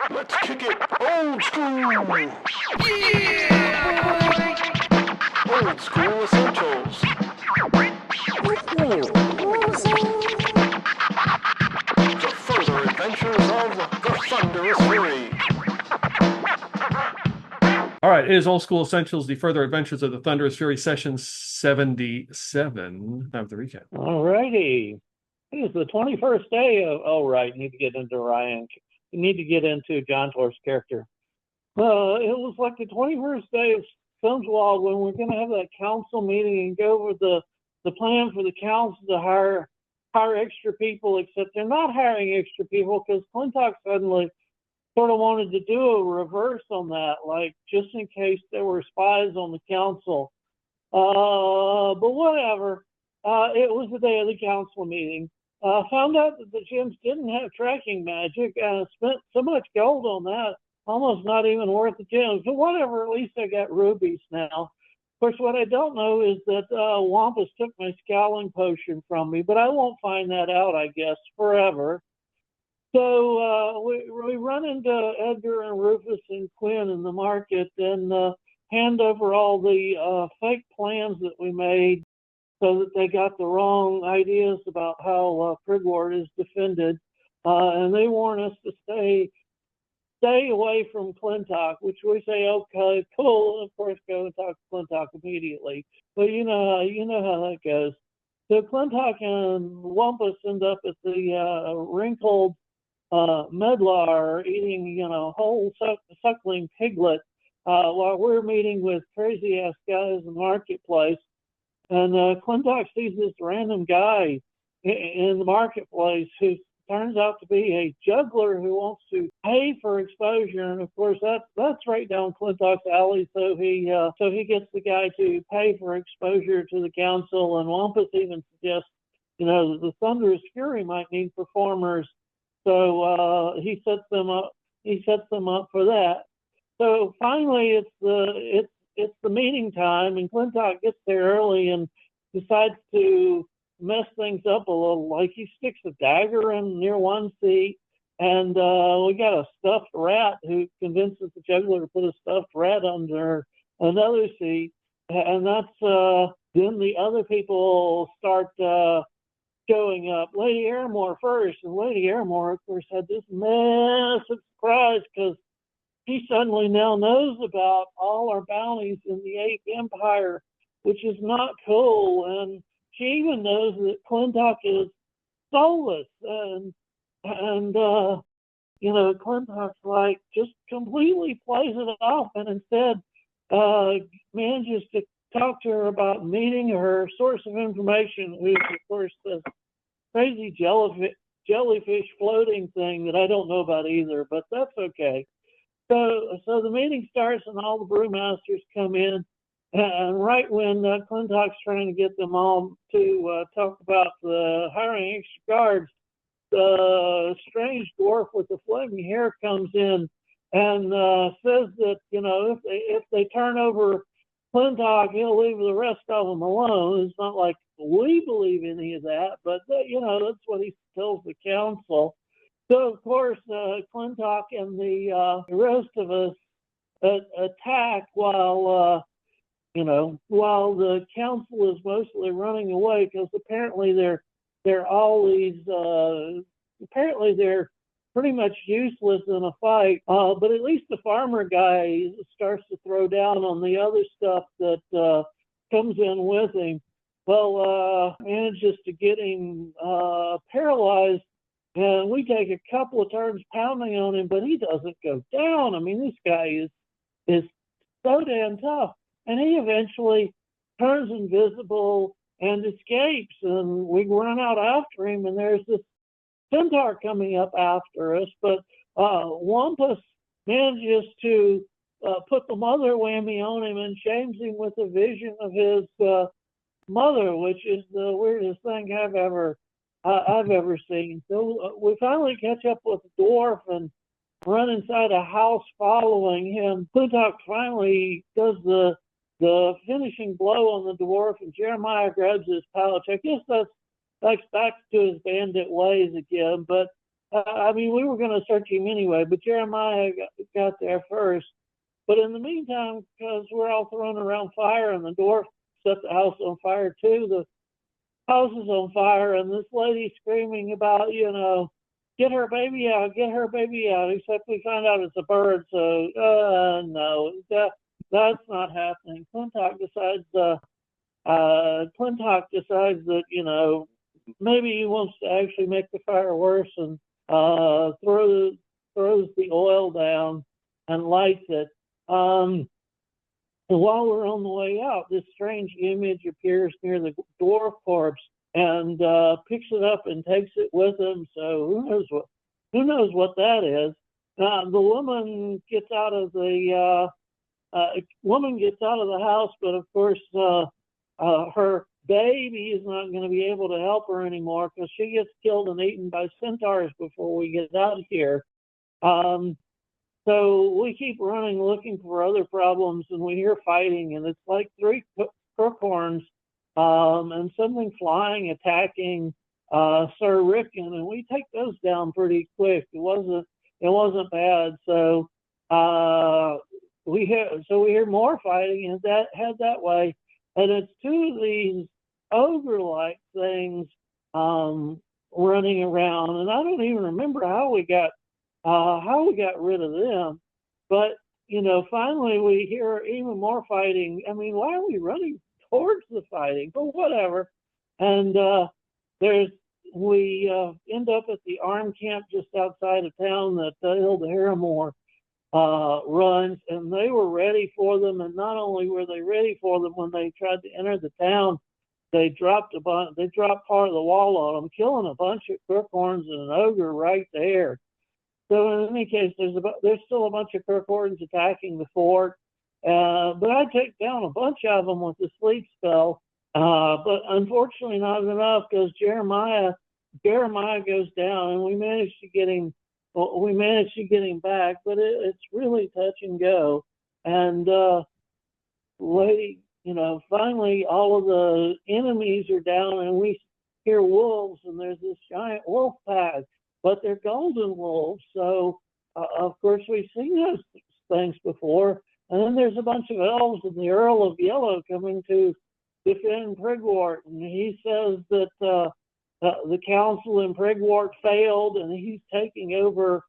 Let's kick it old school! Yeah! Old school essentials. The further adventures of the Thunderous Fury. All right, it is Old School Essentials, the further adventures of the Thunderous Fury, session 77. Time for the recap. All righty. It's the 21st day of, need to get into Ryan. You need to get into Johntor's character. It was like the 21st day of Sunwall when we're going to have that council meeting and go over the plan for the council to hire extra people, except they're not hiring extra people because Clintok suddenly sort of wanted to do a reverse on that, like just in case there were spies on the council. But whatever. It was the day of the council meeting. Found out that the gems didn't have tracking magic and spent so much gold on that, almost not even worth the gems. But whatever, at least I got rubies now. Of course, what I don't know is that Wampus took my scowling potion from me, but I won't find that out, I guess, forever. So we run into Edgar and Rufus and Quinn in the market and hand over all the fake plans that we made so that they got the wrong ideas about how Prigwort is defended. And they warn us to stay away from Clintok, which we say, okay, cool. Of course, go and talk to Clintok immediately. But you know how that goes. So Clintok and Wampus end up at the Wrinkled Medlar eating, whole suckling piglet while we're meeting with crazy ass guys in the marketplace. And Clintok sees this random guy in the marketplace who turns out to be a juggler who wants to pay for exposure. And of course, that's right down Clintok's alley. So he gets the guy to pay for exposure to the council. And Wampus even suggests, that the Thunderous Fury might need performers. So he sets them up. He sets them up for that. So finally, it's the meeting time, and Clintok gets there early and decides to mess things up a little. Like he sticks a dagger in near one seat, and we got a stuffed rat who convinces the juggler to put a stuffed rat under another seat, and that's then the other people start showing up. Lady Airmore first, and Lady Airmore, of course, had this massive surprise because she suddenly now knows about all our bounties in the Ape Empire, which is not cool. And she even knows that Clintok is soulless. And Clintok's like just completely plays it off and instead manages to talk to her about meeting her source of information, who's, of course, the crazy jellyfish floating thing that I don't know about either, but that's okay. So the meeting starts and all the brewmasters come in, and right when Clintok's trying to get them all to talk about the hiring extra guards, the strange dwarf with the flaming hair comes in and says that if they turn over Clintok, he'll leave the rest of them alone. It's not like we believe any of that, but that's what he tells the council. So, of course, Clintok and the rest of us attack while the council is mostly running away because apparently they're pretty much useless in a fight. But at least the farmer guy starts to throw down on the other stuff that comes in with him. Well, manages to get him paralyzed. And we take a couple of turns pounding on him, but he doesn't go down. I mean, this guy is so damn tough. And he eventually turns invisible and escapes. And we run out after him, and there's this centaur coming up after us. But Wampus manages to put the mother whammy on him and shames him with a vision of his mother, which is the weirdest thing I've ever seen. So we finally catch up with the dwarf and run inside a house following him. Clintok finally does the finishing blow on the dwarf, and Jeremiah grabs his pouch. I guess that's back to his bandit ways again, but I mean, we were going to search him anyway, but Jeremiah got there first. But in the meantime, because we're all thrown around fire and the dwarf set the house on fire too, the house is on fire, and this lady screaming about, get her baby out, get her baby out. Except we find out it's a bird, so no, that's not happening. Clintok decides that maybe he wants to actually make the fire worse and throws the oil down and lights it. And while we're on the way out, this strange image appears near the dwarf corpse and picks it up and takes it with him. So who knows what that is? The woman gets out of the house, but of course her baby is not going to be able to help her anymore because she gets killed and eaten by centaurs before we get out of here. So we keep running, looking for other problems, and we hear fighting, and it's like 3 crookhorns and something flying, attacking Sir Rickon, and we take those down pretty quick. It wasn't bad. So we hear more fighting, and that head that way, and it's 2 of these ogre-like things running around, and I don't even remember how we got rid of them. But finally we hear even more fighting. I mean, why are we running towards the fighting? But whatever. And we end up at the arm camp just outside of town that Hilda Harrimore runs, and they were ready for them. And not only were they ready for them, when they tried to enter the town, they dropped part of the wall on them, killing a bunch of crookhorns and an ogre right there. So in any case, there's still a bunch of crookhorns attacking the fort, but I take down a bunch of them with the sleep spell. But unfortunately, not enough, because Jeremiah goes down, and we managed to get him. Well, we managed to get him back, but it's really touch and go. And finally, all of the enemies are down, and we hear wolves, and there's this giant wolf pack. But they're golden wolves, so of course we've seen those things before. And then there's a bunch of elves and the Earl of Yellow coming to defend Prigwort, and he says that the council in Prigwort failed, and he's taking over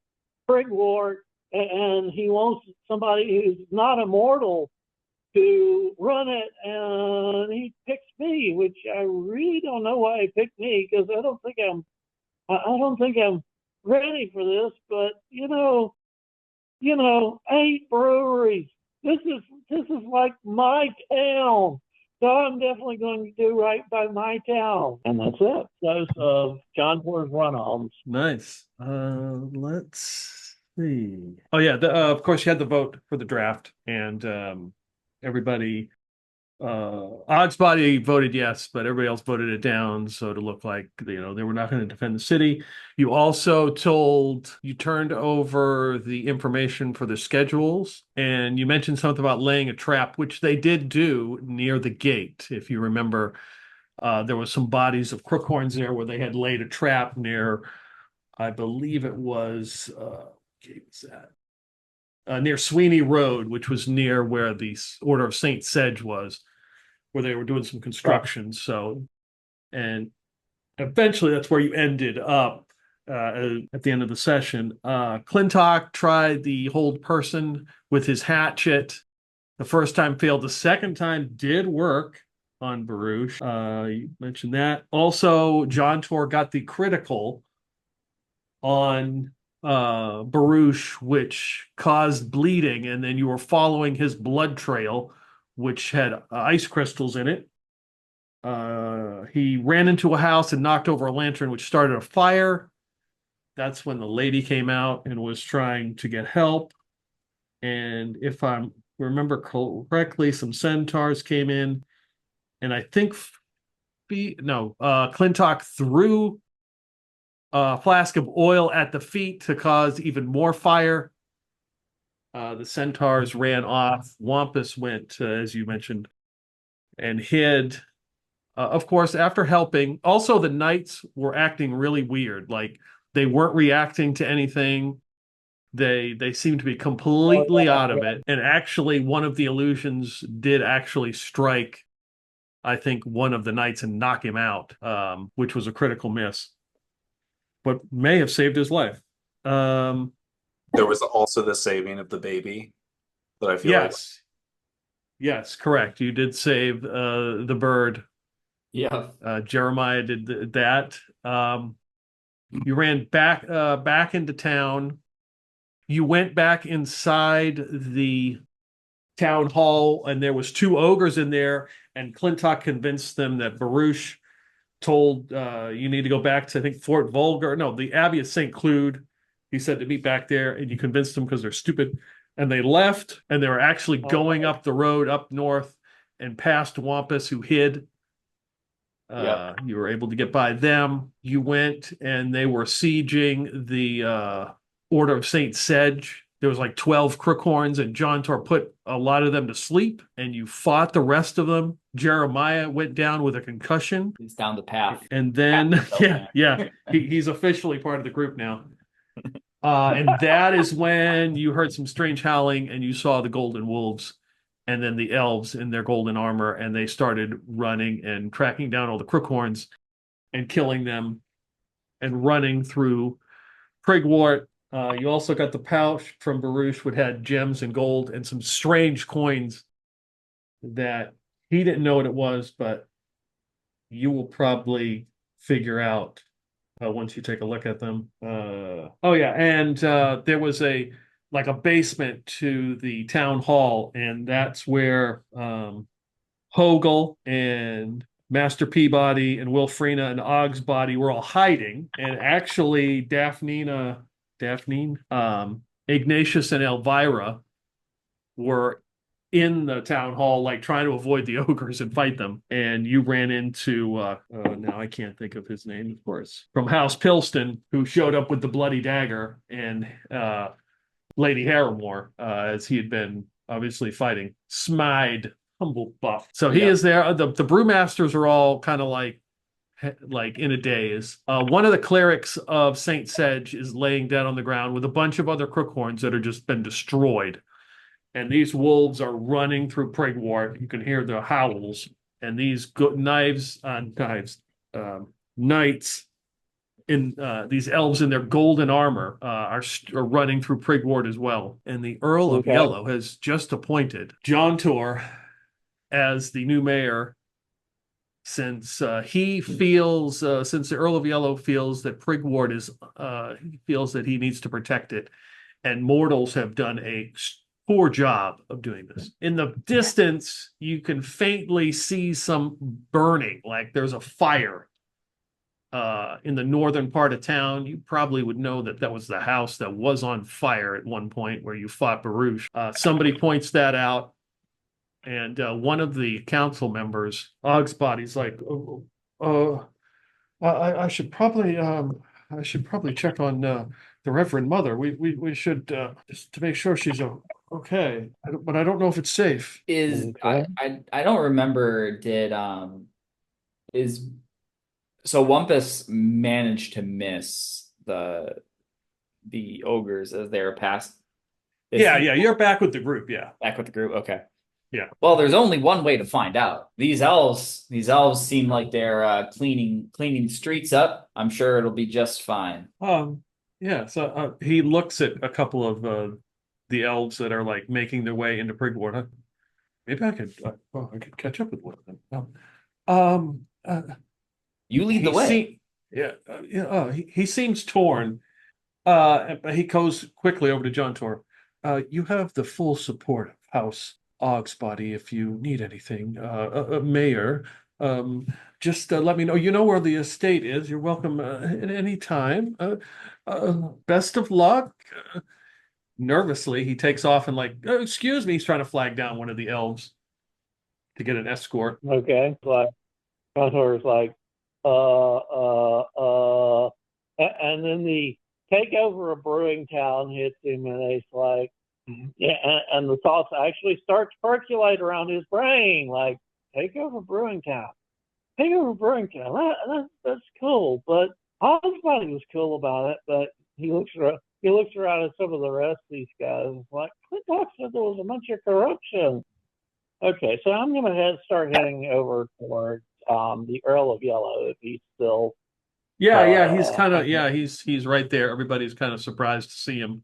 Prigwort, and he wants somebody who's not immortal to run it, and he picks me, which I really don't know why he picked me, because I don't think I'm ready for this, but 8 breweries. This is like my town. So I'm definitely going to do right by my town. And that's it. Those of Johntor's run-ons. Nice. Let's see. Oh yeah, of course you had the vote for the draft, and everybody Oddsbody voted yes, but everybody else voted it down, so to look like they were not going to defend the city. You also turned over the information for the schedules, and you mentioned something about laying a trap, which they did do near the gate. If you remember, there was some bodies of crookhorns there where they had laid a trap near, I believe it was, gate was that? Near Sweeney Road, which was near where the Order of St. Sedge was, where they were doing some construction. So, and eventually that's where you ended up at the end of the session. Clintok tried the hold person with his hatchet. The first time failed. The second time did work on Baruch. You mentioned that. Also, Johntor got the critical on Baruch, which caused bleeding, and then you were following his blood trail, which had ice crystals in it. He ran into a house and knocked over a lantern, which started a fire. That's when the lady came out and was trying to get help. And if I remember correctly, some centaurs came in, and I think Clintok threw a flask of oil at the feet to cause even more fire. The centaurs ran off. Wampus went, as you mentioned, and hid. Of course, after helping, also the knights were acting really weird. Like They weren't reacting to anything. They seemed to be completely out of it. And actually, one of the illusions did actually strike, I think, one of the knights and knock him out, which was a critical miss, but may have saved his life. There was also the saving of the baby that I feel Yes. Yes, correct. You did save the bird. Yeah. Jeremiah did that. You ran back into town. You went back inside the town hall, and there was 2 ogres in there, and Clintok convinced them that Baruch told you need to go back to, I think, Fort Vulgar. No, the Abbey of St. Cloud. He said to meet back there, and you convinced them because they're stupid. And they left, and they were actually going up the road up north and past Wampus, who hid. Yep. You were able to get by them. You went, and they were sieging the Order of St. Sedge. There was like 12 crookhorns, and Johntor put a lot of them to sleep, and you fought the rest of them. Jeremiah went down with a concussion. He's down the path. And then, he's officially part of the group now. And that is when you heard some strange howling, and you saw the golden wolves, and then the elves in their golden armor, and they started running and tracking down all the crookhorns and killing them and running through Prigwort. You also got the pouch from Baruch, which had gems and gold and some strange coins that he didn't know what it was, but you will probably figure out once you take a look at them. And there was a basement to the town hall, and that's where Hogel and Master Peabody and Wilfrina and Og's body were all hiding, and actually Daphne, Ignatius and Elvira were in the town hall, like trying to avoid the ogres and fight them. And you ran into, now I can't think of his name, of course, from House Pilston, who showed up with the bloody dagger, and Lady Harrimore, as he had been obviously fighting Smide, humble buff. So he is there. The brewmasters are all kind of like in a daze. One of the clerics of St. Sedge is laying down on the ground with a bunch of other crookhorns that have just been destroyed. And these wolves are running through Prigwort. You can hear the howls. And these knights in these elves in their golden armor are running through Prigwort as well. And the Earl of Yellow has just appointed Johntor as the new mayor, since he feels, since the Earl of Yellow feels that Prigwort he feels that he needs to protect it, and mortals have done a poor job of doing this. In the distance, you can faintly see some burning, like there's a fire in the northern part of town. You probably would know that that was the house that was on fire at one point where you fought Baruch. Somebody points that out. And one of the council members, Og's body's like, I should probably check on the Reverend Mother. We should just to make sure she's okay. But I don't know if it's safe. I don't remember. So Wampus managed to miss the ogres as they were past. You're back with the group. Yeah, back with the group. Okay. Yeah. Well, there's only one way to find out. These elves seem like they're cleaning streets up. I'm sure it'll be just fine. So he looks at a couple of the elves that are like making their way into Prigwort. Maybe I could catch up with one of them. You lead the way. He seems torn. But he goes quickly over to Johntor. You have the full support of House Og's body if you need anything. Mayor, just let me know. You know where the estate is. You're welcome at any time. Best of luck. Nervously, he takes off and excuse me, he's trying to flag down one of the elves to get an escort. Okay, like Johntor is like, and then the takeover of Brewing Town hits him, and he's like, and the thoughts actually start to percolate around his brain, take over Brewing Town. That's cool, but I thought he was cool about it, but he looks around at some of the rest of these guys. It's like, Clintok said there was a bunch of corruption. Okay, so I'm gonna start heading over towards the Earl of Yellow if he's still. Yeah, he's kind of hanging. he's right there. Everybody's kind of surprised to see him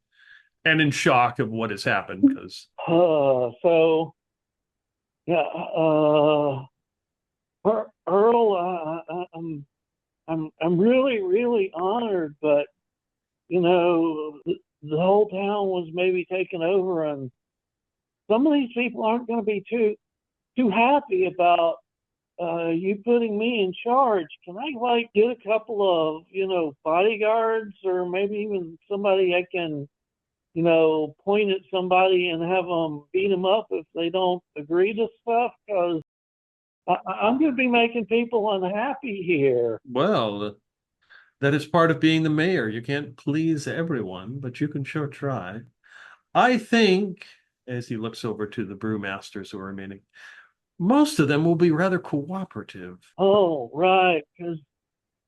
and in shock of what has happened because So yeah, Earl, I'm really honored, but you know, the whole town was maybe taken over, and some of these people aren't going to be too happy about you putting me in charge. Can I like get a couple of bodyguards, or maybe even somebody I can point at somebody and have them beat them up if they don't agree to stuff? Because I'm going to be making people unhappy here. well, that is part of being the mayor. You can't please everyone, but you can sure try. I think, as he looks over to the brewmasters who are remaining, most of them will be rather cooperative. Oh, right, because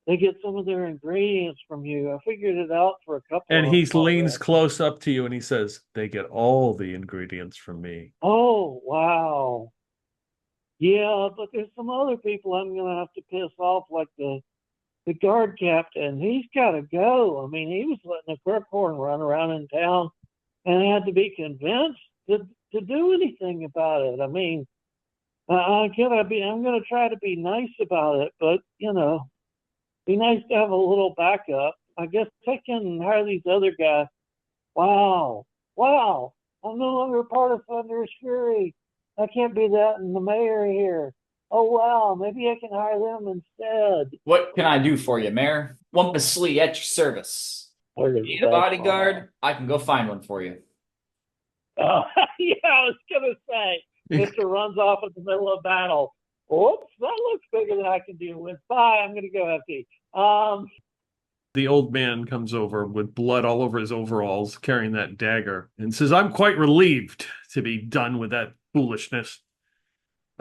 they get some of their ingredients from you. I figured it out for a couple And of he them leans already. close up to you and he says, "They get all the ingredients from me." Oh, wow. Yeah, but there's some other people I'm going to have to piss off, like the guard captain. He's got to go. I mean, he was letting a crookhorn run around in town and had to be convinced to do anything about it. I mean, I'm going to try to be nice about it, but, be nice to have a little backup. I guess I can hire these other guys. Wow. I'm no longer part of Thunderous Fury. I can't be that in the mayor here. Oh, wow. Maybe I can hire them instead. What can I do for you, Mayor? Wampus at your service. Where does Need a that bodyguard? I can go find one for you. fall? Yeah, I was going to say, Mr. runs off in the middle of battle. Whoops, that looks bigger than I can deal with. Bye, I'm going to go empty. The old man comes over with blood all over his overalls, carrying that dagger, and says, "I'm quite relieved to be done with that foolishness.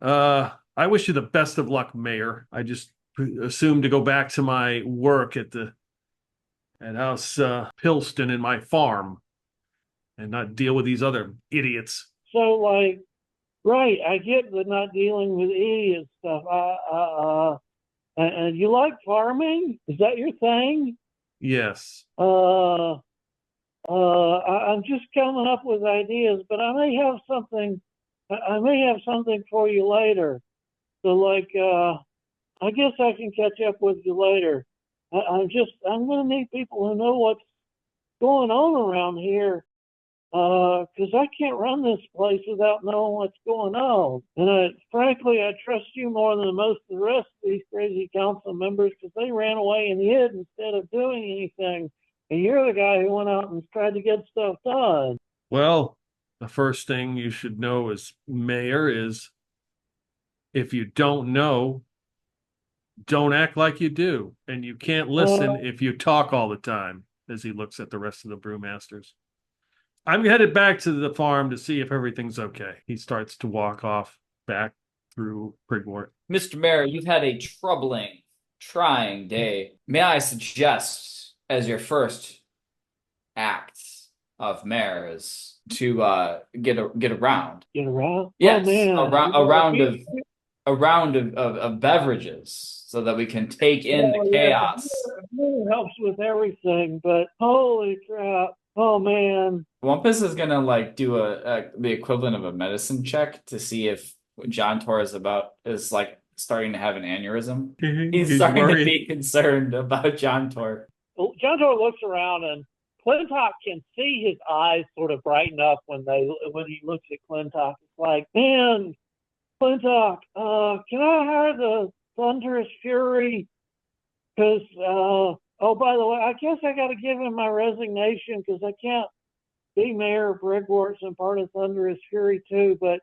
I wish you the best of luck, Mayor. I just assumed to go back to my work at House Pilston in my farm and not deal with these other idiots." So, like, right, I get the not dealing with idiot stuff. And you like farming? Is that your thing? Yes. I'm just coming up with ideas, but I may have something. I may have something for you later. So, like, I guess I can catch up with you later. I'm going to need people who know what's going on around here, because I can't run this place without knowing what's going on. And frankly, I trust you more than most of the rest of these crazy council members, because they ran away and hid instead of doing anything. And you're the guy who went out and tried to get stuff done. Well, the first thing you should know as mayor is if you don't know, don't act like you do. And you can't listen if you talk all the time, as he looks at the rest of the brewmasters. I'm headed back to the farm to see if everything's okay. He starts to walk off back through Prigwort. Mr. Mayor, you've had a troubling, trying day. May I suggest, as your first act of mayor, is to get around? Get around? Yes, Oh, man. a round of beverages so that we can take in the chaos. It really helps with everything, but holy crap. Oh, man. Wampus is gonna like do the equivalent of a medicine check to see if Johntor is like starting to have an aneurysm. He's starting worried. to be concerned about Johntor. Well, Johntor looks around, and Clintok can see his eyes sort of brighten up when he looks at Clintok. It's like, man, Clintok, can I hire the Thunderous Fury? Because, oh, by the way, I guess I got to give him my resignation because I can't be Mayor of Prigwort and part of Thunderous Fury too. But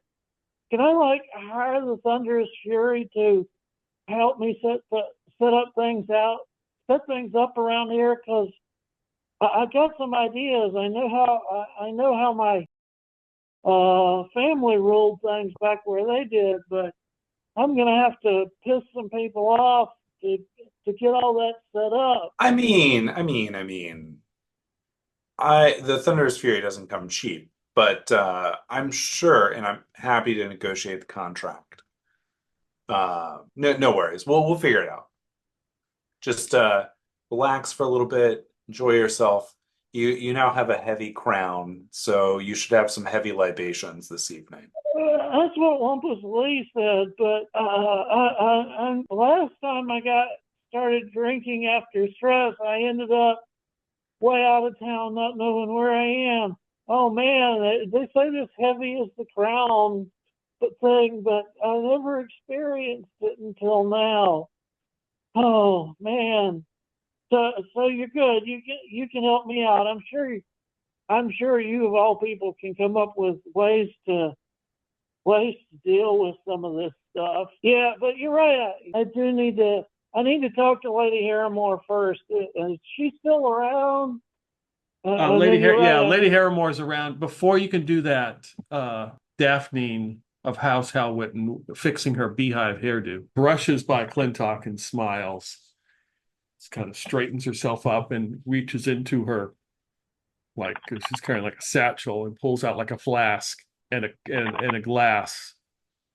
can I like hire the Thunderous Fury to help me set things up around here? Because I got some ideas. I know how my family ruled things back where they did, but I'm gonna have to piss some people off to to get all that set up. The Thunderous Fury doesn't come cheap, but I'm sure, and I'm happy to negotiate the contract. No worries. We'll figure it out. Just relax for a little bit, enjoy yourself. You now have a heavy crown, so you should have some heavy libations this evening. That's what Wampus Lee said, but last time I started drinking after stress, I ended up way out of town, not knowing where I am. Oh man, they say this heavy is the crown thing, but I never experienced it until now. Oh man, so you're good. You can help me out. I'm sure you of all people can come up with ways to deal with some of this stuff. Yeah, but you're right. I need to talk to Lady Harrimore first. Is she still around? Lady Harrimore's around. Before you can do that, Daphne of House Halwitten, fixing her beehive hairdo, brushes by Clintok and smiles. Just kind of straightens herself up and reaches into her, like she's carrying like a satchel, and pulls out like a flask and a glass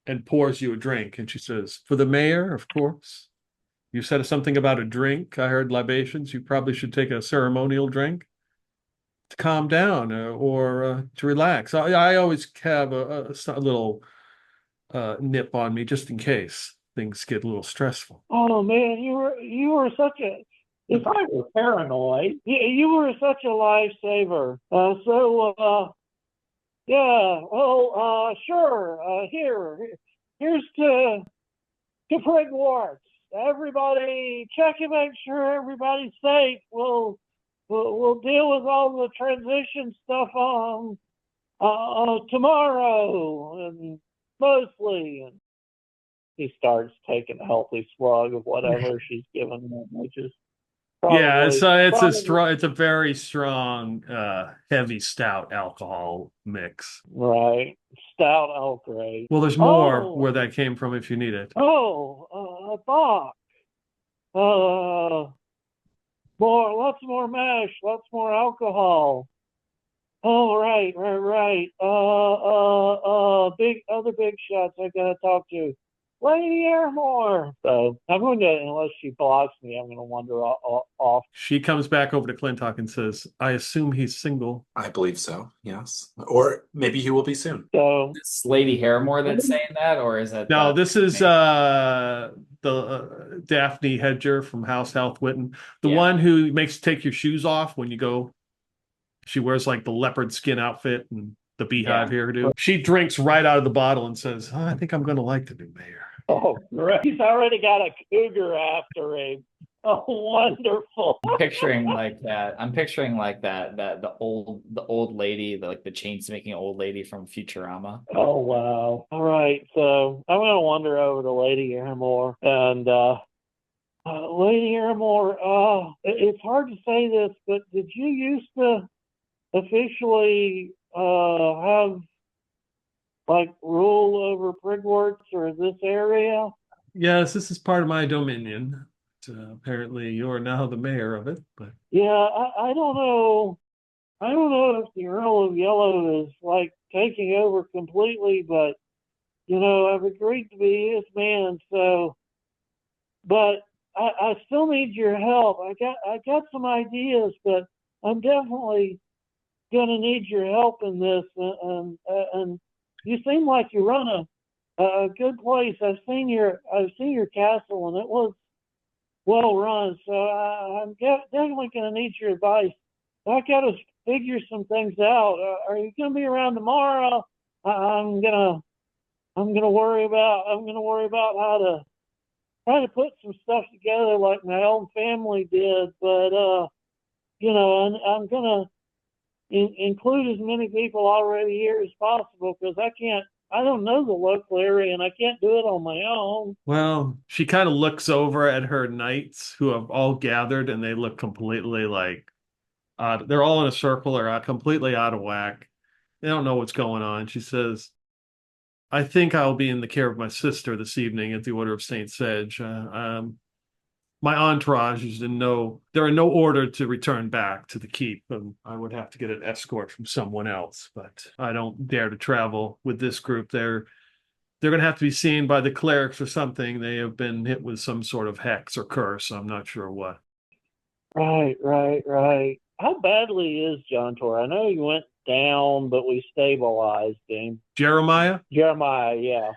and pours you a drink. And she says, "For the mayor, of course. You said something about a drink. I heard libations. You probably should take a ceremonial drink to calm down or to relax. I always have a little nip on me just in case things get a little stressful." Oh man, you were such a. If I were paranoid, you were such a lifesaver. Yeah. Well, sure. Here's to Prigwort. Everybody, check and make sure everybody's safe. We'll deal with all the transition stuff tomorrow, and mostly. And he starts taking a healthy slug of whatever she's giving him, which is it's a very strong, heavy stout alcohol mix. Right, stout alcohol. Well, there's more where that came from if you need it. A box. Lots more mash, lots more alcohol. Oh, right. Big shots I gotta talk to. Lady Airmore. So I'm going to, unless she blocks me, I'm going to wander off. She comes back over to Clintok and says, "I assume he's single." I believe so, yes. Or maybe he will be soon. So Is Lady Harrimore that's saying that, or is that No, this is the Daphne Hedger from House Halwitten, the one who makes you take your shoes off when you go. She wears like the leopard skin outfit and the beehive hairdo. She drinks right out of the bottle and says, "I think I'm going to like the new mayor." Oh, great. He's already got a cougar after him. Oh, wonderful. I'm picturing like that the old lady, the chain smoking old lady from Futurama. Oh wow. All right. So I'm gonna wander over to Lady Airmore, and Lady Airmore, it's hard to say this, but did you used to officially have like rule over Prigwort or this area? Yes, this is part of my dominion. Apparently you're now the mayor of it, but yeah, I don't know. I don't know if the Earl of Yellow is like taking over completely, but I've agreed to be his man, so but I still need your help. I got some ideas, but I'm definitely gonna need your help in this, and you seem like you run a good place. I've seen your castle, and it was well run. So I'm definitely gonna need your advice. I gotta figure some things out. Are you gonna be around tomorrow? I'm gonna worry about how to try to put some stuff together like my own family did, but and I'm gonna include as many people already here as possible, because I don't know the local area, and I can't do it on my own. Well, she kind of looks over at her knights who have all gathered, and they look completely like they're all in a circle or completely out of whack. They don't know what's going on. She says, "I think I'll be in the care of my sister this evening at the Order of St. Sedge. my entourage is they're in no order to return back to the keep, and I would have to get an escort from someone else, but I don't dare to travel with this group. They're going to have to be seen by the clerics or something. They have been hit with some sort of hex or curse. I'm not sure what. Right. How badly is Johntor? I know he went down, but we stabilized him. Jeremiah, yeah.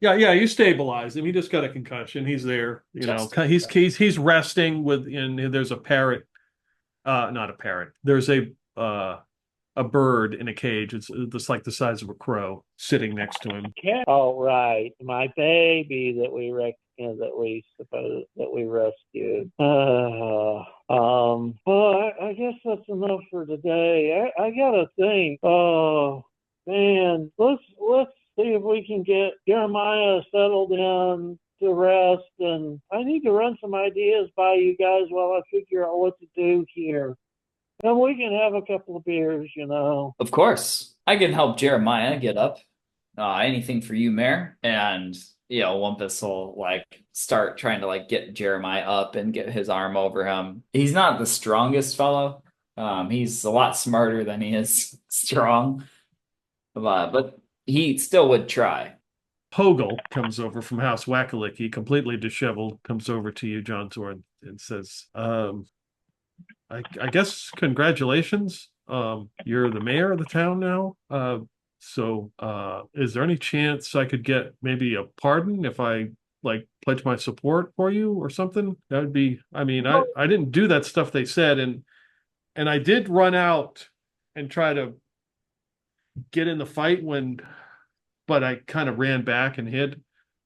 Yeah, you stabilized him. He just got a concussion. He's there, he's resting and there's a parrot, not a parrot. There's a bird in a cage. It's just like the size of a crow sitting next to him. Oh, right. My baby that we rescued. Well, I guess that's enough for today. I gotta think. Oh man, let's see if we can get Jeremiah settled down to rest, and I need to run some ideas by you guys while I figure out what to do here. And we can have a couple of beers, Of course. I can help Jeremiah get up. Anything for you, Mayor. And, Wampus will start trying to get Jeremiah up and get his arm over him. He's not the strongest fellow. He's a lot smarter than he is strong. But he still would try. Pogel comes over from House Wackalicky, completely disheveled, comes over to you, Johntor, and says, I guess congratulations. You're the mayor of the town now. So is there any chance I could get maybe a pardon if I pledge my support for you or something? That would be, I didn't do that stuff they said, and I did run out and try to get in the fight but I kind of ran back and hid.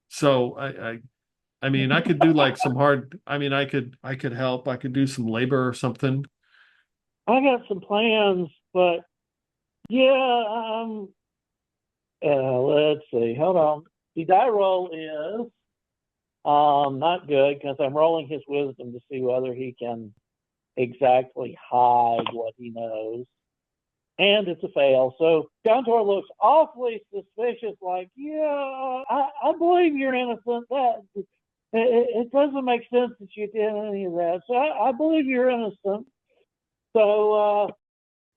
So I could do some hard. I could help. I could do some labor or something. I got some plans, but yeah, let's see. Hold on. The die roll is not good because I'm rolling his wisdom to see whether he can exactly hide what he knows. And it's a fail. So Johntor looks awfully suspicious, I believe you're innocent. It doesn't make sense that you did any of that. So I believe you're innocent. So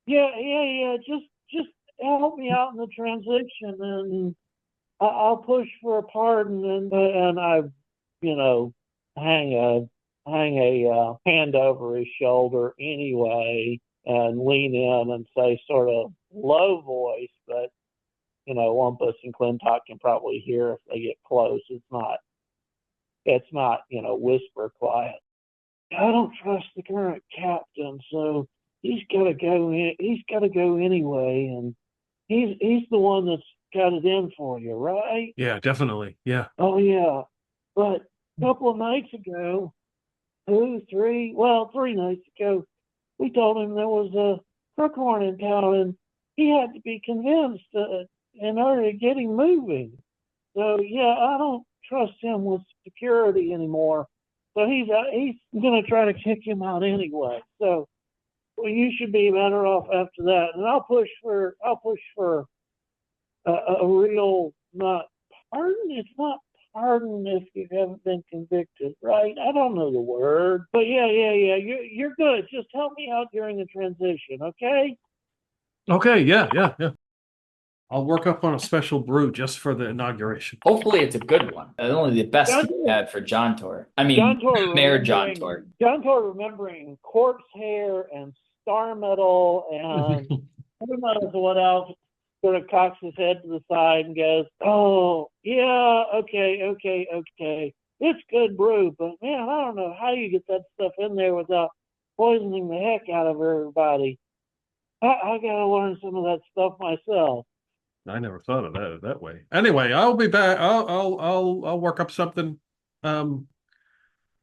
just help me out in the transition, and I'll push for a pardon, and I, hang a hand over his shoulder anyway, and lean in and say, sort of low voice, but Wampus and Clintok can probably hear if they get close. It's not whisper quiet. I don't trust the current captain, so he's got to go in. He's got to go anyway, and he's the one that's got it in for you, right? Yeah, definitely. Yeah. Oh yeah, but a couple of nights ago, 3 nights ago, we told him there was a crookhorn in town, and he had to be convinced in order to get him moving. So yeah, I don't trust him with security anymore. So he's going to try to kick him out anyway. So you should be better off after that. And I'll push for a real, not pardon. It's not pardon if you haven't been convicted, right? I don't know the word, but yeah. You're good. Just help me out during the transition, okay? Okay. Yeah. I'll work up on a special brew just for the inauguration. Hopefully it's a good one. And only the best we had for Johntor. Mayor Johntor. Johntor remembering corpse hair and star metal and who knows what else, sort of cocks his head to the side and goes, oh, yeah, okay. It's good brew, but man, I don't know how you get that stuff in there without poisoning the heck out of everybody. I got to learn some of that stuff myself. I never thought of that way. Anyway, I'll be back. I'll work up something. I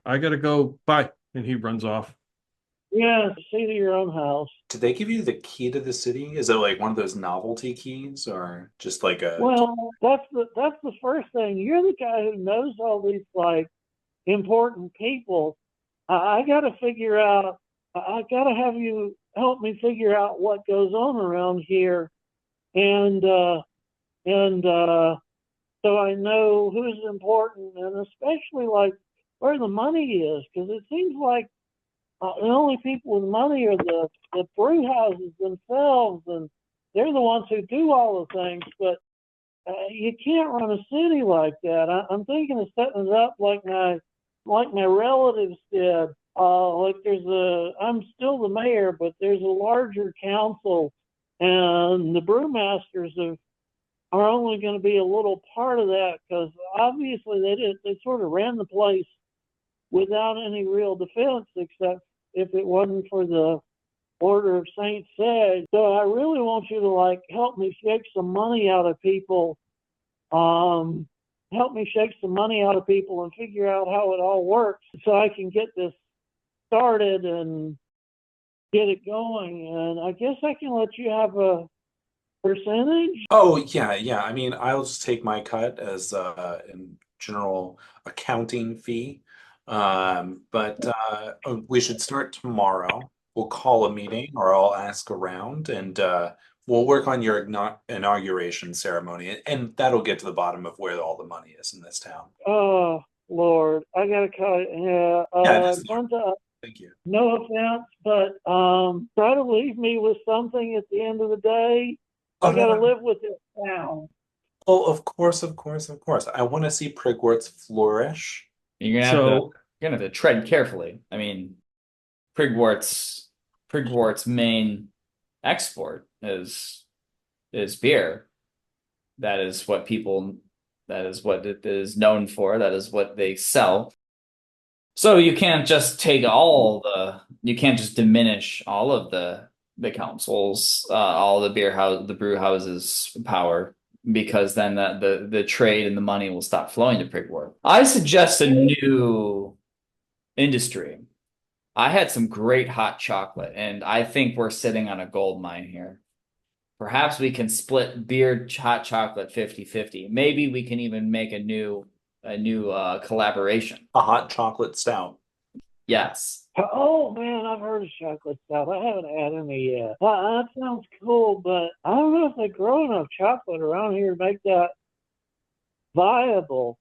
gotta go. Bye. And he runs off. Yeah, see to your own house. Did they give you the key to the city? Is it one of those novelty keys, or just a? Well, that's the first thing. You're the guy who knows all these important people. I got to figure out. I got to have you help me figure out what goes on around here. And so I know who's important, and especially where the money is, because it seems like the only people with money are the brew houses themselves, and they're the ones who do all the things. But you can't run a city like that. I'm thinking of setting it up like my relatives did. Like I'm still the mayor, but there's a larger council, and the brewmasters are only going to be a little part of that, because obviously they sort of ran the place without any real defense, except if it wasn't for the Order of Saint Sage. So I really want you to help me shake some money out of people. Help me shake some money out of people and figure out how it all works, so I can get this started and get it going. And I guess I can let you have a percentage. Oh, yeah. I mean, I'll just take my cut as in general accounting fee. But we should start tomorrow. We'll call a meeting, or I'll ask around, and we'll work on your inauguration ceremony, and that'll get to the bottom of where all the money is in this town. Oh, Lord, I gotta cut it. Thank you. No offense, but try to leave me with something at the end of the day. I gotta live with it now. Oh, of course. I want to see Prigworts flourish. You're gonna have to tread carefully. I mean, Prigwort's main export is beer. That is what it is known for. That is what they sell. So you can't just you can't just diminish all of the councils, all the brew houses' power, because then the trade and the money will stop flowing to Prigwort. I suggest a new industry. I had some great hot chocolate, and I think we're sitting on a gold mine here. Perhaps we can split beer hot chocolate 50-50. Maybe we can even make a new collaboration. A hot chocolate stout. Yes. Oh man, I've heard of chocolate stout. I haven't had any yet. That sounds cool, but I don't know if they grow enough chocolate around here to make that viable.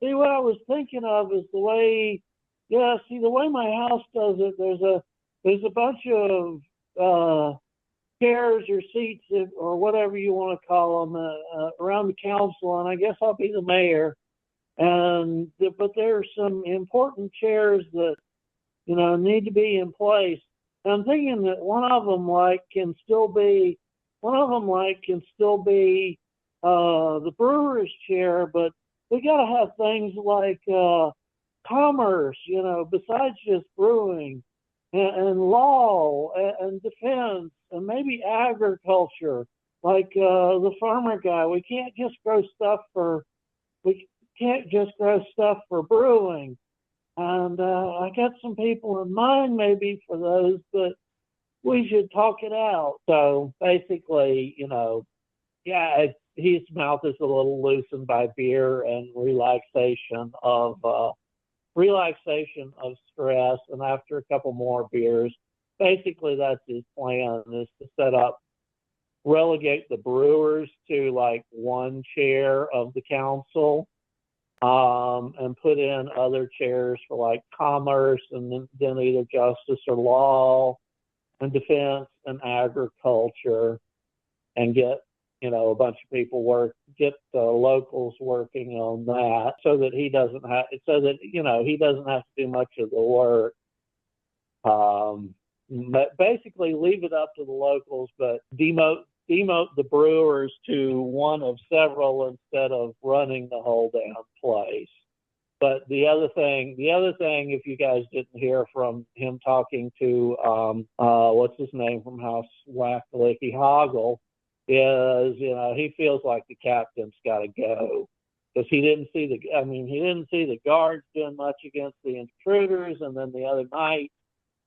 See, what I was thinking of is the way my house does it. There's a bunch of chairs or seats or whatever you want to call them around the council, and I guess I'll be the mayor. But there's some important chairs that need to be in place. And I'm thinking that one of them can still be the brewer's chair, but we got to have things like commerce, besides just brewing, and law and defense, and maybe agriculture, like the farmer guy. We can't just grow stuff for brewing. And I got some people in mind maybe for those, but we should talk it out. So basically, his mouth is a little loosened by beer and relaxation of stress. And after a couple more beers, basically that's his plan, is to relegate the brewers to one chair of the council, and put in other chairs for commerce, and then either justice or law and defense and agriculture, and get a bunch of people get the locals working on that, so that he doesn't have to do much of the work. But basically leave it up to the locals, but demote the brewers to one of several instead of running the whole damn place. But the other thing, if you guys didn't hear from him talking to what's his name from House Wackalicky Hoggle, is he feels like the captain's got to go, because he didn't see the guards doing much against the intruders, and then the other night,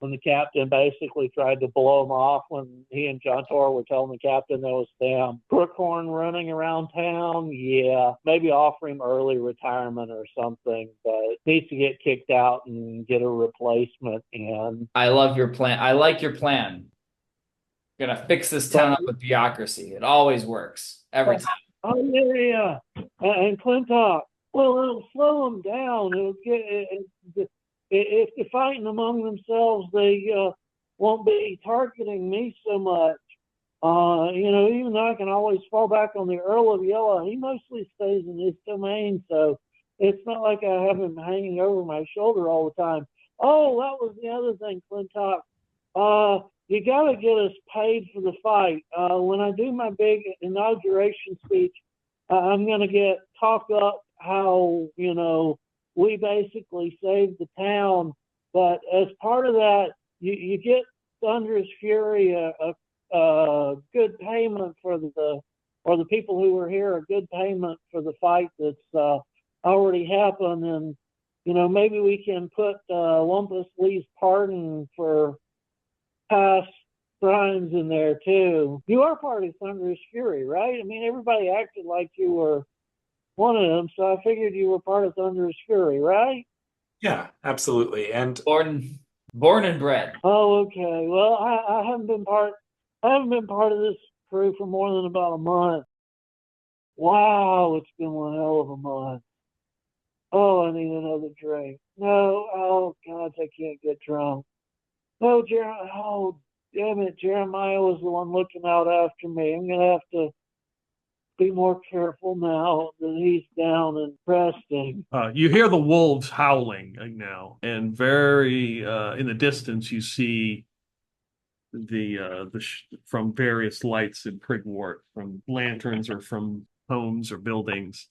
when the captain basically tried to blow him off, when he and Johntor were telling the captain there was damn crookhorn running around town. Yeah, maybe offer him early retirement or something, but needs to get kicked out and get a replacement in. I love your plan. I like your plan. Gonna fix this town up with bureaucracy. It always works every time. Oh yeah. And Clintok, Well, it'll slow them down. It'll if they're fighting among themselves, they won't be targeting me so much. Even though I can always fall back on the Earl of Yellow, he mostly stays in his domain, so it's not like I have him hanging over my shoulder all the time. Oh, that was the other thing, Clintok. You got to get us paid for the fight. When I do my big inauguration speech, I'm going to get talk up how, we basically saved the town. But as part of that, you get Thunderous Fury a good payment or the people who were here, a good payment for the fight that's already happened. And, maybe we can put Wampus Lee's pardon for past crimes in there too. You are part of Thunderous Fury, right? I mean, everybody acted like you were one of them, so I figured you were part of Thunderous Fury, right? Yeah, absolutely. And Born and bred. Oh, okay. Well, I haven't been part of this crew for more than about a month. Wow, it's been one hell of a month. Oh, I need another drink. No, oh God, I can't get drunk. No, oh, damn it, Jeremiah was the one looking out after me. I'm gonna have to be more careful now that he's down and resting. You hear the wolves howling now, and very in the distance you see from various lights in Prigwort, from lanterns or from homes or buildings,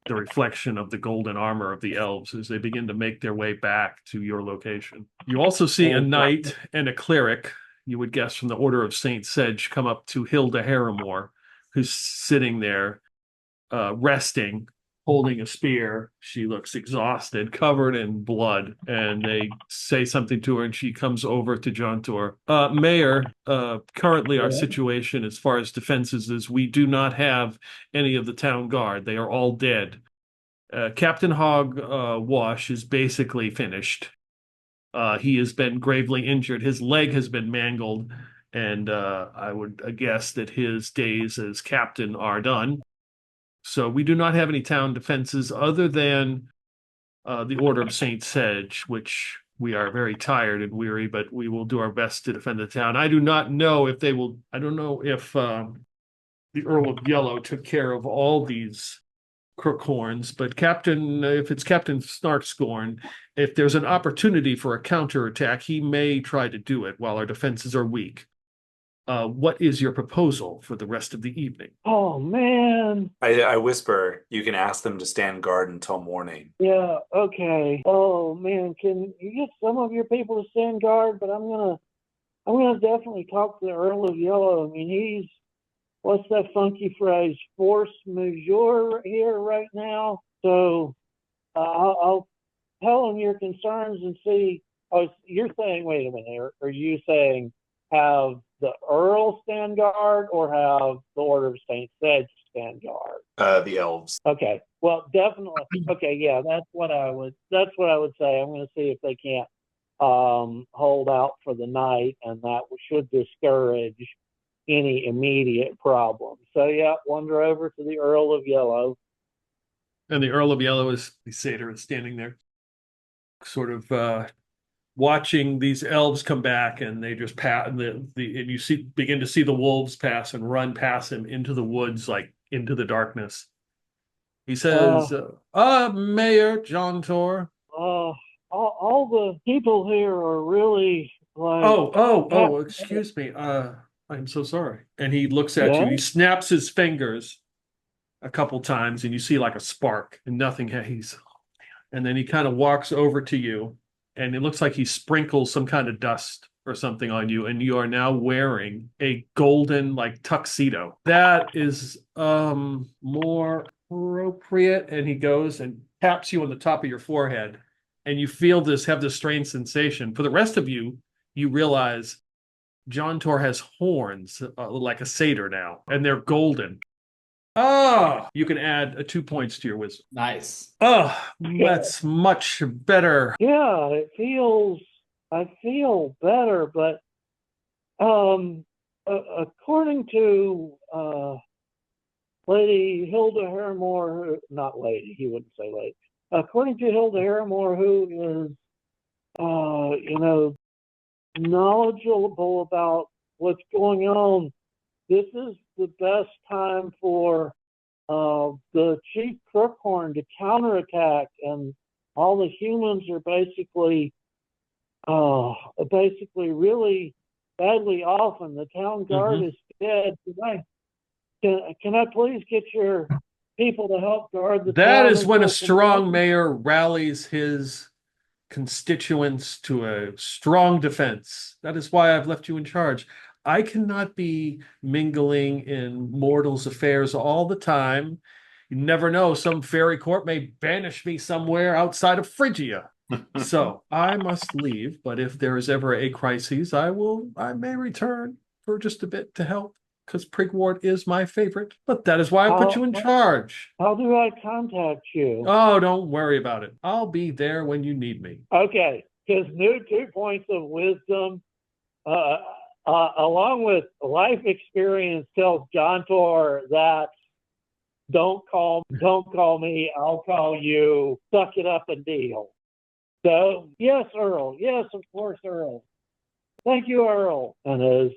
the reflection of the golden armor of the elves as they begin to make their way back to your location. You also see a knight and a cleric, you would guess from the Order of Saint Sedge, come up to Hilda Harrimore, who's sitting there resting, holding a spear. She looks exhausted, covered in blood, and they say something to her, and she comes over to Johntor. Mayor, currently our situation as far as defenses is we do not have any of the town guard. They are all dead. Captain Hog Wash is basically finished. He has been gravely injured. His leg has been mangled, and I would guess that his days as captain are done. So we do not have any town defenses other than the Order of Saint Sedge, which we are very tired and weary, but we will do our best to defend the town. I do not know if they will. I don't know if the Earl of Yellow took care of all these crookhorns, but if it's Captain Snarkscorn, if there's an opportunity for a counterattack, he may try to do it while our defenses are weak. What is your proposal for the rest of the evening? Oh, man. I whisper, you can ask them to stand guard until morning. Yeah, okay. Oh, man, can you get some of your people to stand guard? But I'm gonna definitely talk to the Earl of Yellow. I mean, he's, what's that funky phrase? Force majeure here right now. So I'll tell him your concerns and see. Oh, you're saying, wait a minute, are you saying have the Earl stand guard or have the Order of Saint Sedge stand guard? The elves. Okay. Well, definitely. Okay, yeah, that's what I would say. I'm going to see if they can't hold out for the night, and that should discourage any immediate problem. So yeah, wander over to the Earl of Yellow. And the Earl of Yellow is the satyr is standing there, sort of watching these elves come back, and they just pass and you begin to see the wolves pass and run past him into the woods, like into the darkness. He says, Mayor Johntor. All the people here are really like. Oh, excuse me. I'm so sorry. And he looks at you. He snaps his fingers a couple times, and you see like a spark, and nothing. And then he kind of walks over to you, and it looks like he sprinkles some kind of dust or something on you, and you are now wearing a golden like tuxedo. That is more appropriate. And he goes and taps you on the top of your forehead, and you have this strange sensation. For the rest of you, you realize Johntor has horns like a satyr now, and they're golden. You can add 2 points to your wisdom. Nice. That's much better. Yeah, I feel better, but according to Lady Hilda Harrimore, not lady, he wouldn't say lady. According to Hilda Harrimore, who is, knowledgeable about what's going on, this is the best time for the Chief Crookhorn to counterattack, and all the humans are basically really badly off, and the town guard is dead. Can I please get your people to help guard the town? That is when a strong mayor rallies his constituents to a strong defense. That is why I've left you in charge. I cannot be mingling in mortals' affairs all the time. You never know, some fairy court may banish me somewhere outside of Phrygia. So I must leave, but if there is ever a crisis, I may return for just a bit to help, because Prigwort is my favorite. But that is why I put you in charge. How do I contact you? Oh, don't worry about it. I'll be there when you need me. Okay, his new 2 points of wisdom, along with life experience, tells Johntor that don't call me, I'll call you, suck it up and deal. So, yes, Earl. Yes, of course, Earl. Thank you, Earl. And as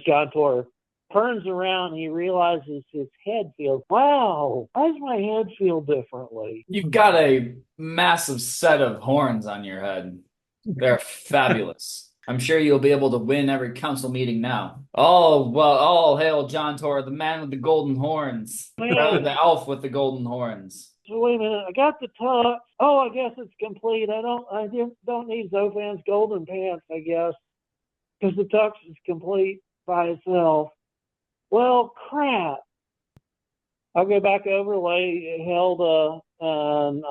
Johntor turns around, he realizes his head feels, wow, why does my head feel differently? You've got a massive set of horns on your head. They're fabulous. I'm sure you'll be able to win every council meeting now. Oh, well, all hail Johntor, the man with the golden horns. Rather, the elf with the golden horns. So wait a minute, I got the tux. Oh, I guess it's complete. I don't need Zophan's golden pants, I guess, because the tux is complete by itself. Well, crap. I'll go back over, lay Hilda, and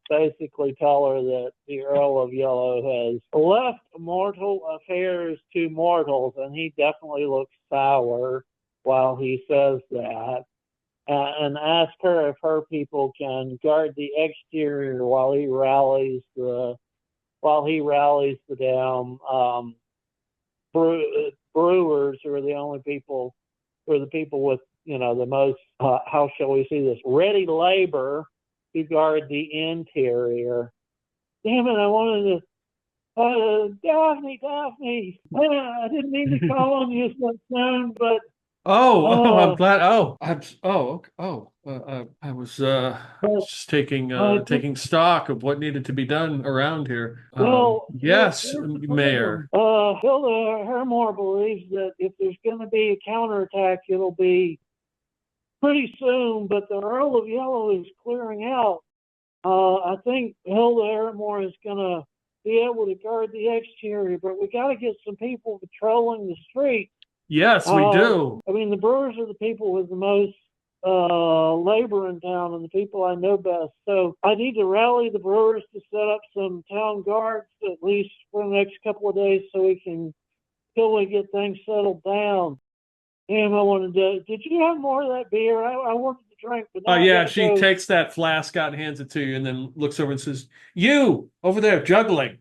basically tell her that the Earl of Yellow has left mortal affairs to mortals, and he definitely looks sour while he says that. And ask her if her people can guard the exterior while he rallies the damn brewers, who are the only people, who are the people with the most how shall we see this, ready labor to guard the interior. Damn it! I wanted to Daphne. I didn't mean to call on you so soon, but. I'm glad. I was just taking stock of what needed to be done around here. Yes, Mayor. Hilda Harrimore believes that if there's going to be a counterattack, it'll be pretty soon, but the Earl of Yellow is clearing out. I think Hilda Harrimore is going to be able to guard the exterior, but we got to get some people patrolling the street. Yes, we do. I mean, the brewers are the people with the most labor in town, and the people I know best. So I need to rally the brewers to set up some town guards, at least for the next couple of days, so we can till we get things settled down. Damn, I wanted to. Did you have more of that beer? I wanted to drink, but yeah, she takes that flask out and hands it to you, and then looks over and says, "You over there juggling.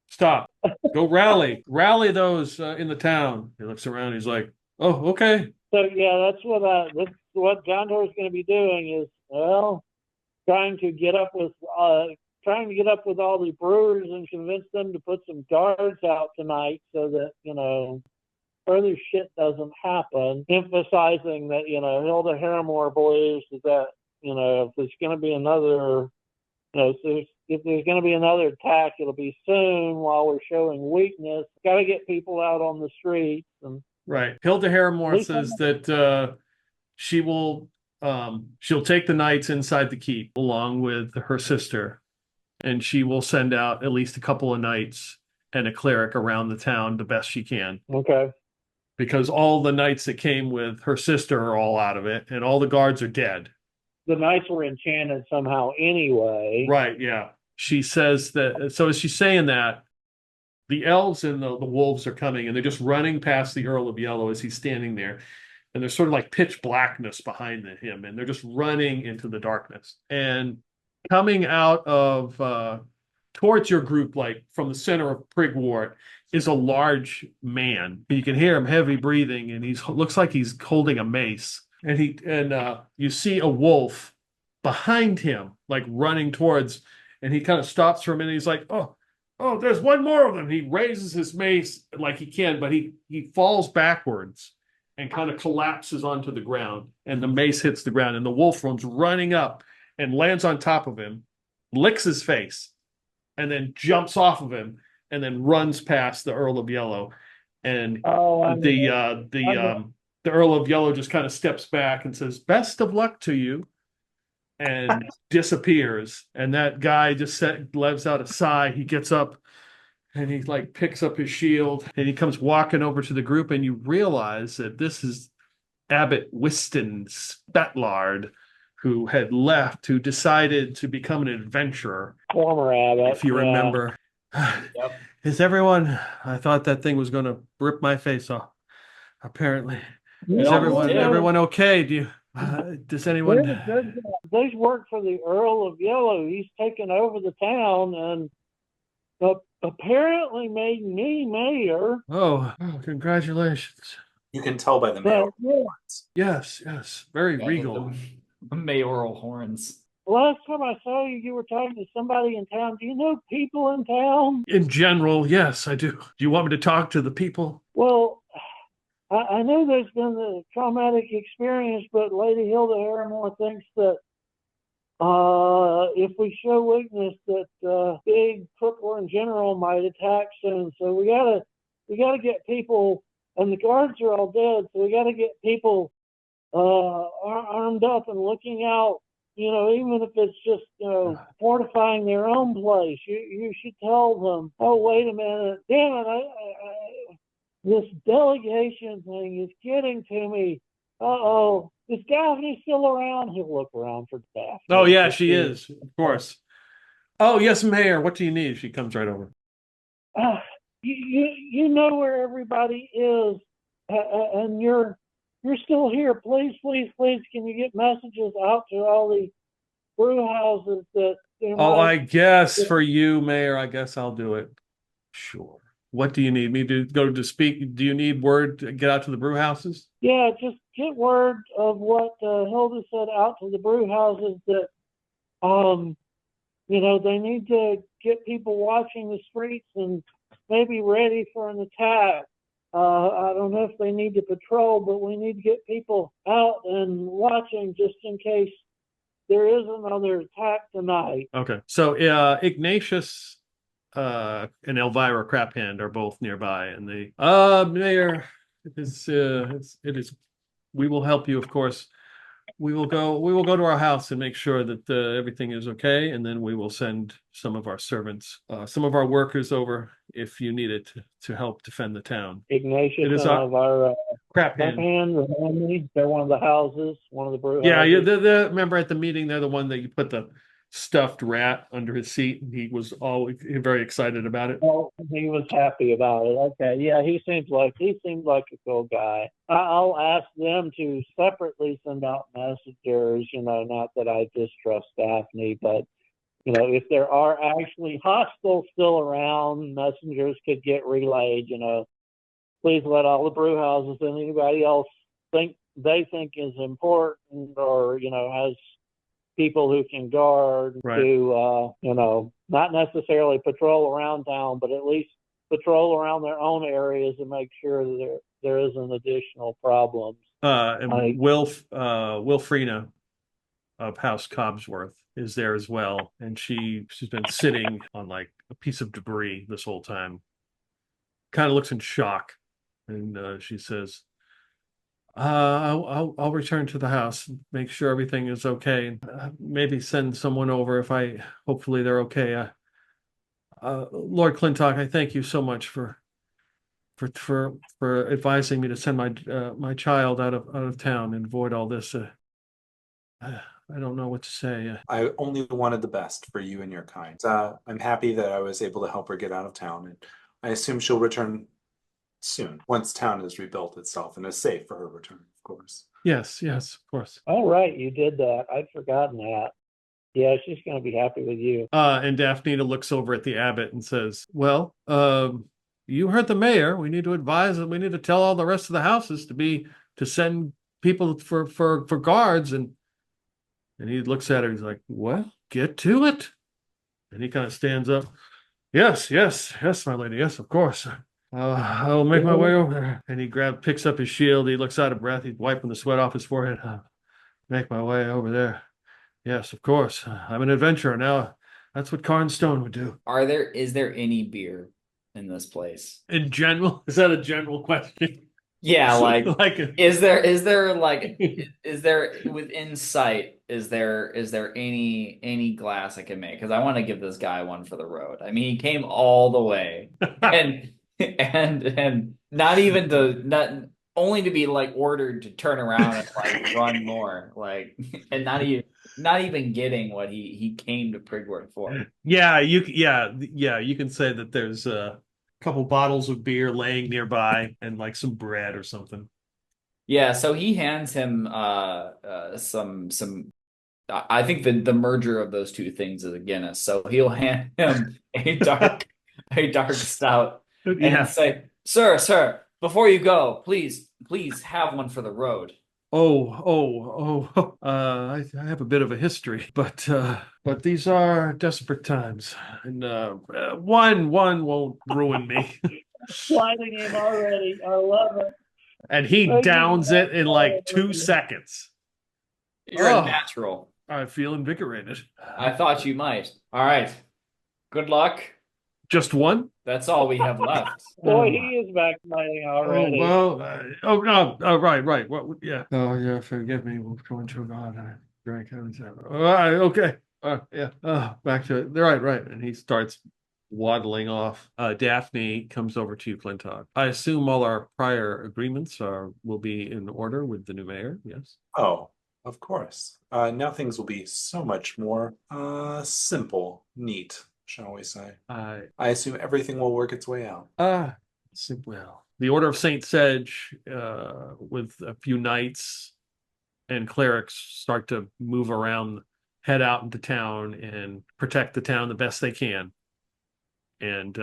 Stop. Go rally those in the town." He looks around. He's like, "Oh, okay." So yeah, that's what Johntor is going to be doing is, well, trying to get up with all the brewers and convince them to put some guards out tonight, so that further shit doesn't happen. Emphasizing that Hilda Harrimore believes that if there's going to be another if there's going to be another attack, it'll be soon while we're showing weakness. Got to get people out on the streets. And right. Hilda Harrimore says that she'll take the knights inside the keep along with her sister, and she will send out at least a couple of knights and a cleric around the town the best she can. Okay. Because all the knights that came with her sister are all out of it, and all the guards are dead. The knights were enchanted somehow anyway. Right, yeah. She says that, so as she's saying that, the elves and the wolves are coming, and they're just running past the Earl of Yellow as he's standing there. And there's sort of like pitch blackness behind him, and they're just running into the darkness. And coming out of, towards your group, like from the center of Prigwort, is a large man. You can hear him heavy breathing, and looks like he's holding a mace. And you see a wolf behind him, like running towards, and he kind of stops for a minute. He's like, oh, there's one more of them. He raises his mace like he can, but he falls backwards and kind of collapses onto the ground, and the mace hits the ground, and the wolf runs running up and lands on top of him, licks his face, and then jumps off of him, and then runs past the Earl of Yellow. And the Earl of Yellow just kind of steps back and says, "Best of luck to you," and disappears. And that guy just lets out a sigh. He gets up and he like picks up his shield and he comes walking over to the group, and you realize that this is Abbot Wiston Spatlard, who had left, who decided to become an adventurer. Former abbot, If you remember. Yep. Is everyone? I thought that thing was going to rip my face off. Apparently, is everyone okay? Does anyone? Those work for the Earl of Yellow. He's taken over the town and apparently made me mayor. Oh, congratulations! You can tell by the mail. Yes, very regal. The mayoral horns. Last time I saw you, you were talking to somebody in town. Do you know people in town? In general, yes, I do. Do you want me to talk to the people? Well, I know there's been a traumatic experience, but Lady Hilda Harrimore thinks that if we show weakness, that big crookworm general might attack soon. So we gotta get people, and the guards are all dead. So we gotta get people armed up and looking out. Even if it's just, fortifying their own place, you should tell them, oh, wait a minute, damn it, this delegation thing is getting to me. Uh-oh, is Daphne still around? He'll look around for Daphne. Oh, yeah, she is, of course. Oh, yes, Mayor, what do you need? She comes right over. You know where everybody is, and you're still here. Please, can you get messages out to all the brew houses that... I guess for you, Mayor, I guess I'll do it. Sure. What do you need me to go to speak? Do you need word to get out to the brew houses? Yeah, just get word of what Hilda said out to the brew houses, that, they need to get people watching the streets and maybe ready for an attack. I don't know if they need to patrol, but we need to get people out and watching just in case there is another attack tonight. Okay. So Ignatius and Elvira Craphand are both nearby, and they Mayor, it is we will help you, of course. We will go to our house and make sure that everything is okay, and then we will send some of our servants, some of our workers over if you need it to help defend the town. Ignatius and Elvira Craphand, they're one of the houses, one of the brew houses. Yeah, remember at the meeting, they're the one that you put the stuffed rat under his seat, and he was always very excited about it. Oh, he was happy about it. Okay, yeah, he seemed like a cool guy. I'll ask them to separately send out messengers. Not that I distrust Daphne, but if there are actually hostiles still around, messengers could get relayed. Please let all the brew houses and anybody else think is important, or has people who can guard, right, to not necessarily patrol around town, but at least patrol around their own areas and make sure that there isn't additional problems. And Wilfrina of House Cobsworth is there as well, and she's been sitting on like a piece of debris this whole time. Kind of looks in shock, and she says, I'll return to the house, make sure everything is okay. Maybe send someone over hopefully they're okay. Lord Clintok, I thank you so much for advising me to send my child out of town and avoid all this. I don't know what to say. I only wanted the best for you and your kind. I'm happy that I was able to help her get out of town, and I assume she'll return soon, once town has rebuilt itself and is safe for her return, of course. Yes, of course. All right, you did that. I'd forgotten that. Yeah, she's going to be happy with you. And Daphne looks over at the abbot and says, well, you heard the mayor. We need to advise that we need to tell all the rest of the houses to send people for guards, and he looks at her. He's like, "Well, get to it." And he kind of stands up. Yes, yes, yes, my lady. Yes, of course. I'll make my way over there. And he picks up his shield. He looks out of breath. He's wiping the sweat off his forehead. Make my way over there. Yes, of course. I'm an adventurer now. That's what Carn Stone would do. Is there any beer in this place? In general, is that a general question? Yeah, like like is there within sight, is there any glass I can make? Because I want to give this guy one for the road. I mean, he came all the way and not even not only to be like ordered to turn around and like run more, like, and not even getting what he came to Prigwort for. Yeah, you can say that there's a couple bottles of beer laying nearby and like some bread or something. Yeah, so he hands him some I think the merger of those two things is a Guinness. So he'll hand him a dark stout and say, Sir, before you go, please have one for the road." I have a bit of a history, but these are desperate times, and one won't ruin me. Sliding him already. I love it. And he downs it in like 2 seconds. You're a natural. I feel invigorated. I thought you might. All right. Good luck. Just one? That's all we have left. Boy, he is vaccinating already. Right. What? Yeah. Oh, yeah. Forgive me. We'll go into God. I drank. All right. Okay. Yeah. Back to it. Right. And he starts waddling off. Daphne comes over to you, Clintok. I assume all our prior agreements will be in order with the new mayor. Yes. Oh, of course. Now things will be so much more simple, neat, shall we say. I assume everything will work its way out. Well, the Order of Saint Sedge, with a few knights and clerics, start to move around, head out into town and protect the town the best they can. And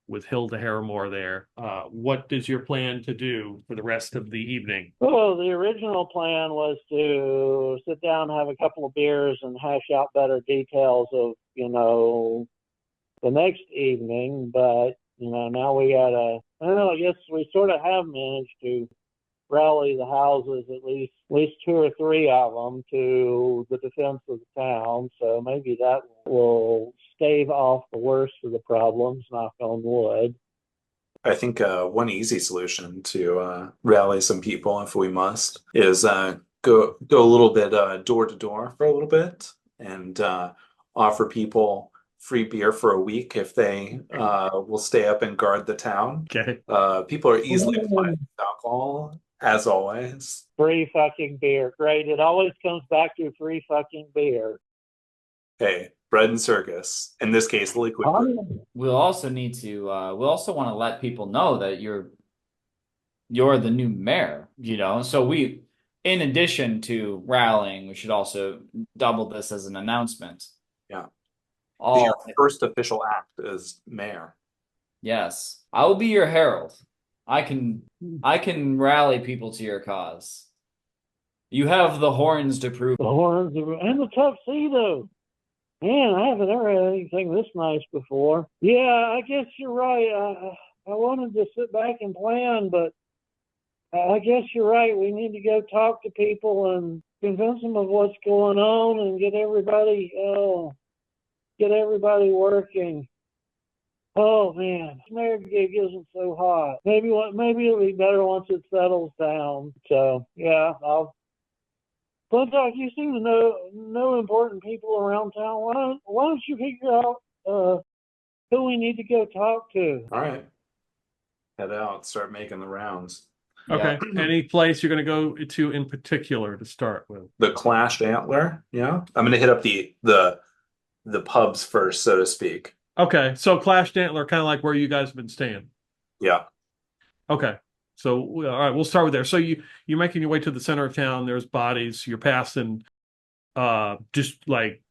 with Hilda Harrimore there, what is your plan to do for the rest of the evening? Well, the original plan was to sit down, have a couple of beers, and hash out better details of, the next evening. But, now we gotta, I guess we sort of have managed to rally the houses, at least 2 or 3 of them, to the defense of the town. So maybe that will stave off the worst of the problems, knock on wood. I think one easy solution to rally some people, if we must, is go a little bit door to door for a little bit and offer people free beer for a week if they will stay up and guard the town. Okay. People are easily fine with alcohol, as always. Free fucking beer. Great. It always comes back to free fucking beer. Hey, bread and circus. In this case, liquid. We'll also need to. We'll also want to let people know that you're the new mayor. So we, in addition to rallying, we should also double this as an announcement. Yeah. Your first official act as mayor. Yes, I will be your herald. I can rally people to your cause. You have the horns to prove. The horns and the tuxedo. Man, I haven't ever had anything this nice before. Yeah, I guess you're right. I wanted to sit back and plan, but I guess you're right. We need to go talk to people and convince them of what's going on and get everybody working. Oh man, this mayor gig isn't so hot. Maybe it'll be better once it settles down. So yeah, Clintok, you seem to know important people around town. Why don't you figure out who we need to go talk to? All right. Head out, start making the rounds. Okay. Yeah. Any place you're going to go to in particular to start with? The Clashed Antler. Yeah. I'm going to hit up the pubs first, so to speak. Okay. So Clashed Antler, kind of like where you guys have been staying. Yeah. Okay. So, all right, we'll start with there. So you're making your way to the center of town. There's bodies. You're passing just like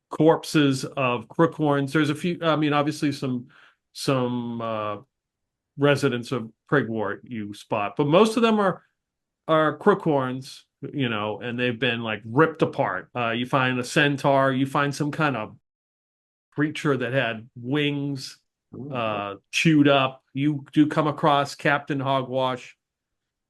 corpses of crookhorns. There's a few, obviously some residents of Prigwort you spot, but most of them are are crookhorns, and they've been like ripped apart. You find a centaur, you find some kind of creature that had wings, chewed up. You do come across Captain Hogwash,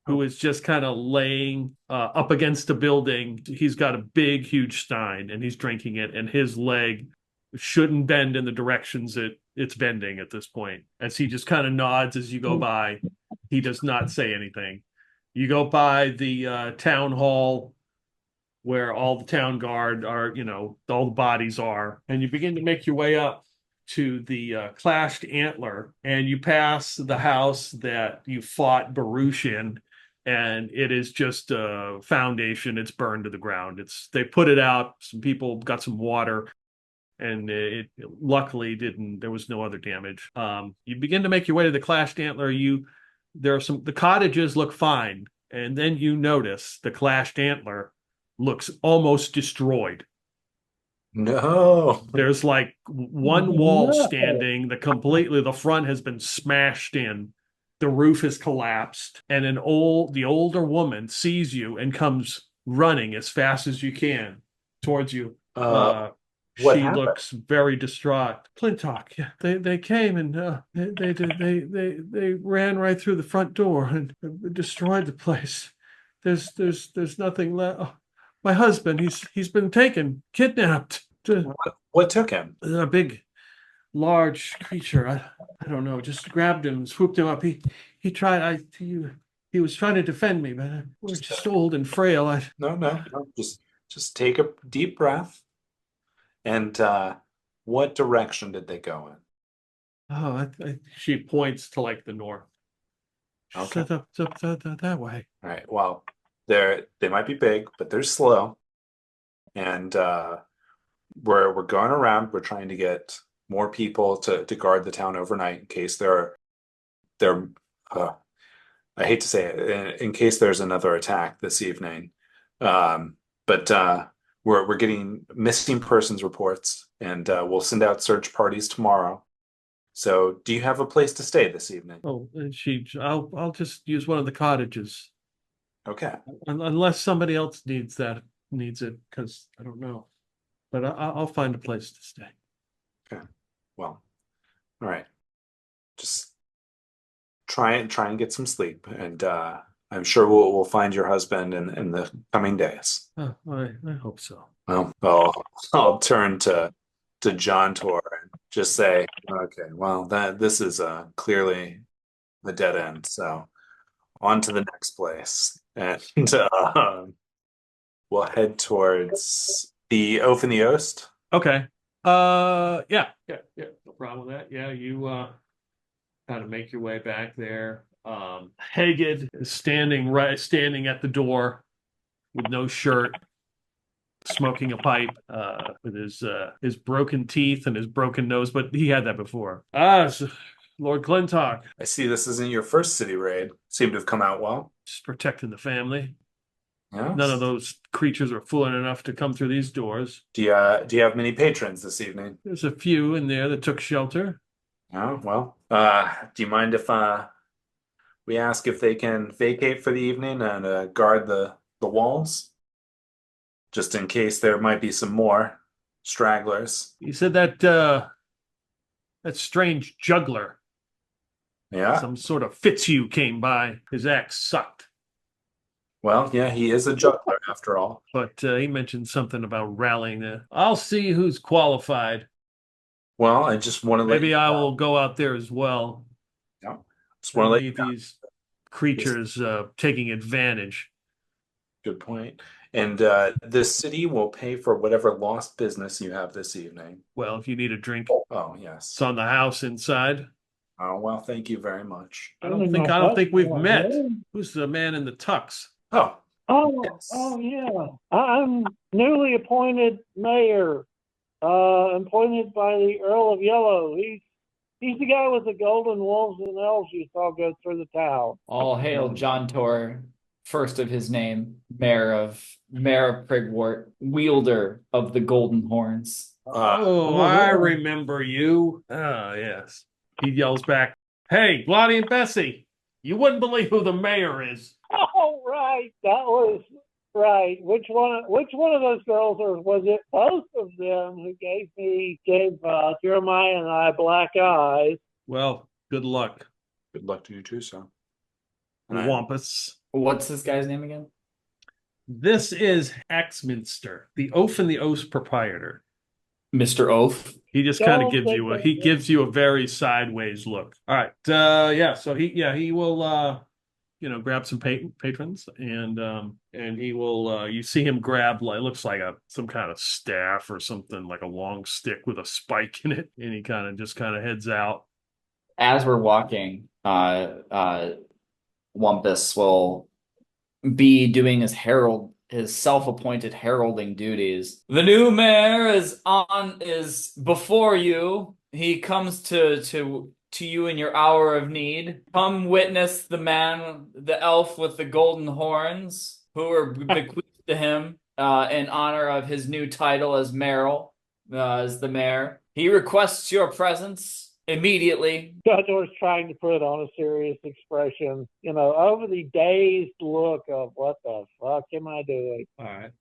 who is just kind of laying up against a building. He's got a big, huge stein, and he's drinking it, and his leg shouldn't bend in the directions it's bending at this point. As he just kind of nods as you go by, he does not say anything. You go by the town hall where all the town guard are, all the bodies are, and you begin to make your way up to the clashed Antler, and you pass the house that you fought Baruch in, and it is just a foundation. It's burned to the ground. They put it out. Some people got some water, and it luckily didn't. There was no other damage. You begin to make your way to the clashed Antler. The cottages look fine, and then you notice the clashed Antler looks almost destroyed. No. There's like one wall standing. The front has been smashed in. The roof has collapsed, and the older woman sees you and comes running as fast as you can towards you. What She happened? looks very distraught. Clintok, yeah, they came and they ran right through the front door and destroyed the place. There's nothing left. Oh, my husband, he's been kidnapped. What took him? A big, large creature. I don't know. Just grabbed him, swooped him up. He tried. He was trying to defend me, but we're just old and frail. No. Just take a deep breath. And what direction did they go in? Oh, she points to like the north. Okay. That way. All right. Well, they might be big, but they're slow. And we're going around. We're trying to get more people to guard the town overnight in case I hate to say it, in case there's another attack this evening. But we're getting missing persons reports, and we'll send out search parties tomorrow. So, do you have a place to stay this evening? Oh, I'll just use one of the cottages. Okay. Unless somebody else needs it, because I don't know. But I'll find a place to stay. Okay. Well, all right. Just try and get some sleep, and I'm sure we'll find your husband in the coming days. Oh, I hope so. Well, I'll turn to Johntor and just say, okay, well, this is clearly the dead end. So on to the next place, and we'll head towards the Oaf and the Oast. Okay. Yeah. No problem with that. Yeah, you kind of make your way back there. Haggard is standing at the door with no shirt, smoking a pipe, with his broken teeth and his broken nose, but he had that before. Lord Clintok. I see this isn't your first city raid. Seem to have come out well. Just protecting the family. Yes. None of those creatures are fooling enough to come through these doors. Do you have many patrons this evening? There's a few in there that took shelter. Oh, well. Do you mind if we ask if they can vacate for the evening and guard the walls? Just in case there might be some more stragglers. He said that strange juggler, Yeah. some sort of Fitzhugh, came by. His axe sucked. Well, yeah, he is a juggler after all. But he mentioned something about rallying there. I'll see who's qualified. Well, I just want to Maybe I will go out there as well. Yeah. Just want to let you know. These creatures taking advantage. Good point. And the city will pay for whatever lost business you have this evening. Well, if you need a drink, Oh, yes. it's on the house inside. Oh, well, thank you very much. I don't think we've met. Who's the man in the tux? Oh, Oh, yes. oh yeah. I'm newly appointed mayor, appointed by the Earl of Yellow. He's the guy with the golden wolves and elves you saw go through the town. All hail Johntor, first of his name, Mayor of Prigwort, wielder of the golden horns. I remember you. Ah, yes. He yells back, "Hey, Lottie and Bessie, you wouldn't believe who the mayor is." All right. right. That was right. Which one of those girls, or was it both of them, who gave Jeremiah and I black eyes? Well, good luck, Good luck to you too, so. Wampus. What's this guy's name again? This is Axminster, the Oaf and the Oast proprietor. Mr. Oath. He just kind of Don't gives you a very sideways look. All right. Yeah. So he will grab some patrons and he will you see him grab like, it looks like some kind of staff or something, like a long stick with a spike in it, and he kind of heads out. As we're walking, Wampus will be doing his self-appointed heralding duties. The new mayor is before you. He comes to you in your hour of need. Come witness the elf with the golden horns, who are bequeathed to him in honor of his new title as as the mayor. He requests your presence immediately. Johntor's trying to put on a serious expression, over the dazed look of what the fuck am I doing? All right.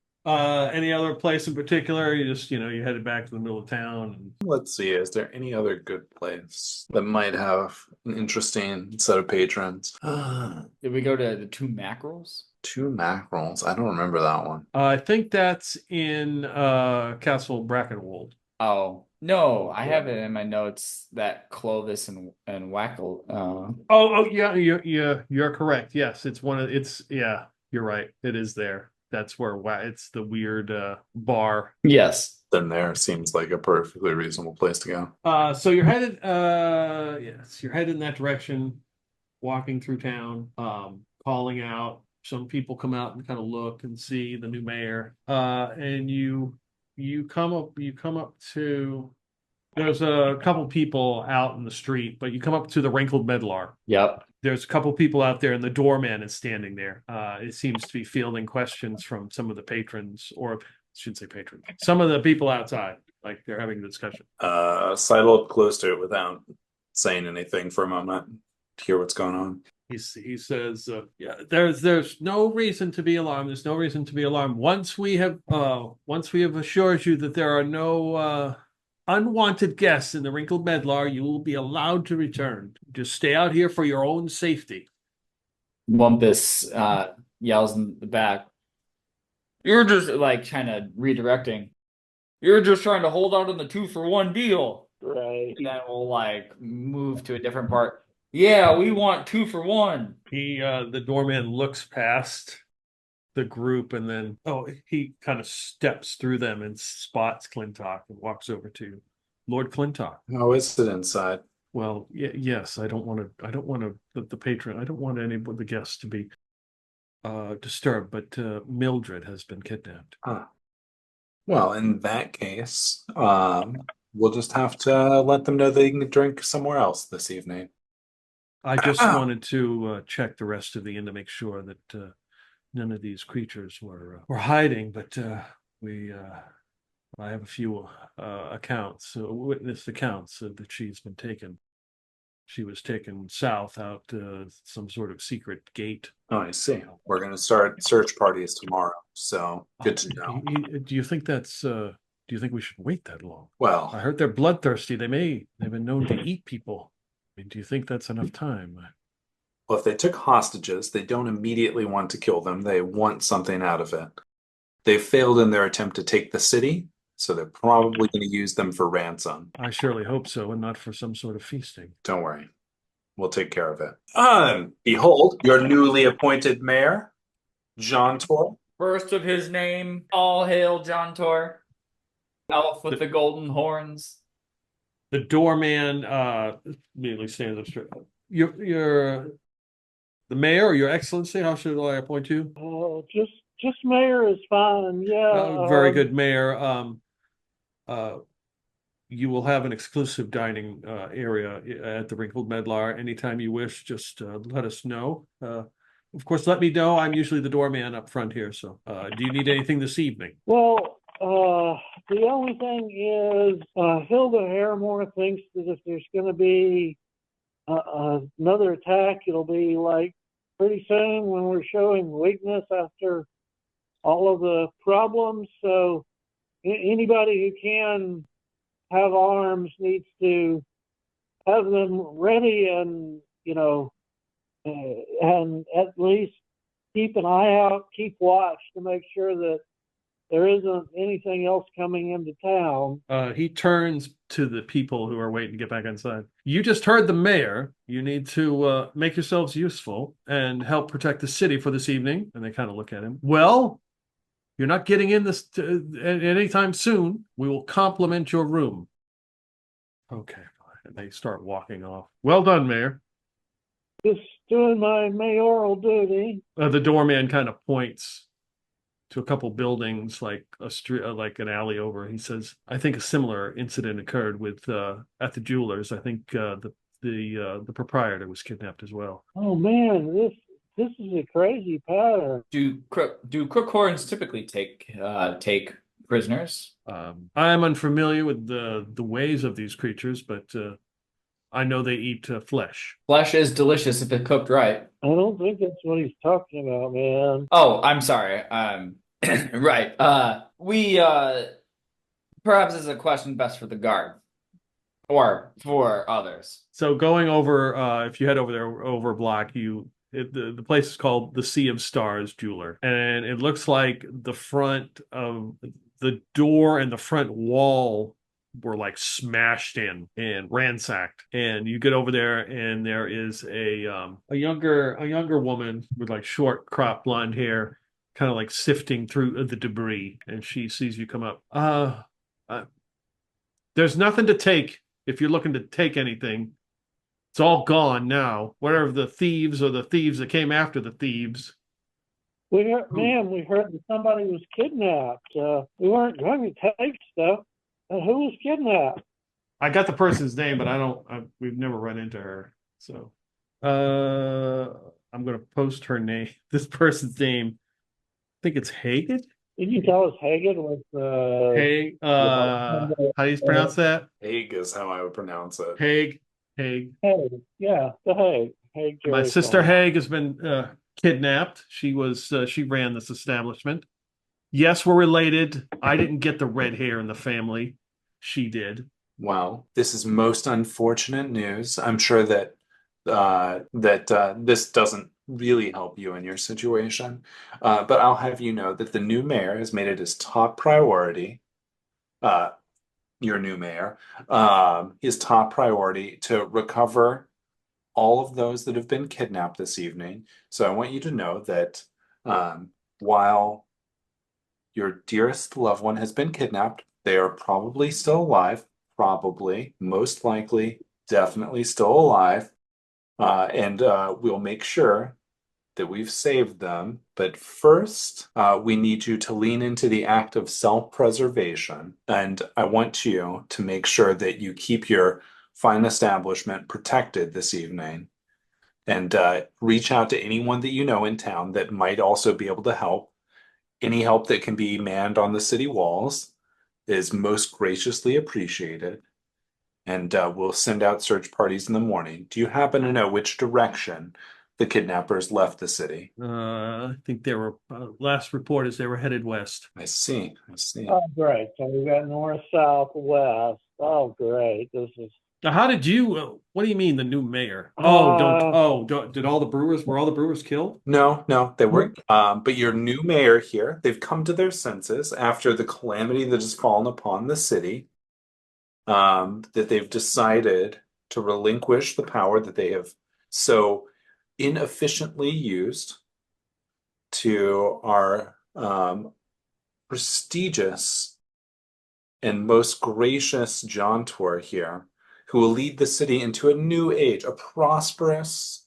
Any other place in particular? You just, you headed back to the middle of town. And... Let's see. Is there any other good place that might have an interesting set of patrons? Did we go to the Two Mackerels? Two Mackerels. I don't remember that one. I think that's in Castle Brackenwold. Oh no, I have it in my notes that Clovis and Wackle. Yeah, you're correct. Yes, yeah, you're right. It is there. That's where it's the weird bar. Yes. Then there seems like a perfectly reasonable place to go. So you're headed you're headed in that direction, walking through town, calling out. Some people come out and kind of look and see the new mayor. And you come up to, there's a couple people out in the street, but you come up to the Wrinkled Medlar. Yep. There's a couple people out there, and the doorman is standing there. It seems to be fielding questions from some of the patrons, or I shouldn't say patrons, some of the people outside, like they're having a discussion. Sidle up close to it without saying anything for a moment to hear what's going on. He says, "Yeah, there's no reason to be alarmed. There's no reason to be alarmed. Once we have assured you that there are no unwanted guests in the Wrinkled Medlar, you will be allowed to return. Just stay out here for your own safety." Wampus yells in the back, "You're just trying to redirecting. You're just trying to hold out on the 2-for-1 deal." Right. And then we'll move to a different part. Yeah, we want 2-for-1. The doorman looks past the group and then he kind of steps through them and spots Clintok and walks over to Lord Clintok. How is it inside? Well, yes, I don't want the patron, I don't want any of the guests to be disturbed, but Mildred has been kidnapped. Well, in that case, we'll just have to let them know they can drink somewhere else this evening. I just wanted to check the rest of the inn to make sure that none of these creatures were hiding, but I have a few witness accounts that she's been taken. She was taken south out some sort of secret gate. Oh, I see. We're going to start search parties tomorrow, so good to know. Do you think do you think we should wait that long? Well, I heard they're bloodthirsty. They've been known to eat people. I mean, do you think that's enough time? Well, if they took hostages, they don't immediately want to kill them. They want something out of it. They failed in their attempt to take the city, so they're probably going to use them for ransom. I surely hope so, and not for some sort of feasting. Don't worry. We'll take care of it. Behold, your newly appointed mayor, Johntor. First of his name, all hail Johntor. Elf with the golden horns. The doorman immediately stands up straight. You're the mayor, or your excellency? How should I appoint you? Oh, just mayor is fine. Yeah. Very good, mayor. You will have an exclusive dining area at the Wrinkled Medlar anytime you wish. Just let us know. Of course, let me know. I'm usually the doorman up front here. So, do you need anything this evening? Well, the only thing is, Hilda Haremore thinks that if there's going to be another attack, it'll be like pretty soon when we're showing weakness after all of the problems. So anybody who can have arms needs to have them ready and, and at least keep an eye out, keep watch to make sure that there isn't anything else coming into town. He turns to the people who are waiting to get back inside. You just heard the mayor. You need to make yourselves useful and help protect the city for this evening. And they kind of look at him. Well, you're not getting in this anytime soon. We will compliment your room. Okay, fine. And they start walking off. Well done, Mayor. Just doing my mayoral duty. The doorman kind of points to a couple buildings, like a street, like an alley over. He says, "I think a similar incident occurred with at the jeweler's. I think the proprietor was kidnapped as well." Oh man, this is a crazy pattern. Do crookhorns typically take prisoners? I'm unfamiliar with the ways of these creatures, but I know they eat flesh. Flesh is delicious if it's cooked right. I don't think that's what he's talking about, man. Oh, I'm sorry. Right. We perhaps is a question best for the guard or for others. So going over, if you head over there over a block, the place is called the Sea of Stars Jeweler, and it looks like the front of the door and the front wall were like smashed in and ransacked. And you get over there, and there is a younger woman with like short cropped blonde hair, kind of like sifting through the debris, and she sees you come up. There's nothing to take if you're looking to take anything. It's all gone now. Whatever the thieves or the thieves that came after the thieves. We heard that somebody was kidnapped. We weren't going to take stuff. Who was kidnapped? I got the person's name, but we've never run into her. So, I'm going to post her name. This person's name. I think it's Hagen. Did you tell us Hagen was Haig? How do you pronounce that? Haig is how I would pronounce it. Haig. Haig, yeah, the Haig. Haig. My sister Haig has been kidnapped. She ran this establishment. Yes, we're related. I didn't get the red hair in the family. She did. Well, this is most unfortunate news. I'm sure that this doesn't really help you in your situation. But I'll have you know that the new mayor has made it his top priority. Your new mayor, his top priority to recover all of those that have been kidnapped this evening. So I want you to know that while your dearest loved one has been kidnapped, they are probably still alive, most likely, definitely still alive. And we'll make sure that we've saved them. But first, we need you to lean into the act of self-preservation. And I want you to make sure that you keep your fine establishment protected this evening. And reach out to anyone that you know in town that might also be able to help. Any help that can be manned on the city walls is most graciously appreciated. And we'll send out search parties in the morning. Do you happen to know which direction the kidnappers left the city? I think they were, last report is they were headed west. I see. Oh, great. So we got north, south, west. Oh, great. This is. Now, how did you, what do you mean the new mayor? Did all the brewers killed? No, they weren't. But your new mayor here, they've come to their senses after the calamity that has fallen upon the city, that they've decided to relinquish the power that they have so inefficiently used to our prestigious and most gracious Johntor here, who will lead the city into a new age, a prosperous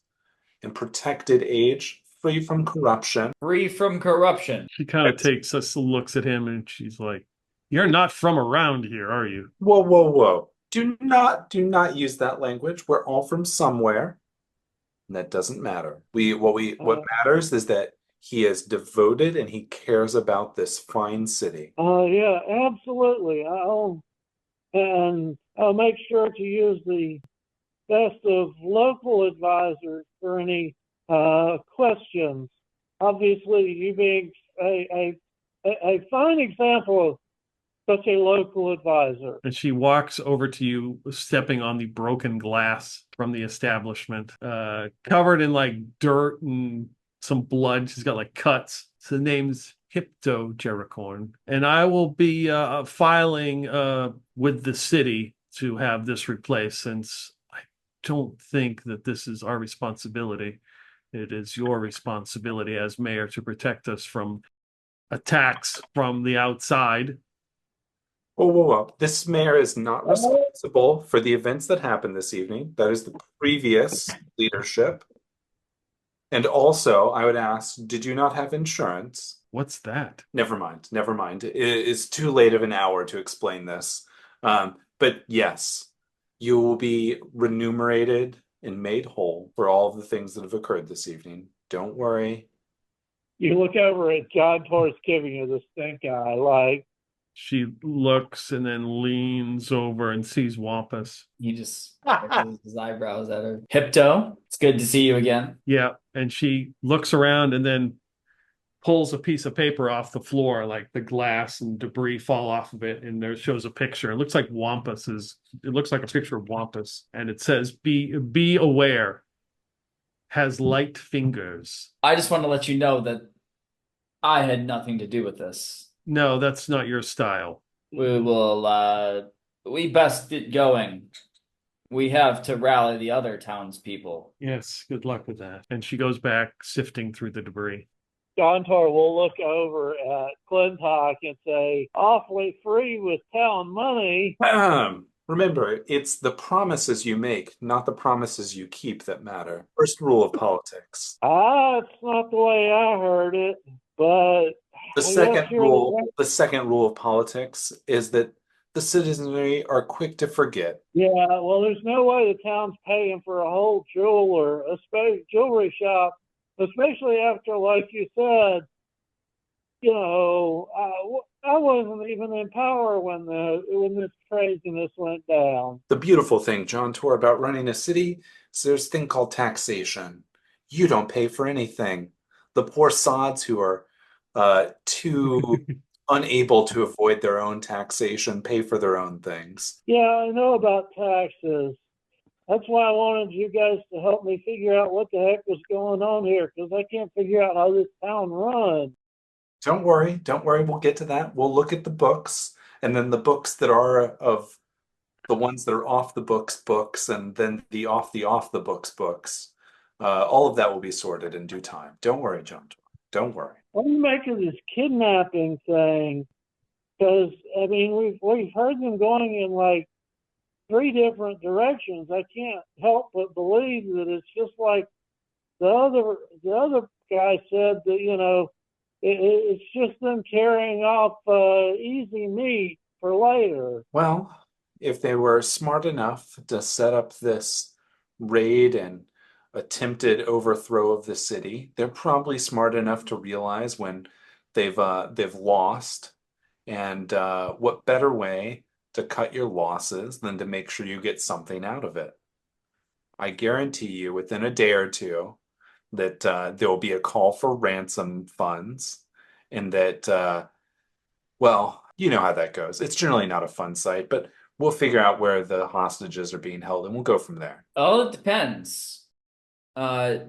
and protected age, free from corruption. Free from corruption. She kind of takes us, looks at him, and she's like, "You're not from around here, are you?" Whoa. Do not use that language. We're all from somewhere. And that doesn't matter. What matters is that he is devoted and he cares about this fine city. Yeah, absolutely. I'll make sure to use the best of local advisors for any Questions. Obviously, you being a fine example of such a local advisor. And she walks over to you, stepping on the broken glass from the establishment, covered in like dirt and some blood. She's got like cuts. So the name's Hypto Jericorn. And I will be filing with the city to have this replaced, since I don't think that this is our responsibility. It is your responsibility as mayor to protect us from attacks from the outside. Whoa, whoa, whoa. This mayor is not responsible for the events that happened this evening. That is the previous leadership. And also, I would ask, did you not have insurance? What's that? Never mind. Never mind. It is too late of an hour to explain this. But yes, you will be remunerated and made whole for all of the things that have occurred this evening. Don't worry. You look over at Johntor's giving you the stink eye, like, She looks and then leans over and sees Wampus. He just raises his eyebrows at her. Hypto, it's good to see you again. Yeah, and she looks around and then pulls a piece of paper off the floor, like the glass and debris fall off of it, and there shows a picture. It looks like it looks like a picture of Wampus, and it says, be aware, has light fingers. I just want to let you know that I had nothing to do with this. No, that's not your style. We best get going. We have to rally the other townspeople. Yes, good luck with that. And she goes back, sifting through the debris. Johntor will look over at Clintok and say, awfully free with town money. Remember, it's the promises you make, not the promises you keep, that matter. First rule of politics. It's not the way I heard it, but The second rule of politics is that the citizenry are quick to forget. Yeah, well, there's no way the town's paying for a whole jewelry shop, especially after, like you said, I wasn't even in power when this craziness went down. The beautiful thing, Johntor, about running a city is there's a thing called taxation. You don't pay for anything. The poor sods who are too unable to avoid their own taxation pay for their own things. Yeah, I know about taxes. That's why I wanted you guys to help me figure out what the heck was going on here, because I can't figure out how this town runs. Don't worry, we'll get to that. We'll look at the books, and then the books that are of the ones that are off the books, and then the off the books. All of that will be sorted in due time. Don't worry, John. Don't worry. What do you make of this kidnapping thing? Because, I mean, we've heard them going in like 3 different directions. I can't help but believe that it's just like the other guy said that, it's just them carrying off easy meat for later. Well, if they were smart enough to set up this raid and attempted overthrow of the city, they're probably smart enough to realize when they've lost, and what better way to cut your losses than to make sure you get something out of it. I guarantee you within a day or two that there will be a call for ransom funds, and that well, you know how that goes. It's generally not a fun sight, but we'll figure out where the hostages are being held and we'll go from there. Oh, it depends. Do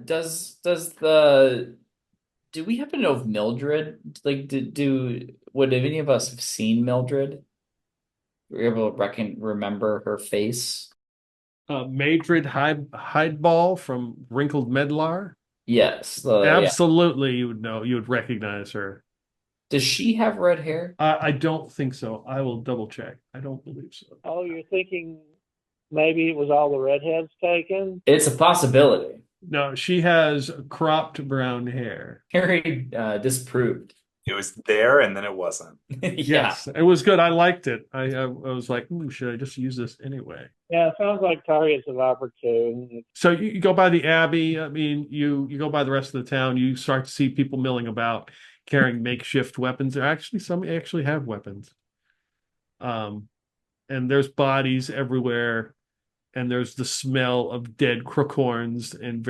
we happen to know if Mildred, like, would any of us have seen Mildred? Were you able to remember her face? Madrid Hideball from Wrinkled Medlar? Yes. Absolutely, you would know. You would recognize her. Does she have red hair? I don't think so. I will double check. I don't believe so. Oh, you're thinking maybe it was all the redheads taken? It's a possibility. No, she has cropped brown hair. Harry disproved. It was there and then it wasn't. Yeah. Yes, it was good. I liked it. I was like, ooh, should I just use this anyway? Yeah, it sounds like targets of opportunity. So you go by the Abbey. I mean, you go by the rest of the town. You start to see people milling about, carrying makeshift weapons. Some actually have weapons. And there's bodies everywhere, and there's the smell of dead crookhorns and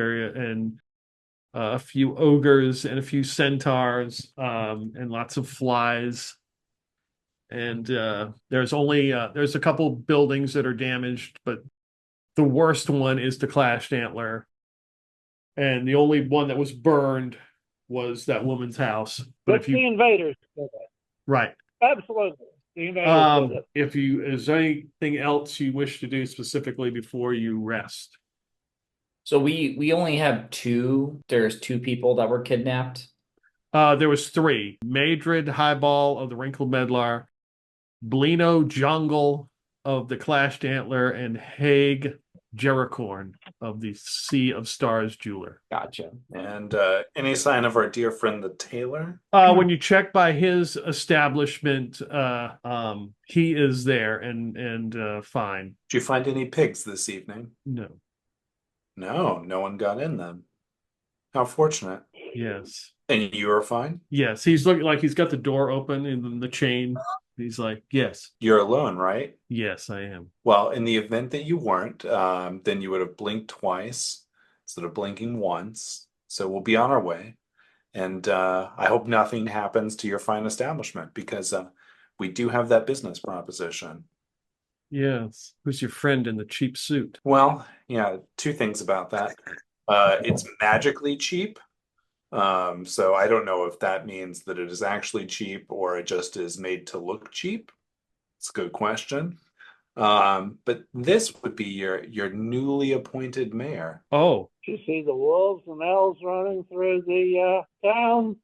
a few ogres and a few centaurs, and lots of flies. And there's a couple buildings that are damaged, but the worst one is the clashed antler. And the only one that was burned was that woman's house. But But the invaders did it. right. Absolutely. The invaders did it. Is there anything else you wish to do specifically before you rest? So we only have two. There's two people that were kidnapped. There was three: Madrid Highball of the Wrinkled Medlar, Blino Jungle of the Clashed Antler, and Haig Jericorn of the Sea of Stars Jeweler. Gotcha. And any sign of our dear friend the Tailor? When you check by his establishment, he is there and fine. Did you find any pigs this evening? No. No, no one got in then. How fortunate. Yes. And you are fine? Yes. He's looking like he's got the door open and the chain. He's like, yes. You're alone, right? Yes, I am. Well, in the event that you weren't, then you would have blinked twice instead of blinking once. So we'll be on our way. And I hope nothing happens to your fine establishment because we do have that business proposition. Yes. Who's your friend in the cheap suit? Well, yeah, two things about that. It's magically cheap. So I don't know if that means that it is actually cheap or it just is made to look cheap. It's a good question. But this would be your newly appointed mayor. Oh, You see the wolves and elves running through the town.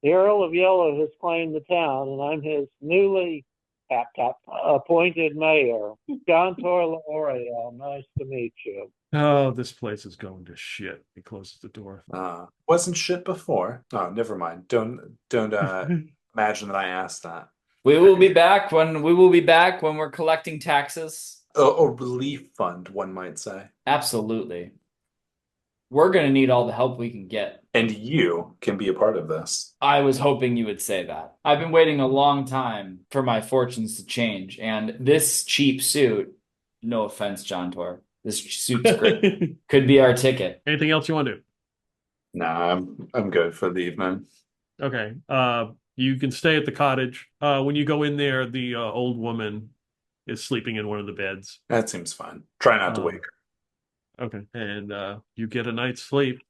The Earl of Yellow has claimed the town, and I'm his newly appointed mayor. Johntor L'Oreal, nice to meet you. oh, this place is going to shit. He closes the door. Wasn't shit before. Oh, never mind. Don't imagine that I asked that. We will be back when we're collecting taxes. A relief fund, one might say. Absolutely. We're gonna need all the help we can get. And you can be a part of this. I was hoping you would say that. I've been waiting a long time for my fortunes to change, and this cheap suit, no offense, Johntor, this suit's great. Could be our ticket. Anything else you want to do? Nah, I'm good for the evening. Okay. You can stay at the cottage. When you go in there, the old woman is sleeping in one of the beds. That seems fun. Try not to wake her. Okay. And you get a night's sleep.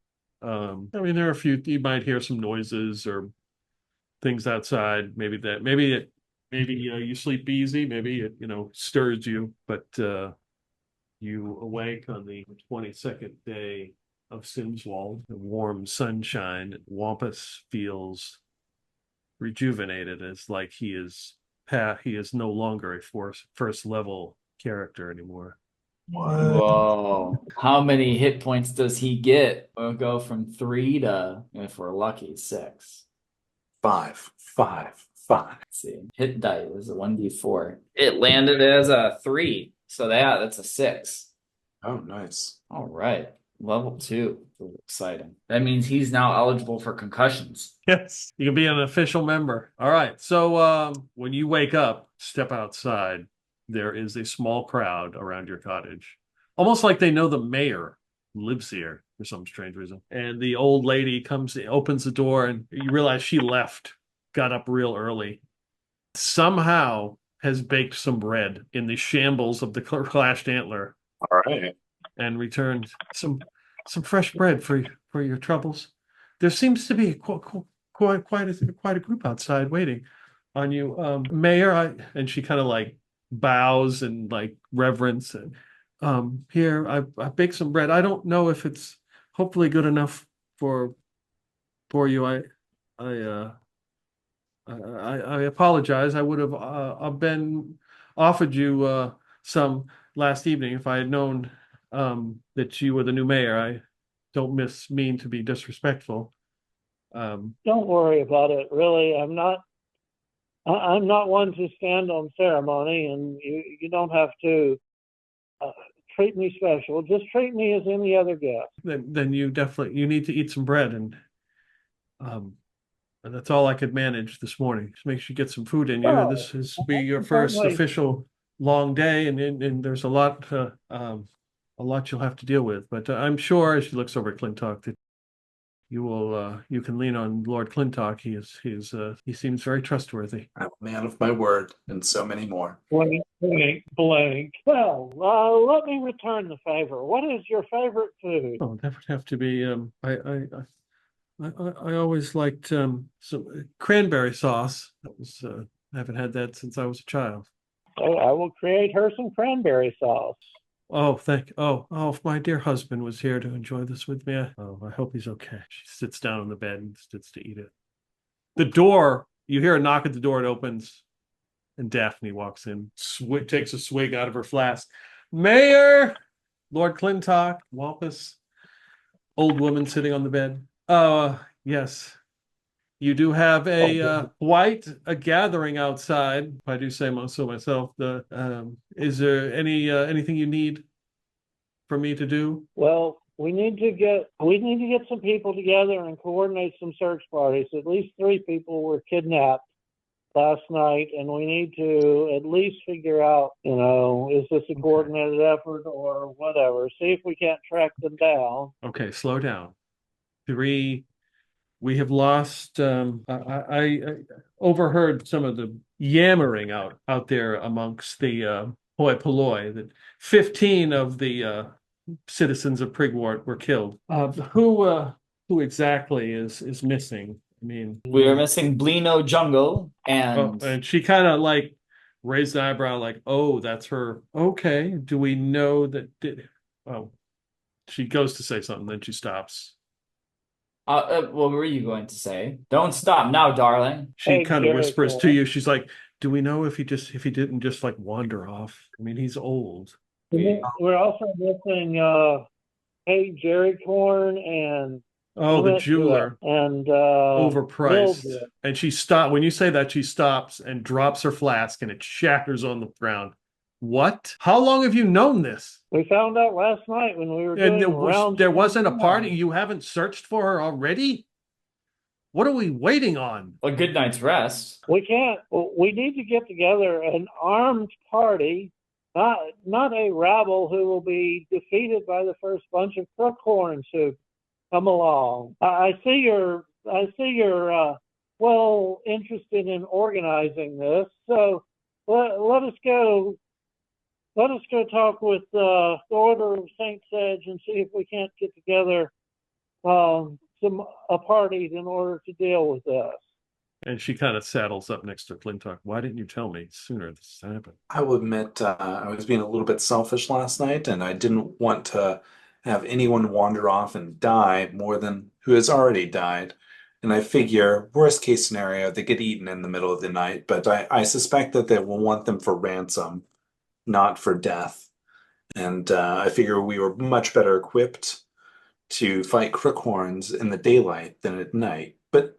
I mean, there are a few, you might hear some noises or things outside. Maybe you sleep easy. Maybe it, stirs you, but you awake on the 22nd day of Simswald. The warm sunshine. Wampus feels rejuvenated, as like he is no longer a first level character anymore. Whoa. How many hit points does he get? We'll go from 3 to, if we're lucky, 6. 5. Let's see. Hit die is a 1d4. It landed as a 3. So that's a 6. Oh, nice. All right. Level 2. Exciting. That means he's now eligible for concussions. Yes, you can be an official member. All right. So when you wake up, step outside. There is a small crowd around your cottage, almost like they know the mayor lives here for some strange reason. And the old lady opens the door, and you realize she got up real early, somehow has baked some bread in the shambles of the clashed antler. All right. And returned some fresh bread for your troubles. There seems to be quite a group outside waiting on you, Mayor. And she kind of like bows and like reverence. And here I baked some bread. I don't know if it's hopefully good enough for you. I apologize. I would have been offered you some last evening if I had known that you were the new mayor. I don't mean to be disrespectful. Don't worry about it. Really, I'm not one to stand on ceremony, and you don't have to treat me special. Just treat me as any other guest. Then you need to eat some bread, and that's all I could manage this morning. Just make sure you get some food in you. Oh, This is be your first official long day, and there's a lot you'll have to deal with. But I'm sure, as she looks over at Clintok, that you can lean on Lord Clintok. He seems very trustworthy. I'm a man of my word, and so many more. Blank, blank, blank. Well, let me return the favor. What is your favorite food? Oh, that would have to be I always liked some cranberry sauce. That was I haven't had that since I was a child. Oh, I will create her some cranberry sauce. Oh, if my dear husband was here to enjoy this with me. I hope he's okay. She sits down on the bed and sits to eat it. The door, you hear a knock at the door, it opens, and Daphne walks in, takes a swig out of her flask. Mayor! Lord Clintok, Wampus, old woman sitting on the bed. Yes. You do have quite a gathering outside, if I do say so myself. Is there anything you need for me to do? Well, we need to get some people together and coordinate some search parties. At least 3 people were kidnapped last night, and we need to at least figure out, is this a coordinated effort or whatever? See if we can't track them down. Okay, slow down. 3. We have lost. I overheard some of the yammering out there amongst the hoi polloi that 15 of the citizens of Prigwort were killed. Who exactly is missing? I mean, We are missing Blino Jungle and she kind of like raised an eyebrow, like, "Oh, that's her." Okay, do we know that? Oh, she goes to say something, then she stops. What were you going to say? Don't stop now, darling. She kind of whispers to you. She's like, "Do we know if he didn't just like wander off? I mean, he's old." We're also missing Jerry Corn and the jeweler and overpriced. Mildred. And she stopped. When you say that, she stops and drops her flask, and it shatters on the ground. What? How long have you known this? We found out last night when we were doing rounds. There wasn't a party. You haven't searched for her already? What are we waiting on? A good night's rest. We can't. We need to get together an armed party, not a rabble who will be defeated by the first bunch of crookhorns who come along. I see you're well interested in organizing this. So let us go talk with the Order of St. Sedge and see if we can't get together a party in order to deal with this. And she kind of saddles up next to Clintok. Why didn't you tell me sooner this happened? I will admit I was being a little bit selfish last night, and I didn't want to have anyone wander off and die more than who has already died. And I figure, worst case scenario, they get eaten in the middle of the night, but I suspect that they will want them for ransom, not for death. And I figure we were much better equipped to fight crookhorns in the daylight than at night. But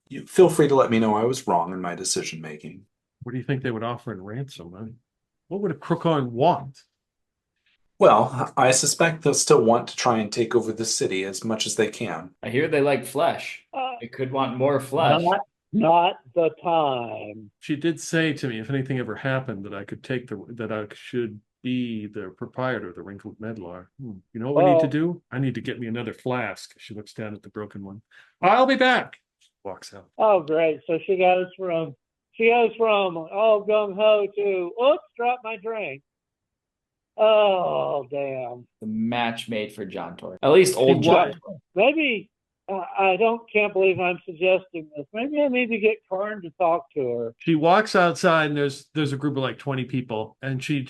you feel free to let me know I was wrong in my decision making. What do you think they would offer in ransom? I mean, what would a crookhorn want? Well, I suspect they'll still want to try and take over the city as much as they can. I hear they like flesh. They could want more flesh. Not the time. She did say to me, if anything ever happened, that I should be the proprietor of the Wrinkled Medlar. You know what we need to do? I need to get me another flask. She looks down at the broken one. I'll be back. Walks out. Oh, great. So she goes from oh, gung ho to oops, drop my drink. Oh, damn. The match made for Johntor. At least old Johntor. Maybe can't believe I'm suggesting this. Maybe I need to get Karn to talk to her. She walks outside and there's a group of like 20 people, and she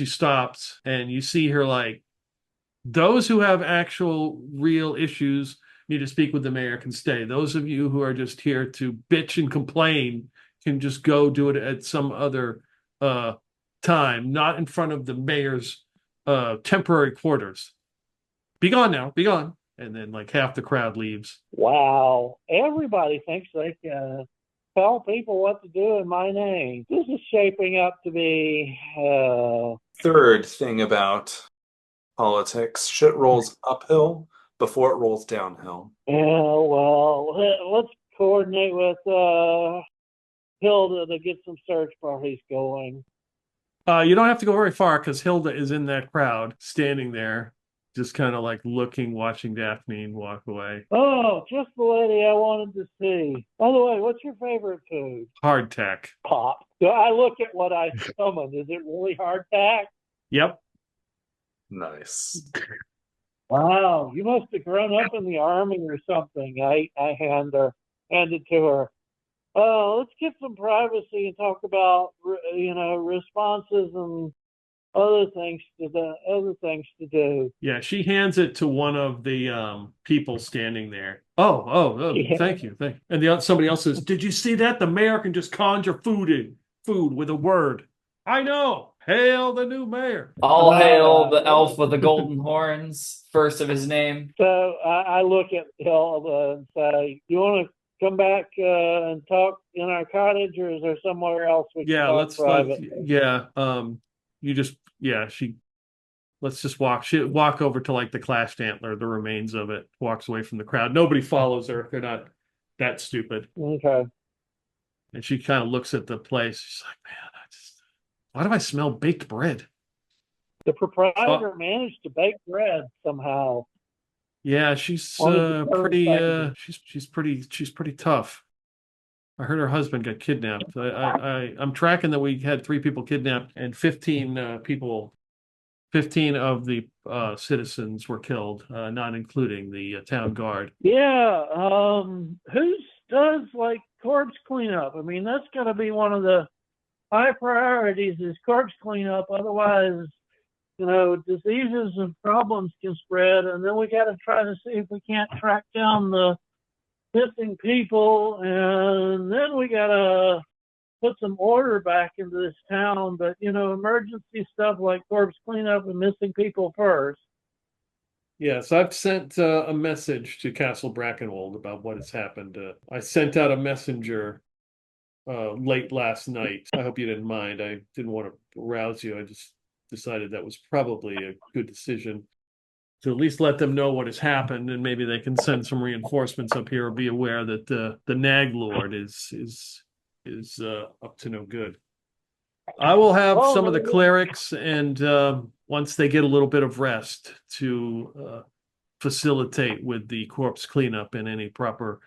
stops, and you see her like, those who have actual real issues need to speak with the mayor can stay. Those of you who are just here to bitch and complain can just go do it at some other time, not in front of the mayor's temporary quarters. Be gone now, be gone. And then like half the crowd leaves. Wow. Everybody thinks they can tell people what to do in my name. This is shaping up to be... Third thing about politics, shit rolls uphill before it rolls downhill. Yeah, well, let's coordinate with Hilda to get some search parties going. You don't have to go very far because Hilda is in that crowd standing there. just kind of like looking, watching Daphne walk away. Oh, just the lady I wanted to see. By the way, what's your favorite food? Hardtack. Pop. So I look at what I summoned. Is it really hardtack? Yep. Nice. Wow, you must have grown up in the army or something. I handed to her. Let's get some privacy and talk about responses and other things to do. Yeah, she hands it to one of the people standing there. Oh, Yeah. thank you. And somebody else says, "Did you see that? The mayor can just conjure food with a word." I know. Hail the new mayor. All hail the elf with the golden horns, first of his name. So I look at Hilda and say, "You want to come back and talk in our cottage, or is there somewhere else we can talk privately?" Let's just walk over to like the clashed antler, the remains of it, walks away from the crowd. Nobody follows her. They're not that stupid. Okay. And she kind of looks at the place. She's like, man, why do I smell baked bread? The proprietor managed to bake bread somehow. Yeah, she's pretty she's pretty tough. I heard her husband got kidnapped. I'm tracking that we had 3 people kidnapped and 15 of the citizens were killed, not including the town guard. Yeah. Who does like corpse cleanup? I mean, that's got to be one of the high priorities is corpse cleanup. Otherwise, diseases and problems can spread. And then we got to try to see if we can't track down the missing people. And then we got to put some order back into this town. But, emergency stuff like corpse cleanup and missing people first. Yes, I've sent a message to Castle Brackenwold about what has happened. I sent out a messenger late last night. I hope you didn't mind. I didn't want to rouse you. I just decided that was probably a good decision to at least let them know what has happened, and maybe they can send some reinforcements up here or be aware that the Nag Lord is up to no good. I will have some of the clerics, and once they get a little bit of rest, to facilitate with the corpse cleanup and any proper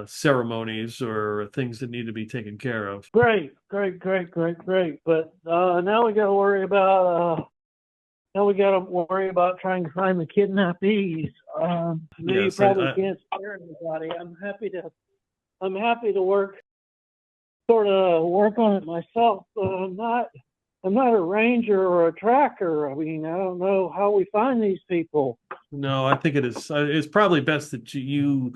ceremonies or things that need to be taken care of. Great. But now we got to worry about trying to find the kidnappees. You probably can't spare anybody. I'm happy to work on it myself. But I'm not a ranger or a tracker. I mean, I don't know how we find these people. No, I think it's probably best that you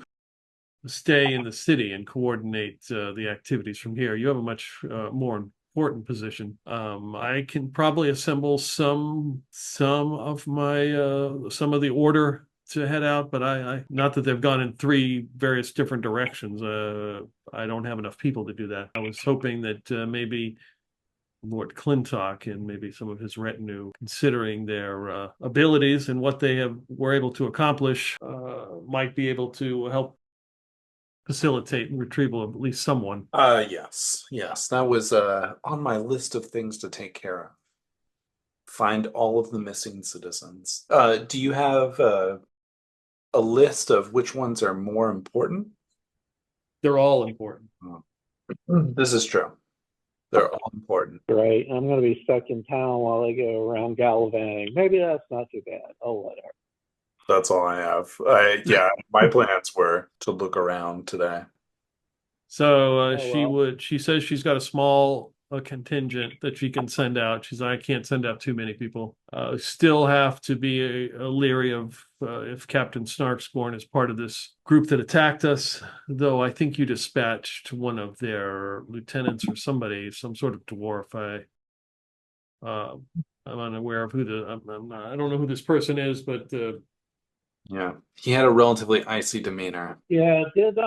stay in the city and coordinate the activities from here. You have a much more important position. I can probably assemble some of the order to head out, but I not that they've gone in 3 various different directions. I don't have enough people to do that. I was hoping that maybe Lord Clintok and maybe some of his retinue, considering their abilities and what they were able to accomplish, might be able to help facilitate and retrieval of at least someone. Yes, that was on my list of things to take care of. Find all of the missing citizens. Do you have a list of which ones are more important? They're all important. This is true. They're all important. Right. I'm going to be stuck in town while they go around gallivanting. Maybe that's not too bad. Oh, whatever. That's all I have. My plans were to look around today. So she says she's got a small contingent that she can send out. She's like, I can't send out too many people. Still have to be leery of if Captain Snarksborn is part of this group that attacked us, though I think you dispatched one of their lieutenants or somebody, some sort of dwarf. I'm unaware of I don't know who this person is, but yeah, he had a relatively icy demeanor. Yeah, that's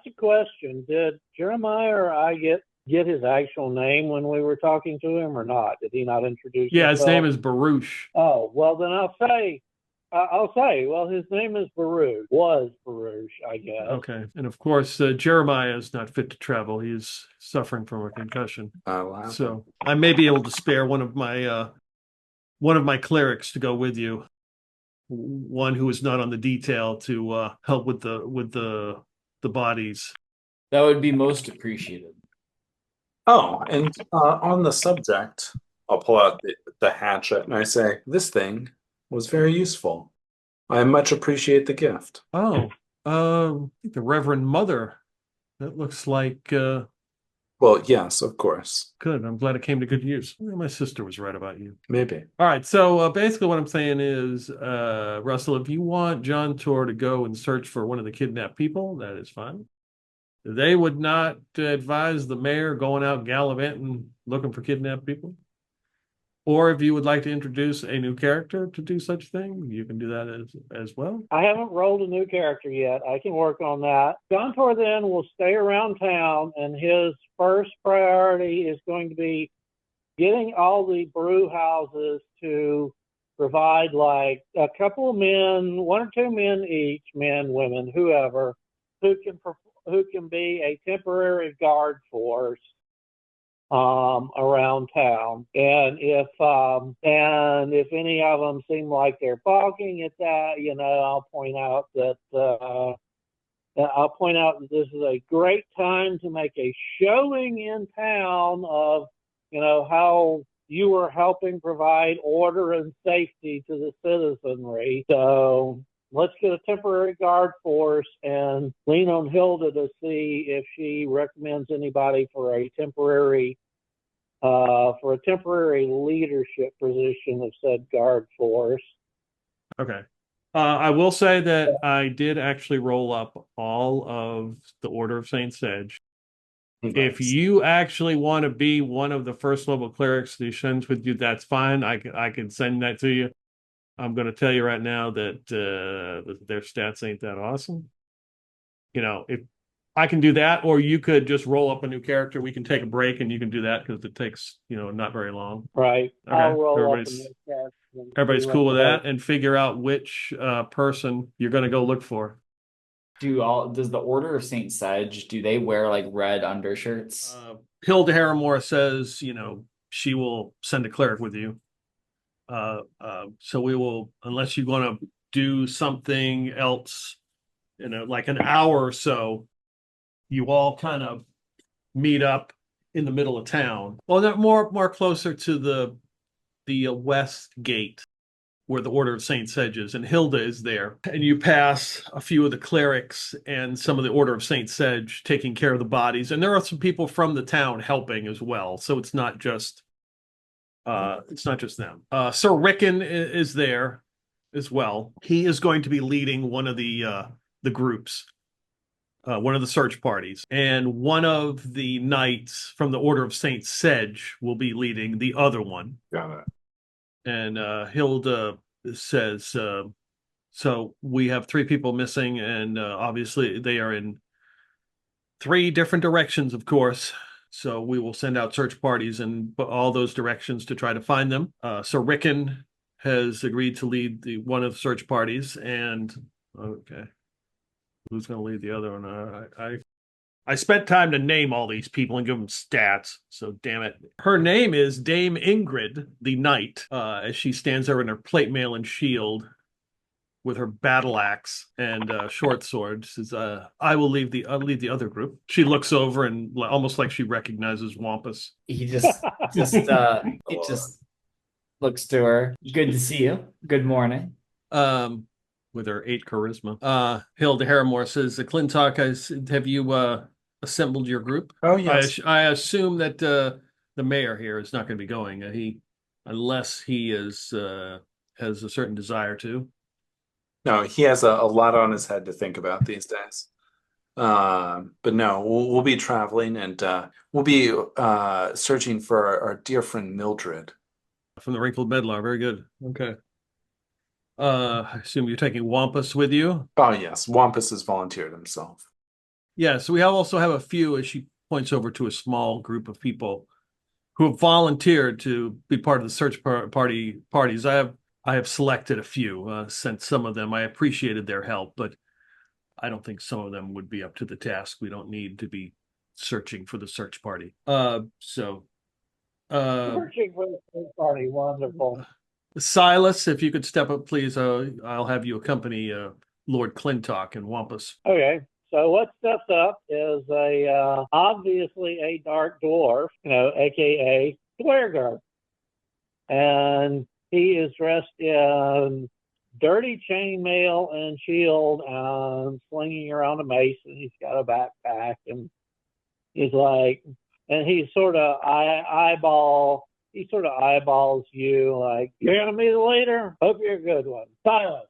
a question. Did Jeremiah or I get his actual name when we were talking to him or not? Did he not introduce himself? His name is Baruch. Oh, well, then I'll say, well, his name is Baruch. Was Baruch, I guess. Okay. And of course, Jeremiah is not fit to travel. He's suffering from a concussion. Wow. So I may be able to spare one of my clerics to go with you. one who is not on the detail to help with the bodies. That would be most appreciated. Oh, and on the subject, I'll pull out the hatchet and I say, "This thing was very useful. I much appreciate the gift." Oh, I think the Reverend Mother. That looks like Well, yes, of course. good. I'm glad it came to good use. Well, my sister was right about you. Maybe. All right, so basically what I'm saying is, Russell, if you want Johntor to go and search for one of the kidnapped people, that is fine. They would not advise the mayor going out gallivanting looking for kidnapped people. Or if you would like to introduce a new character to do such thing, you can do that as well. I haven't rolled a new character yet. I can work on that. Johntor then will stay around town, and his first priority is going to be getting all the brew houses to provide like a couple of men, 1 or 2 men each, men, women, whoever, who can be a temporary guard force around town. And if any of them seem like they're balking at that, I'll point out that this is a great time to make a showing in town of, how you are helping provide order and safety to the citizenry. So let's get a temporary guard force and lean on Hilda to see if she recommends anybody for a temporary leadership position of said guard force. Okay. I will say that I did actually roll up all of the Order of Saint Sedge. Nice. If you actually want to be one of the first level clerics who sends with you, that's fine. I can send that to you. I'm going to tell you right now that their stats ain't that awesome. If I can do that, or you could just roll up a new character. We can take a break and you can do that because it takes, not very long. Right. Okay. I'll roll up a new character. Everybody's cool with that, and figure out which person you're going to go look for. Does the Order of Saint Sedge, do they wear like red undershirts? Hilda Harrimore says, she will send a cleric with you. So we will, unless you want to do something else, like an hour or so, you all kind of meet up in the middle of town. Well, they're more closer to the west gate where the Order of Saint Sedge is, and Hilda is there. And you pass a few of the clerics and some of the Order of Saint Sedge taking care of the bodies. And there are some people from the town helping as well. So it's not just them. Sir Rickon is there as well. He is going to be leading one of the groups, one of the search parties, and one of the knights from the Order of Saint Sedge will be leading the other one. Got it. And Hilda says, so we have 3 people missing, and obviously they are in 3 different directions, of course. So we will send out search parties in all those directions to try to find them. Sir Rickon has agreed to lead one of the search parties, and okay, who's going to lead the other one? I spent time to name all these people and give them stats, so damn it. Her name is Dame Ingrid, the knight, as she stands there in her plate mail and shield with her battle axe and short sword. Says, I'll lead the other group. She looks over and almost like she recognizes Wampus. He just looks to her. Good to see you. Good morning. With her 8 charisma. Hilda Harrimore says, Clintok, have you assembled your group? Oh, yes. I assume that the mayor here is not going to be going. Unless he has a certain desire to. No, he has a lot on his head to think about these days. But no, we'll be traveling, and we'll be searching for our dear friend Mildred. From the Wrinkled Medlar. Very good. Okay. I assume you're taking Wampus with you? Oh, yes. Wampus has volunteered himself. Yeah, so we also have a few, as she points over to a small group of people who have volunteered to be part of the search parties. I have selected a few, sent some of them. I appreciated their help, but I don't think some of them would be up to the task. We don't need to be searching for the search party. Searching for the search party, wonderful. Silas, if you could step up, please. I'll have you accompany Lord Clintok and Wampus. Okay. So what steps up is obviously a dark dwarf, aka Dwergar. And he is dressed in dirty chainmail and shield and slinging around a mace, and he's got a backpack, and he's like, and he sort of eyeballs you like, you're gonna be the leader? Hope you're a good one. Silas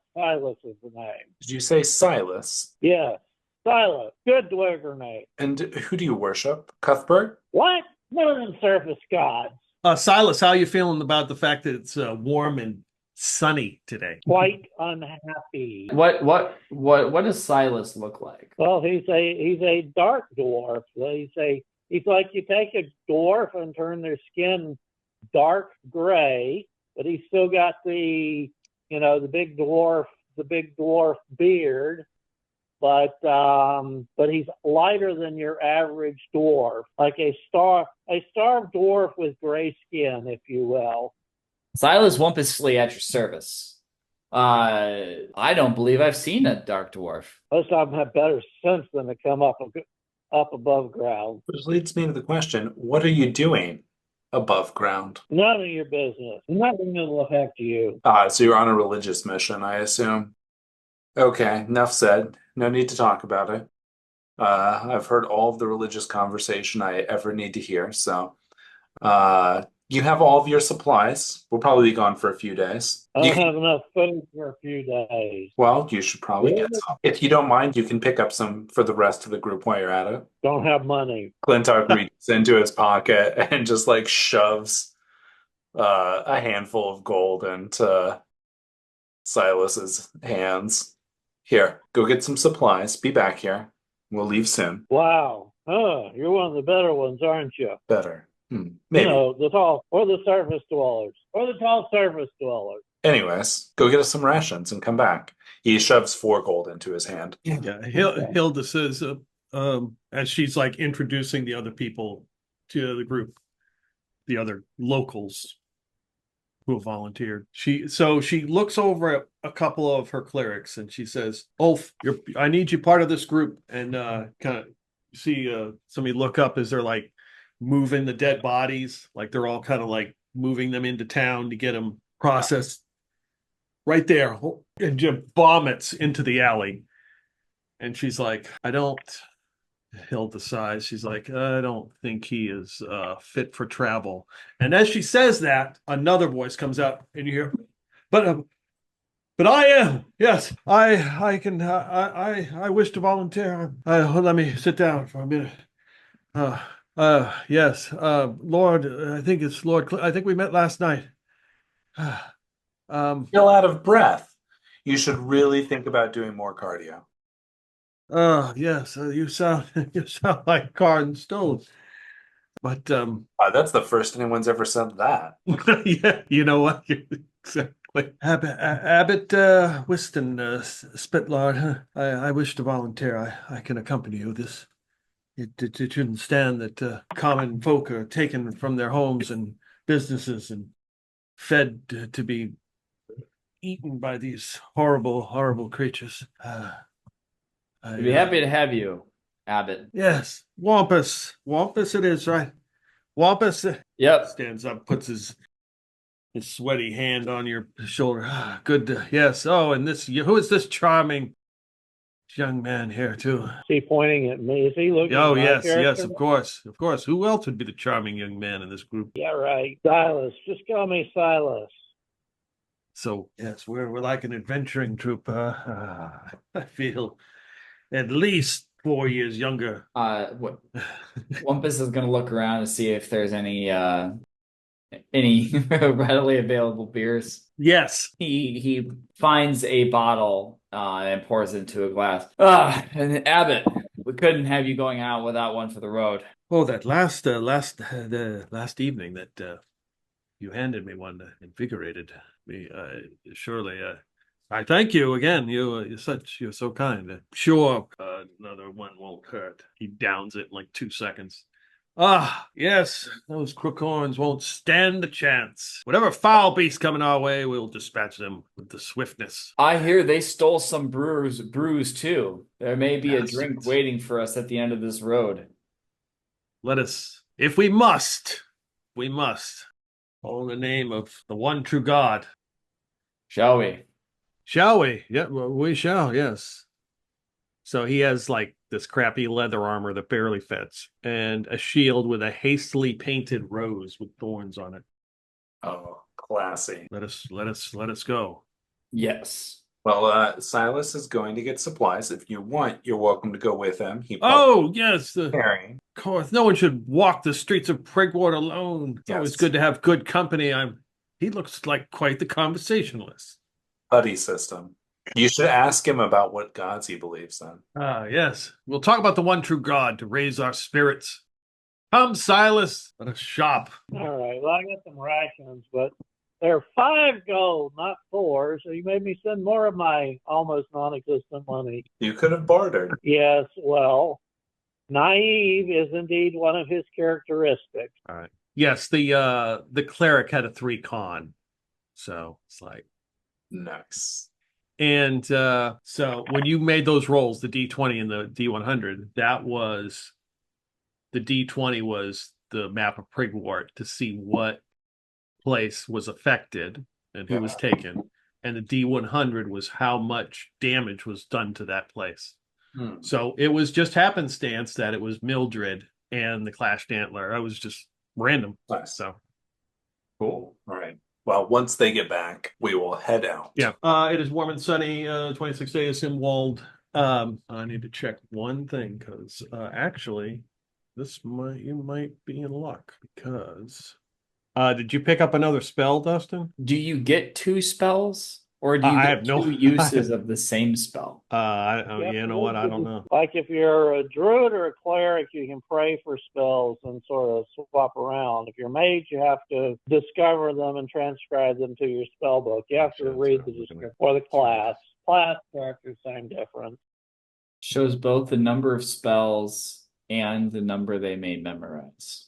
is the name. Did you say Silas? Yes, Silas. Good Dwergar name. And who do you worship? Cuthbert? What? Moon and surface gods. Silas, how are you feeling about the fact that it's warm and sunny today? Quite unhappy. What does Silas look like? Well, he's a dark dwarf. He's like you take a dwarf and turn their skin dark gray, but he's still got the big dwarf beard, but he's lighter than your average dwarf, like a starved dwarf with gray skin, if you will. Silas Wumpusley at your service. I don't believe I've seen a dark dwarf. Most of them have better sense than to come up above ground. Which leads me to the question, what are you doing above ground? None of your business. Nothing will affect you. So you're on a religious mission, I assume. Okay, enough said. No need to talk about it. I've heard all of the religious conversation I ever need to hear, so you have all of your supplies. We'll probably be gone for a few days. I don't have enough food for a few days. Well, you should probably get some. If you don't mind, you can pick up some for the rest of the group while you're at it. Don't have money. Clintok reaches into his pocket and just like shoves a handful of gold into Silas's hands. Here, go get some supplies. Be back here. We'll leave soon. Wow. You're one of the better ones, aren't you? Better. Maybe. The tall or the surface dwellers. Or the tall surface dwellers. Anyways, go get us some rations and come back. He shoves 4 gold into his hand. Yeah, Hilda says, as she's like introducing the other people to the group, the other locals who have volunteered. She looks over at a couple of her clerics and she says, Ulf, I need you part of this group. And kind of see somebody look up as they're like moving the dead bodies, like they're all kind of like moving them into town to get them processed right there, and just vomits into the alley. And she's like, Hilda sighs. She's like, I don't think he is fit for travel. And as she says that, another voice comes out and you hear, but I am. Yes, I can. I wish to volunteer. Let me sit down for a minute. Yes, Lord. I think it's Lord. I think we met last night. Still out of breath. You should really think about doing more cardio. Yes. You sound like Carden Stone. But that's the first anyone's ever said that. Yeah, you know what? Exactly. Abbot Wiston Spatlard. I wish to volunteer. I can accompany you. It shouldn't stand that common folk are taken from their homes and businesses and fed to be eaten by these horrible, horrible creatures. I'd be happy to have you, Abbot. Yes, Wampus it is, right? Wampus Yep. Stands up, puts his sweaty hand on your shoulder. Good, yes. Oh, and who is this charming young man here too? Is he pointing at me? Is he looking Oh, at my yes, character? of course. Who else would be the charming young man in this group? Yeah, right. Silas. Just call me Silas. So, yes, we're like an adventuring troop. I feel at least 4 years younger. What Wampus is going to look around to see if there's any readily available beers. Yes. He finds a bottle and pours it into a glass. And Abbott, we couldn't have you going out without one for the road. Oh, that last evening that you handed me one invigorated me. Surely, I thank you again. You're so kind. Sure, another one won't hurt. He downs it in like 2 seconds. Ah, yes, those crookhorns won't stand a chance. Whatever foul beast coming our way, we'll dispatch them with the swiftness. I hear they stole some brews too. There may be a drink Bastards. waiting for us at the end of this road. Let us, if we must, call in the name of the one true God. Shall we? Shall we? Yeah, well, we shall, yes. So he has like this crappy leather armor that barely fits, and a shield with a hastily painted rose with thorns on it. Oh, classy. Let us go. Yes. Well, Silas is going to get supplies. If you want, you're welcome to go with him. He Oh, yes, the carrying. of course. No one should walk the streets of Prigwort alone. It's always Yes. good to have good company. He looks like quite the conversationalist. Buddy system. You should ask him about what gods he believes in. Ah, yes. We'll talk about the one true God to raise our spirits. Come, Silas, let us shop. All right. Well, I got some rations, but they're 5 gold, not 4. So you made me send more of my almost non-existent money. You could have bartered. Yes. Well, naive is indeed one of his characteristics. All right. Yes, the cleric had a 3 con. So it's like, Nice. and so when you made those rolls, the D20 and the D100, that was the D20 was the map of Prigwort to see what place was affected and who was taken, and the D100 was how much damage was done to that place. So it was just happenstance that it was Mildred and the clashed Antler. It was just random. Nice. So Cool. All right. Well, once they get back, we will head out. yeah, it is warm and sunny. 26 days Simwald. I need to check one thing because actually, you might be in luck because did you pick up another spell, Dustin? Do you get 2 spells? Or do you I get have no- 2 uses of the same spell? You know what? I don't know. Like if you're a druid or a cleric, you can pray for spells and sort of swap around. If you're a mage, you have to discover them and transcribe them to your spell book. You have to That's read what the I'm looking description or the class. Class characters, same difference. Shows both the number of spells and the number they may memorize.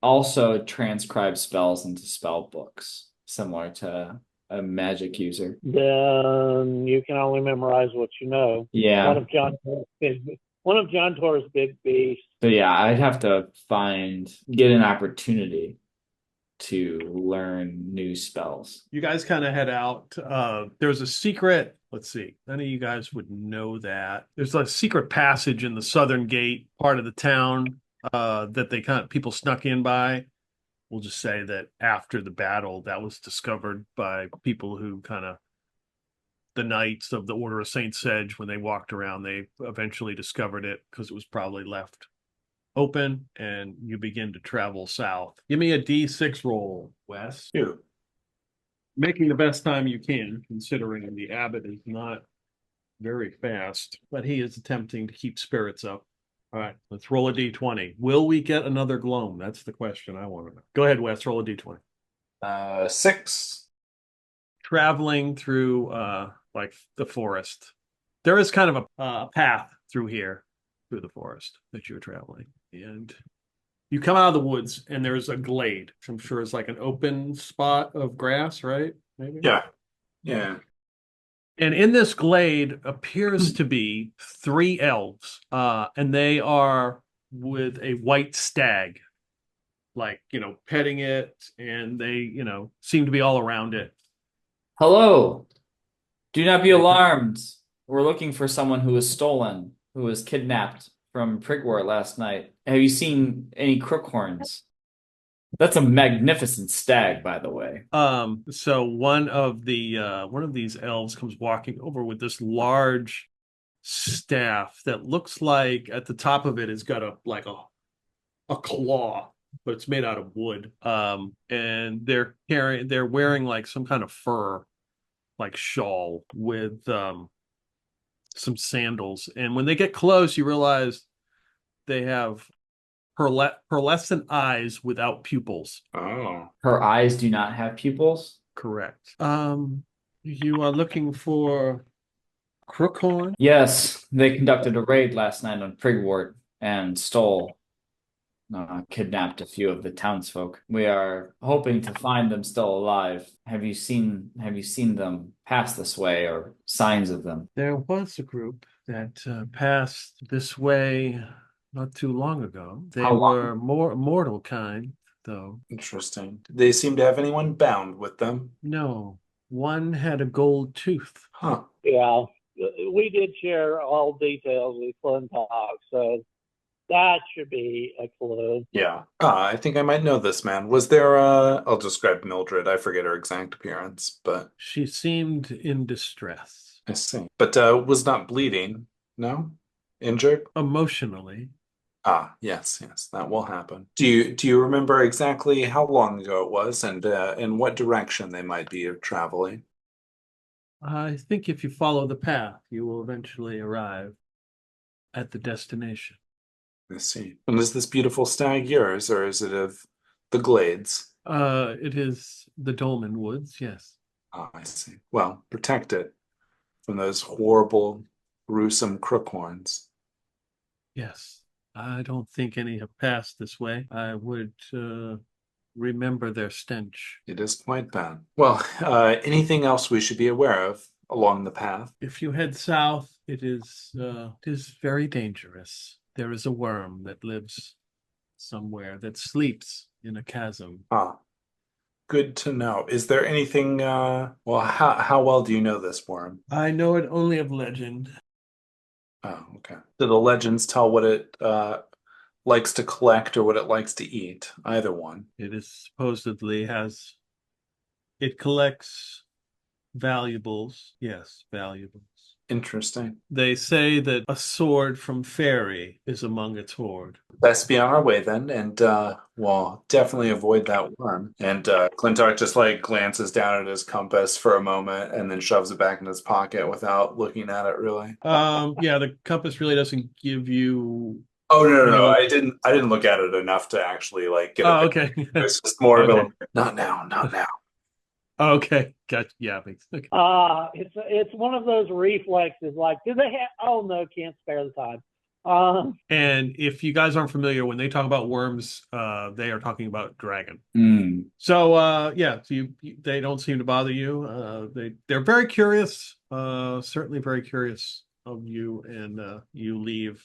Also transcribe spells into spell books, similar to a magic user. Then you can only memorize what you know. Yeah. One of Johntor's big beasts. But yeah, I'd have to get an opportunity to learn new spells. You guys kind of head out. There's a secret. Let's see. None of you guys would know that. There's a secret passage in the southern gate part of the town that people snuck in by. We'll just say that after the battle, that was discovered by people who the Knights of the Order of Saint Sedge, when they walked around, they eventually discovered it because it was probably left open, and you begin to travel south. Give me a D6 roll, Wes. 2. Making the best time you can, considering the abbot is not very fast, but he is attempting to keep spirits up. All right, let's roll a D20. Will we get another gloam? That's the question I want to know. Go ahead, Wes, roll a D20. 6. Traveling through like the forest. There is kind of a path through here, through the forest that you're traveling. And you come out of the woods and there's a glade, which I'm sure is like an open spot of grass, right? Maybe? Yeah. Yeah. And in this glade appears to be 3 elves, and they are with a white stag, like, petting it, and they, seem to be all around it. Hello. Do not be alarmed. We're looking for someone who was stolen, who was kidnapped from Prigwort last night. Have you seen any crookhorns? That's a magnificent stag, by the way. So one of these elves comes walking over with this large staff that looks like at the top of it has got a claw, but it's made out of wood. And they're wearing like some kind of fur, like shawl with some sandals. And when they get close, you realize they have pearlescent eyes without pupils. Oh. Her eyes do not have pupils? Correct. You are looking for Crookhorn? Yes, they conducted a raid last night on Prigwort and stole kidnapped a few of the townsfolk. We are hoping to find them still alive. Have you seen them pass this way or signs of them? There was a group that passed this way not too long ago. They How long? were more mortal kind, though. Interesting. Did they seem to have anyone bound with them? No, one had a gold tooth. Huh. Yeah, we did share all details with Clintok, so that should be a clue. Yeah. I think I might know this man. Was there I'll describe Mildred. I forget her exact appearance, but She seemed in distress. I see. But was not bleeding, no? Injured? Emotionally. Yes, that will happen. Do you remember exactly how long ago it was and in what direction they might be traveling? I think if you follow the path, you will eventually arrive at the destination. I see. And is this beautiful stag yours, or is it of the glades? It is the Dolmen Woods, yes. I see. Well, protect it from those horrible, gruesome crookhorns. Yes. I don't think any have passed this way. I would remember their stench. It is quite bad. Well, anything else we should be aware of along the path? If you head south, it is very dangerous. There is a worm that lives somewhere that sleeps in a chasm. Good to know. Is there anything, well, how well do you know this worm? I know it only of legend. Oh, okay. Do the legends tell what it likes to collect or what it likes to eat? Either one. It is supposedly it collects valuables. Yes, valuables. Interesting. They say that a sword from fairy is among its hoard. Best be on our way then, and we'll definitely avoid that worm. And Clintok just like glances down at his compass for a moment and then shoves it back in his pocket without looking at it really. Yeah, the compass really doesn't give you. Oh no. I didn't look at it enough to actually like get Oh, it. okay. It's just more of Okay. a not now. Okay, gotcha. Yeah, thanks. Okay. It's one of those reflexes. Like, do they have? Oh no, can't spare the time. And if you guys aren't familiar, when they talk about worms, they are talking about dragon. So they don't seem to bother you. They're very curious, certainly very curious of you, and you leave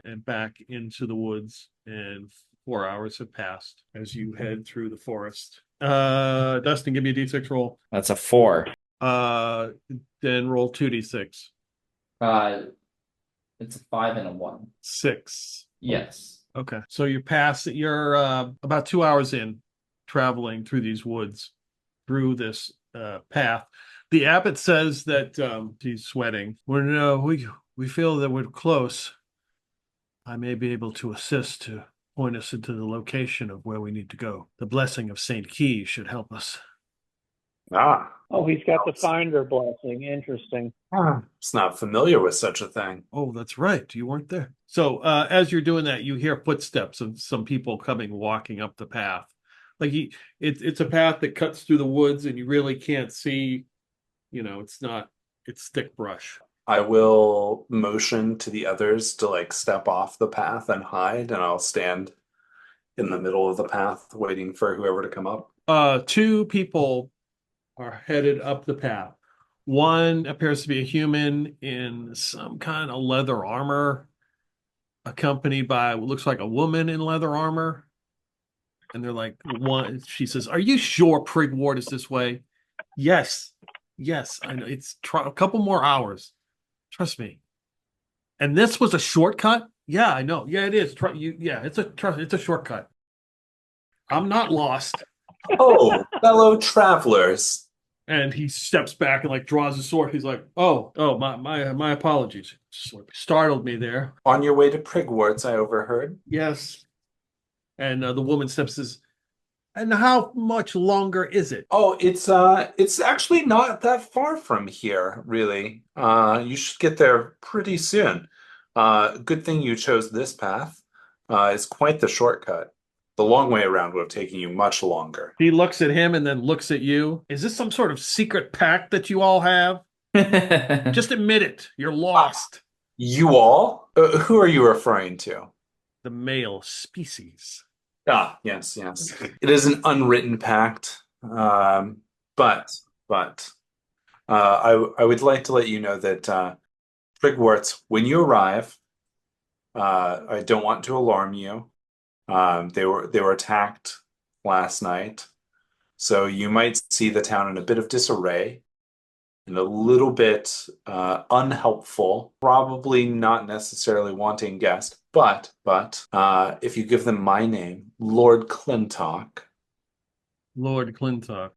and back into the woods, and 4 hours have passed as you head through the forest. Dustin, give me a D6 roll. That's a 4. Then roll 2d6. It's a 5 and a 1. 6. Yes. Okay. So you're about 2 hours in traveling through these woods, through this path. The abbot says that he's sweating. We feel that we're close. I may be able to assist to point us into the location of where we need to go. The blessing of St. Keye should help us. Oh, he's got the finder blessing. Interesting. It's not familiar with such a thing. Oh, that's right. You weren't there. So as you're doing that, you hear footsteps of some people walking up the path. Like it's a path that cuts through the woods, and you really can't see. It's thick brush. I will motion to the others to like step off the path and hide, and I'll stand in the middle of the path waiting for whoever to come up. 2 people are headed up the path. One appears to be a human in some kind of leather armor, accompanied by what looks like a woman in leather armor. And they're like, she says, "Are you sure Prigwort is this way?" Yes, I know. It's a couple more hours. Trust me. And this was a shortcut? Yeah, I know. Yeah, it is. It's a shortcut. I'm not lost. Oh, fellow travelers. And he steps back and like draws his sword. He's like, "Oh, my apologies. Startled me there." On your way to Prigwort's, I overheard. Yes. And the woman steps says, "And how much longer is it?" Oh, it's actually not that far from here, really. You should get there pretty soon. Good thing you chose this path. It's quite the shortcut. The long way around would have taken you much longer. He looks at him and then looks at you. Is this some sort of secret pact that you all have? Just admit it. You're lost. You all? Who are you referring to? the male species. Ah, yes, yes. It is an unwritten pact. But I would like to let you know that Prigwort, when you arrive, I don't want to alarm you. They were attacked last night, so you might see the town in a bit of disarray and a little bit unhelpful, probably not necessarily wanting guests, but if you give them my name, Lord Clintok, Lord Clintok.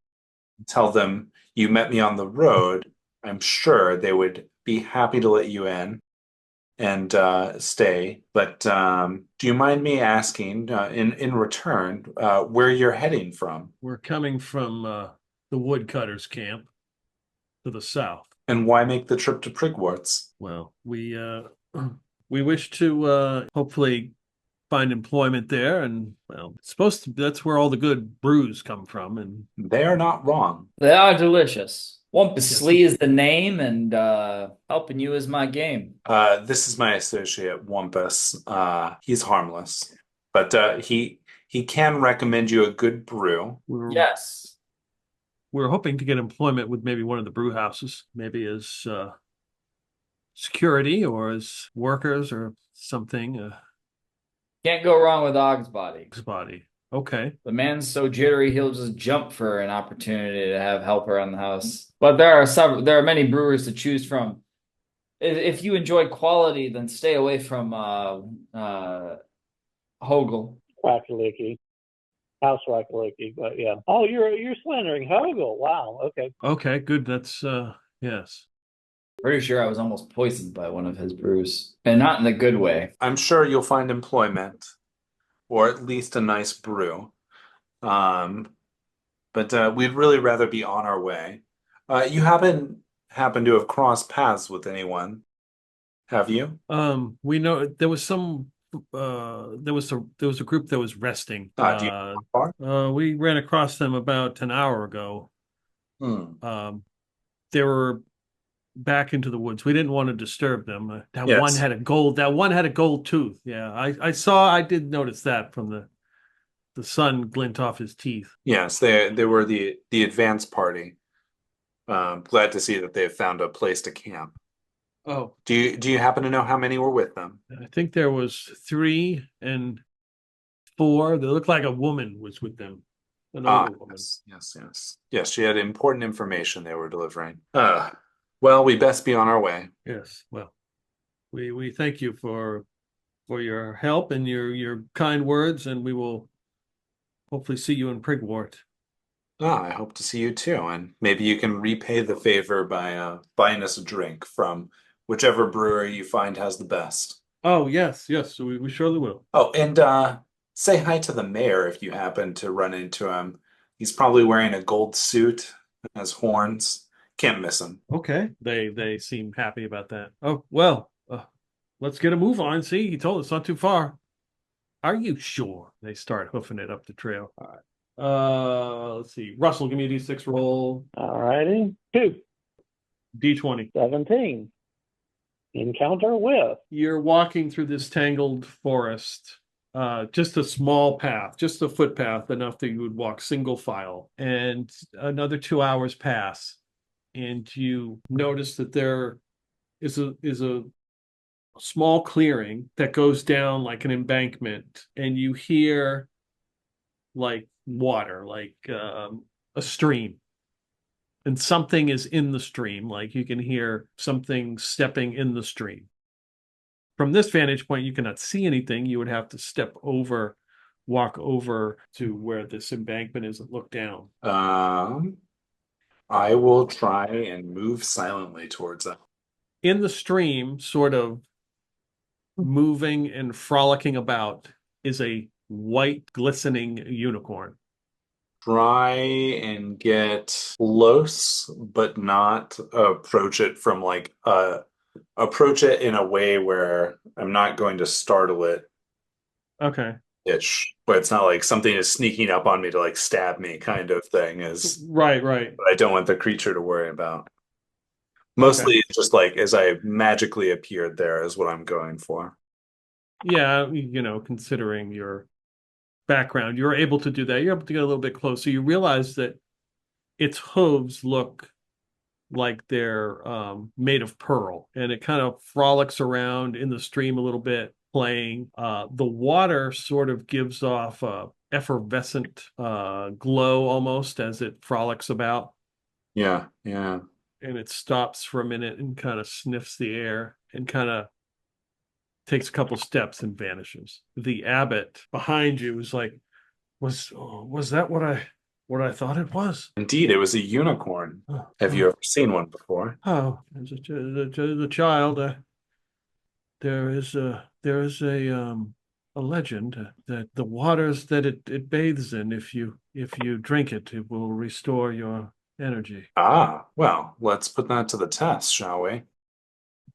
tell them you met me on the road, I'm sure they would be happy to let you in and stay. But do you mind me asking, in return, where you're heading from? We're coming from the woodcutters camp to the south. And why make the trip to Prigwort's? Well, we wish to hopefully find employment there, and well, it's supposed to. That's where all the good brews come from, and They are not wrong. They are delicious. Wampus Yes. Slee is the name, and helping you is my game. This is my associate, Wampus. He's harmless, but he can recommend you a good brew. Yes. We're hoping to get employment with maybe one of the brew houses, maybe as security or as workers or something. Can't go wrong with Og's body. Body. Okay. The man's so jittery he'll just jump for an opportunity to have help around the house. But there are many brewers to choose from. If you enjoy quality, then stay away from Hogel. Wackalicky. House Wackalicky, but yeah. Oh, you're slandering Hogel. Wow. Okay. Okay, good. That's yes. Pretty sure I was almost poisoned by one of his brews. And not in the good way. I'm sure you'll find employment, or at least a nice brew. But we'd really rather be on our way. You haven't happened to have crossed paths with anyone, have you? We know there was some there was a group that was resting. Do you know how far? We ran across them about an hour ago. They were back into the woods. We didn't want to disturb them. Yes. One had a gold tooth. Yeah, I did notice that from the sun glint off his teeth. Yes, they were the advance party. Glad to see that they've found a place to camp. Oh, Do you happen to know how many were with them? I think there was 3 and 4. They looked like a woman was with them. An older woman. Yes, she had important information they were delivering. Well, we best be on our way. Yes. Well, we thank you for your help and your kind words, and we will hopefully see you in Prigwort. I hope to see you too, and maybe you can repay the favor by buying us a drink from whichever brewery you find has the best. Oh, yes, we surely will. Oh, and say hi to the mayor if you happen to run into him. He's probably wearing a gold suit, has horns. Can't miss him. Okay. They seem happy about that. Oh, well, let's get a move on. See, he told us not too far. Are you sure? They start hoofing it up the trail. All right. Let's see. Russell, give me a D6 roll. All righty. 2. D20. 17. Encounter with. You're walking through this tangled forest. Just a small path, just a footpath, enough that you would walk single file. And another 2 hours pass. And you notice that there is a small clearing that goes down like an embankment, and you hear like water, like a stream, and something is in the stream. Like you can hear something stepping in the stream. From this vantage point, you cannot see anything. You would have to walk over to where this embankment is and look down. I will try and move silently towards them. In the stream, sort of moving and frolicking about, is a white, glistening unicorn. Try and get close, but not approach it from approach it in a way where I'm not going to startle it. Okay. But it's not like something is sneaking up on me to stab me kind of thing. Right. But I don't want the creature to worry about. Mostly it's just as I magically appeared there is what I'm going for. Yeah, considering your background, you're able to do that. You're able to get a little bit closer. You realize that its hooves look like they're made of pearl, and it kind of frolics around in the stream a little bit, playing. The water sort of gives off a effervescent glow almost as it frolics about, Yeah, yeah. and it stops for a minute and kind of sniffs the air and kind of takes a couple steps and vanishes. The abbot behind you is like, was that what I thought it was? Indeed, it was a unicorn. Oh, Have you ever seen one before? as a child, there is a legend that the waters that it bathes in, if you drink it, it will restore your energy. Ah, well, let's put that to the test, shall we?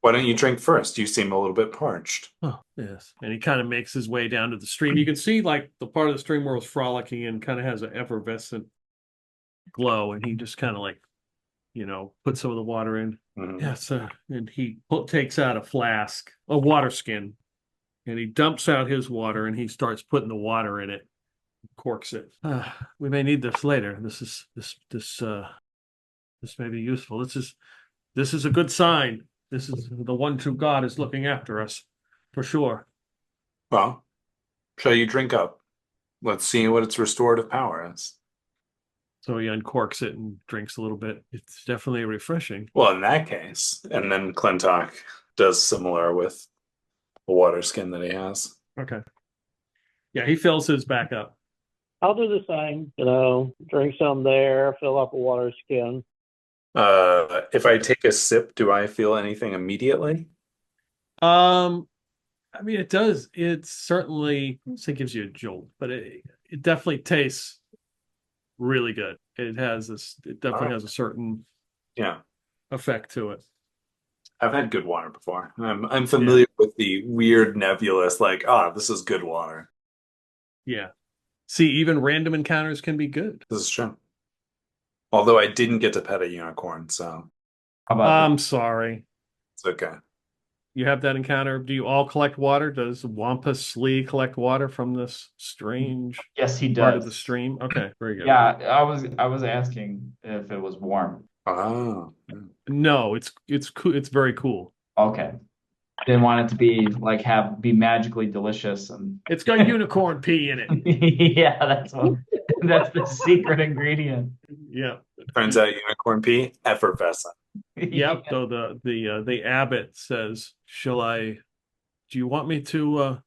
Why don't you drink first? You seem a little bit parched. Oh, yes. And he kind of makes his way down to the stream. You can see like the part of the stream where it's frolicking in kind of has an effervescent glow, and he just kind of like, puts some of the water in. Mhm. Yes, and he takes out a flask, a water skin, and he dumps out his water, and he starts putting the water in it, corks it. We may need this later. This may be useful. This is a good sign. This is the one true God is looking after us, for sure. Well, shall you drink up? Let's see what its restorative power is. So he uncorks it and drinks a little bit. It's definitely refreshing. Well, in that case, and then Clintok does similar with the water skin that he has. Okay. Yeah, he fills his back up. I'll do the same. Drink some there, fill up a water skin. If I take a sip, do I feel anything immediately? I mean, it does. It certainly, I won't say gives you a jolt, but it definitely tastes really good. It definitely has a certain effect to it. I've had good water before. I'm familiar with the weird nebulous, like, this is good water. Yeah. See, even random encounters can be good. This is true. Although I didn't get to pet a unicorn, so How about I'm sorry. it's okay. You have that encounter. Do you all collect water? Does Wampus collect water from this strange yes, he part of the does. stream? Okay, very good. Yeah, I was asking if it was warm. Oh, No, it's cool. It's very cool. Okay. I didn't want it to be like be magically delicious and It's got unicorn pee in it. yeah, that's the secret ingredient. Yeah. turns out unicorn pee, effervescent. Yep. So the abbot says, do you want me to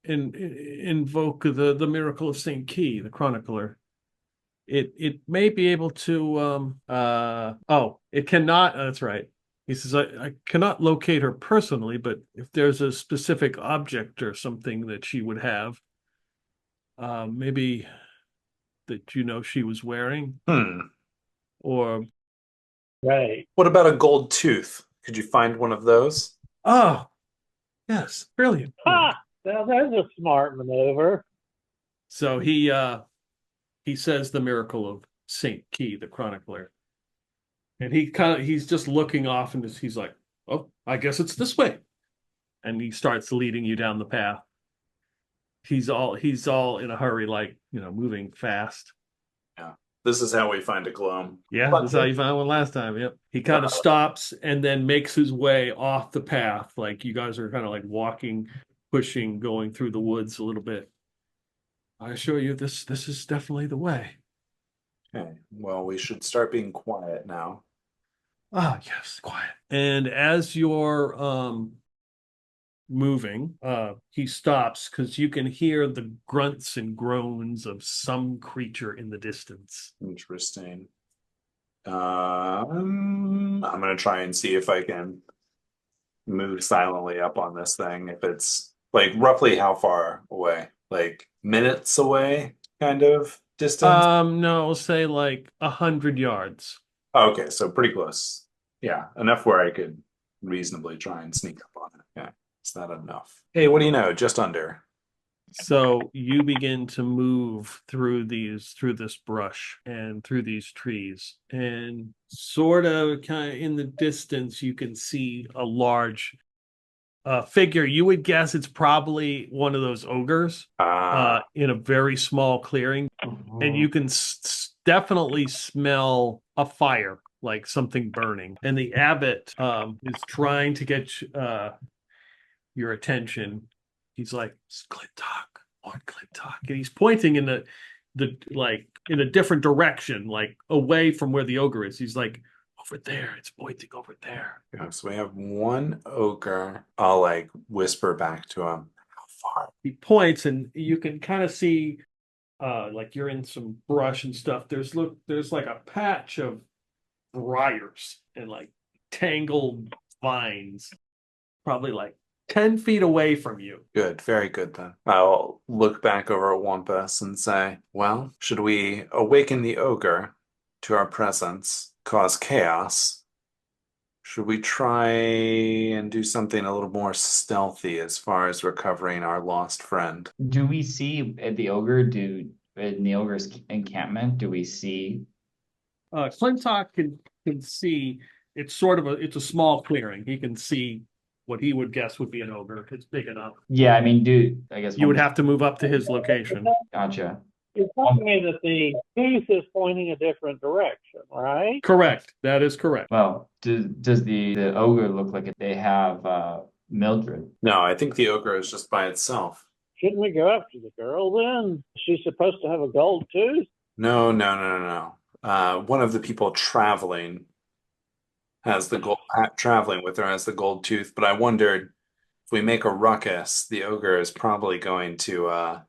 invoke the miracle of Saint Keye, the chronicler? It may be able to it cannot, that's right. He says, I cannot locate her personally, but if there's a specific object or something that she would have, maybe that she was wearing, or Right. What about a gold tooth? Could you find one of those? oh, yes, brilliant. Ha! Now there's a smart maneuver. So he says the miracle of Saint Keye, the chronicler, and he's just looking off, and he's like, oh, I guess it's this way, and he starts leading you down the path. He's all in a hurry, like, moving fast. Yeah. This is how we find a gloam. Yeah, that's how you found one last time. Yep. He kind of stops and then makes his way off the path. Like you guys are kind of like walking, pushing, going through the woods a little bit. I assure you, this is definitely the way. Okay. Well, we should start being quiet now. Ah, yes, quiet. And as you're moving, he stops because you can hear the grunts and groans of some creature in the distance. Interesting. I'm gonna try and see if I can move silently up on this thing. If it's like roughly how far away? Like minutes away, kind of distance? No, I'll say like 100 yards. Okay, so pretty close. Yeah, enough where I could reasonably try and sneak up on it. Yeah, is that enough? Hey, what do you know? Just under. So you begin to move through this brush and through these trees, and sort of kind of in the distance, you can see a large figure, you would guess it's probably one of those ogres in a very small clearing. And you can definitely smell a fire, like something burning. And the abbot is trying to get your attention. He's like, Clintok, on Clintok. And he's pointing in the like in a different direction, like away from where the ogre is. He's like, over there, it's pointing over there. Yeah, so we have one ogre. I'll like whisper back to him. How far? He points, and you can kind of see, like you're in some brush and stuff. There's like a patch of briars and like tangled vines, probably like 10 feet away from you. Good, very good then. I'll look back over at Wampus and say, well, should we awaken the ogre to our presence, cause chaos? Should we try and do something a little more stealthy as far as recovering our lost friend? Do we see the ogre in the ogre's encampment? Do we see? Clintok can see. It's sort of it's a small clearing. He can see what he would guess would be an ogre. It's big enough. Yeah, I mean, I guess You would have to move up to his location. Gotcha. You're telling me that the tooth is pointing a different direction, right? Correct. That is correct. Well, does the ogre look like they have Mildred? No, I think the ogre is just by itself. Shouldn't we go after the girl then? She's supposed to have a gold tooth? No. One of the people traveling traveling with her has the gold tooth, but I wondered if we make a ruckus, the ogre is probably going to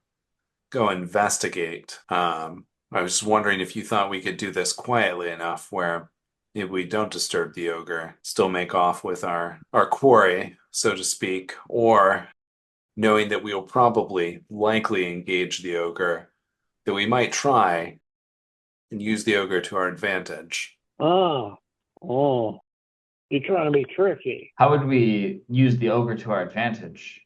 go investigate. I was just wondering if you thought we could do this quietly enough where if we don't disturb the ogre, still make off with our quarry, so to speak, or knowing that we will probably likely engage the ogre, that we might try and use the ogre to our advantage. Oh, you're trying to be tricky. How would we use the ogre to our advantage?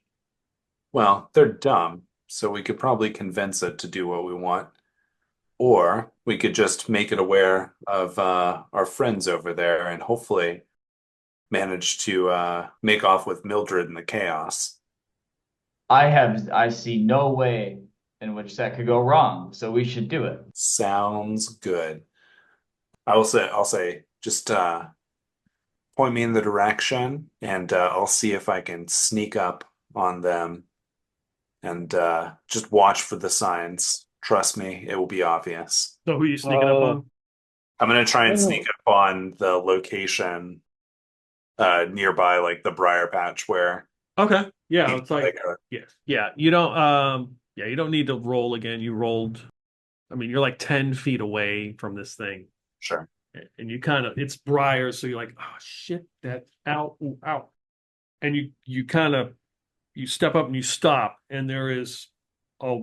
Well, they're dumb, so we could probably convince it to do what we want. Or we could just make it aware of our friends over there and hopefully manage to make off with Mildred in the chaos. I see no way in which that could go wrong, so we should do it. Sounds good. I'll say, just point me in the direction, and I'll see if I can sneak up on them and just watch for the signs. Trust me, it will be obvious. So who are you sneaking up on? I'm going to try and sneak up on the location nearby, like the briar patch where. Okay. Yeah, it's like yes. Yeah, you don't you don't need to roll again. You rolled. I mean, you're like 10 feet away from this thing. Sure. And you it's briars, so you're like, oh shit, that's out. And you step up and you stop, and there is a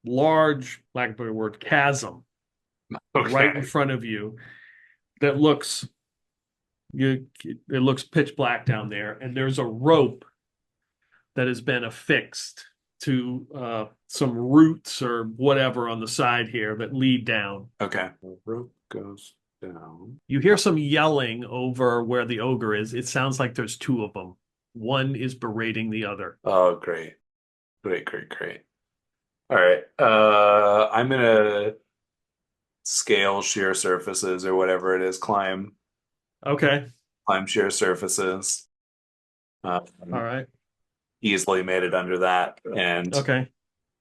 large, lack of a better word, chasm right in front of you that looks pitch black down there, and there's a rope that has been affixed to some roots or whatever on the side here that lead down. Okay. The rope goes down. You hear some yelling over where the ogre is. It sounds like there's two of them. One is berating the other. Oh, great. All right. I'm gonna scale sheer surfaces or whatever it is. Climb sheer surfaces. All right. Easily made it under that, and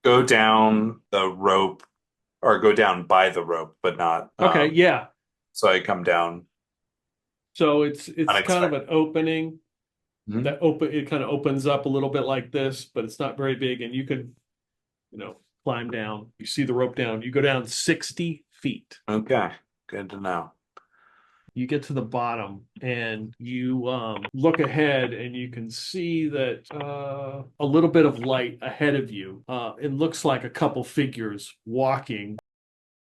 go down the rope, or go down by the rope, but not. Yeah. So I come down. So it's kind of an opening. Mm-hmm. It kind of opens up a little bit like this, but it's not very big, and you could climb down. You see the rope down. You go down 60 feet. Okay, good to know. You get to the bottom, and you look ahead, and you can see that a little bit of light ahead of you. It looks like a couple figures walking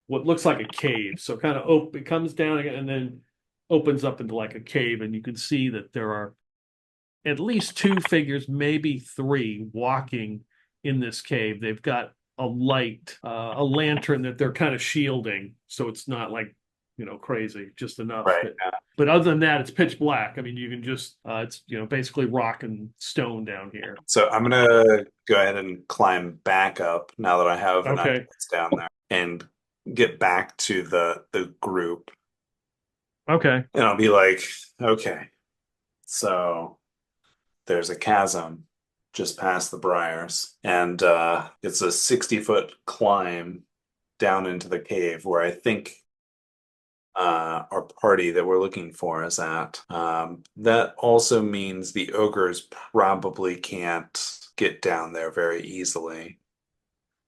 what looks like a cave. So kind of it comes down again and then opens up into like a cave, and you can see that there are at least two figures, maybe three, walking in this cave. They've got a light, a lantern that they're kind of shielding, so it's not like crazy, just enough. Right. But other than that, it's pitch black. I mean, you can just, it's, basically rock and stone down here. So I'm gonna go ahead and climb back up now that I have enough Okay. points down there and get back to the group. Okay. And I'll be like, okay, so there's a chasm just past the briars, and it's a 60-foot climb down into the cave where I think our party that we're looking for is at. That also means the ogres probably can't get down there very easily,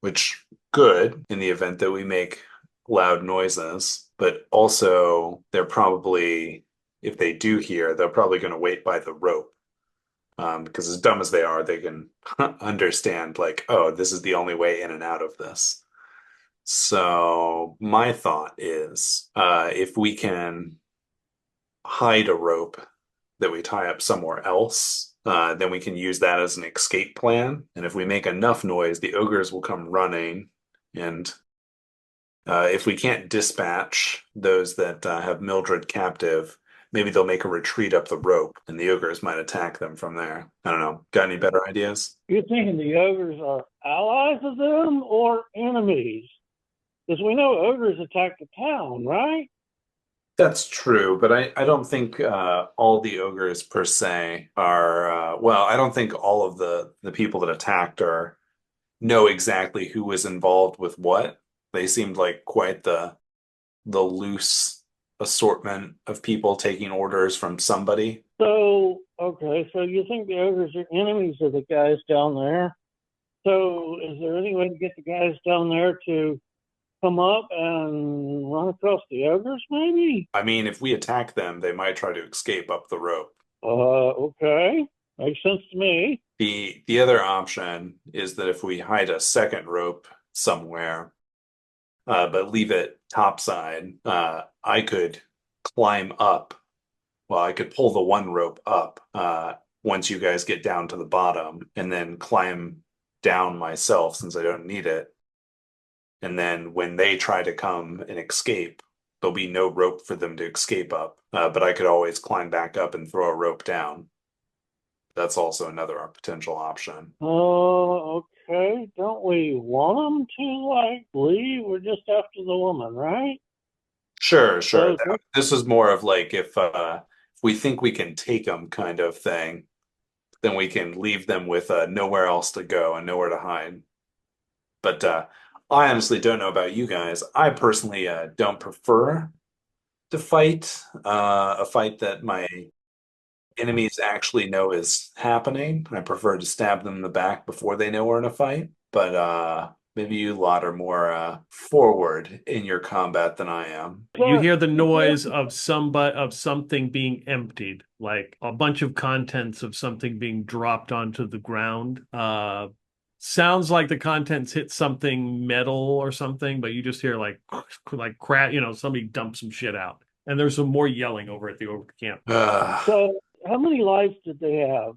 which good in the event that we make loud noises, but also they're probably, if they do hear, they're probably going to wait by the rope. Because as dumb as they are, they can understand like, oh, this is the only way in and out of this. So my thought is, if we can hide a rope that we tie up somewhere else, then we can use that as an escape plan. And if we make enough noise, the ogres will come running. And if we can't dispatch those that have Mildred captive, maybe they'll make a retreat up the rope and the ogres might attack them from there. I don't know. Got any better ideas? You're thinking the ogres are allies of them or enemies? Because we know ogres attack the town, right? That's true, but I don't think all the ogres per se are, well, I don't think all of the people that attacked know exactly who was involved with what. They seemed like quite the loose assortment of people taking orders from somebody. So, okay, so you think the ogres are enemies of the guys down there? So is there any way to get the guys down there to come up and run across the ogres, maybe? I mean, if we attack them, they might try to escape up the rope. Okay. Makes sense to me. The other option is that if we hide a second rope somewhere, but leave it topside, I could climb up. Well, I could pull the one rope up once you guys get down to the bottom, and then climb down myself since I don't need it. And then when they try to come and escape, there'll be no rope for them to escape up. But I could always climb back up and throw a rope down. That's also another potential option. Okay. Don't we want them to, leave? We're just after the woman, right? Sure. So, This is more of like if we think we can take them kind of thing, then we can leave them with nowhere else to go and nowhere to hide. But I honestly don't know about you guys. I personally don't prefer to fight a fight that my enemies actually know is happening. I prefer to stab them in the back before they know we're in a fight. But maybe you lot are more forward in your combat than I am. You hear the noise of something being emptied, like a bunch of contents of something being dropped onto the ground. Sounds like the contents hit something metal or something, but you just hear like crack, somebody dumped some shit out. And there's some more yelling over at the ogre camp. So how many lights did they have?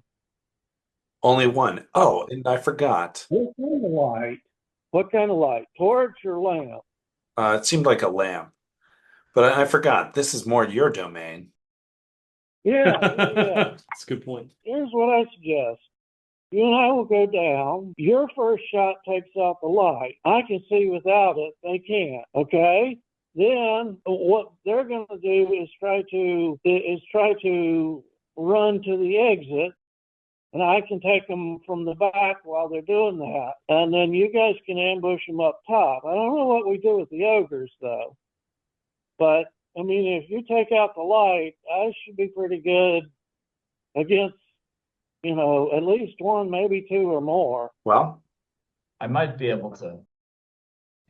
Only one. Oh, and I forgot. What kind of light? What kind of light? Torch or lamp? It seemed like a lamp. But I forgot. This is more your domain. Yeah. That's a good point. Here's what I suggest. You and I will go down. Your first shot takes out the light. I can see without it. They can't. Okay? Then what they're going to do is try to run to the exit, and I can take them from the back while they're doing that. And then you guys can ambush them up top. I don't know what we do with the ogres, though. But, I mean, if you take out the light, I should be pretty good against, at least one, maybe two or more. Well, I might be able to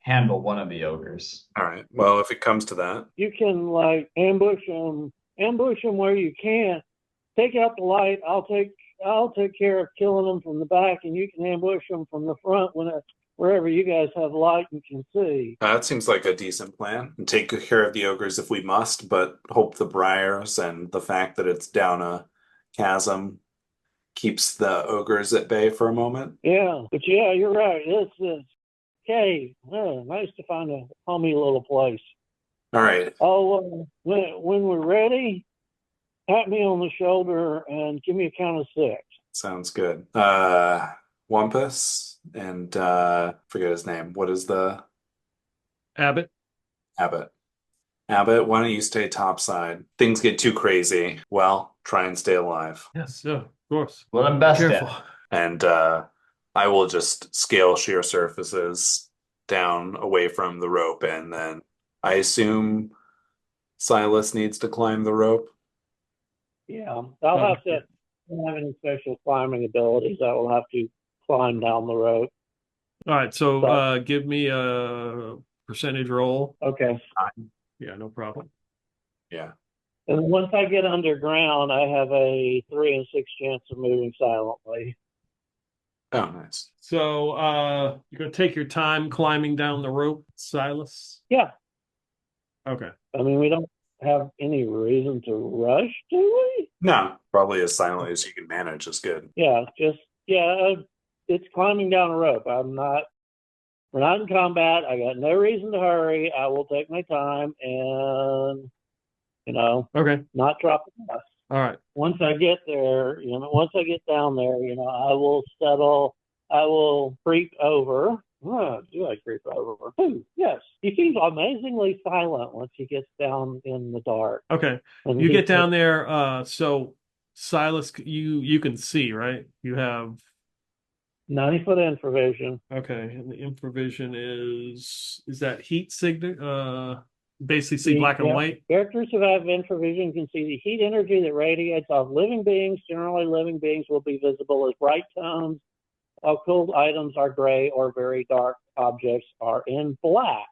handle one of the ogres. all right. Well, if it comes to that. You can, ambush them where you can. Take out the light. I'll take care of killing them from the back, and you can ambush them from the front wherever you guys have light and can see. That seems like a decent plan. And take care of the ogres if we must, but hope the briars and the fact that it's down a chasm keeps the ogres at bay for a moment. Yeah, but yeah, you're right. It's cave. Nice to find a homey little place. All right. Oh, when we're ready, pat me on the shoulder and give me a count of 6. Sounds good. Wampus and forget his name. What is the Abbott. Abbott? Abbott, why don't you stay topside? Things get too crazy. Well, try and stay alive. Yes, yeah, of course. Well, I'm best Careful. at. And I will just scale sheer surfaces down away from the rope, and then I assume Silas needs to climb the rope. Yeah, I'll have to. I don't have any special climbing abilities. I will have to climb down the rope. All right, so give me a percentage roll. Okay. Yeah, no problem. Yeah. And once I get underground, I have a 3 in 6 chance of moving silently. Oh, nice. So you're gonna take your time climbing down the rope, Silas? Yeah. Okay. I mean, we don't have any reason to rush, do we? No, probably as silently as you can manage is good. Yeah, it's climbing down a rope. We're not in combat. I got no reason to hurry. I will take my time and, Okay. not drop the bus. All right. Once I get there, once I get down there, I will settle. I will creep over. Do I creep over? Yes. He seems amazingly silent once he gets down in the dark. Okay. And You he- get down there, so Silas, you can see, right? You have 90-foot infravision. okay, and the infravision is that heat signal basically see black and Yeah. white? Characters who have infravision can see the heat energy that radiates off living beings. Generally, living beings will be visible as bright tones, while cold items are gray or very dark objects are in black.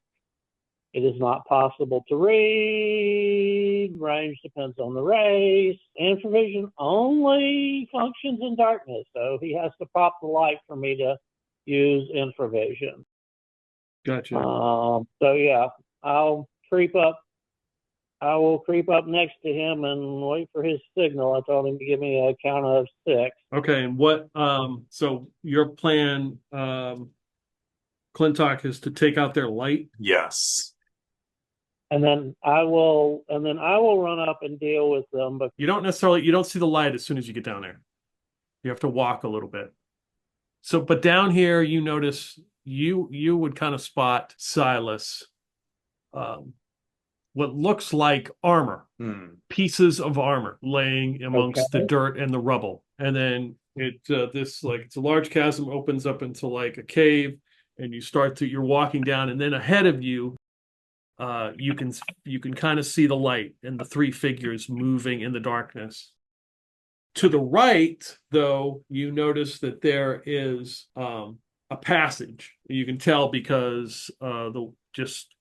It is not possible to read. Range depends on the race. Infravision only functions in darkness, so he has to pop the light for me to use infravision. Gotcha. So yeah, I'll creep up. I will creep up next to him and wait for his signal. I told him to give me a count of 6. Okay, and what so your plan, Clintok, is to take out their light? Yes. And then I will run up and deal with them. But You don't see the light as soon as you get down there. You have to walk a little bit. So, but down here, you notice you would kind of spot Silas, what looks like armor, pieces of armor laying amongst the dirt and the rubble. And then it's a large chasm opens up into like a cave, and you're walking down, and then ahead of you, you can kind of see the light and the 3 figures moving in the darkness. To the right, though, you notice that there is a passage. You can tell because the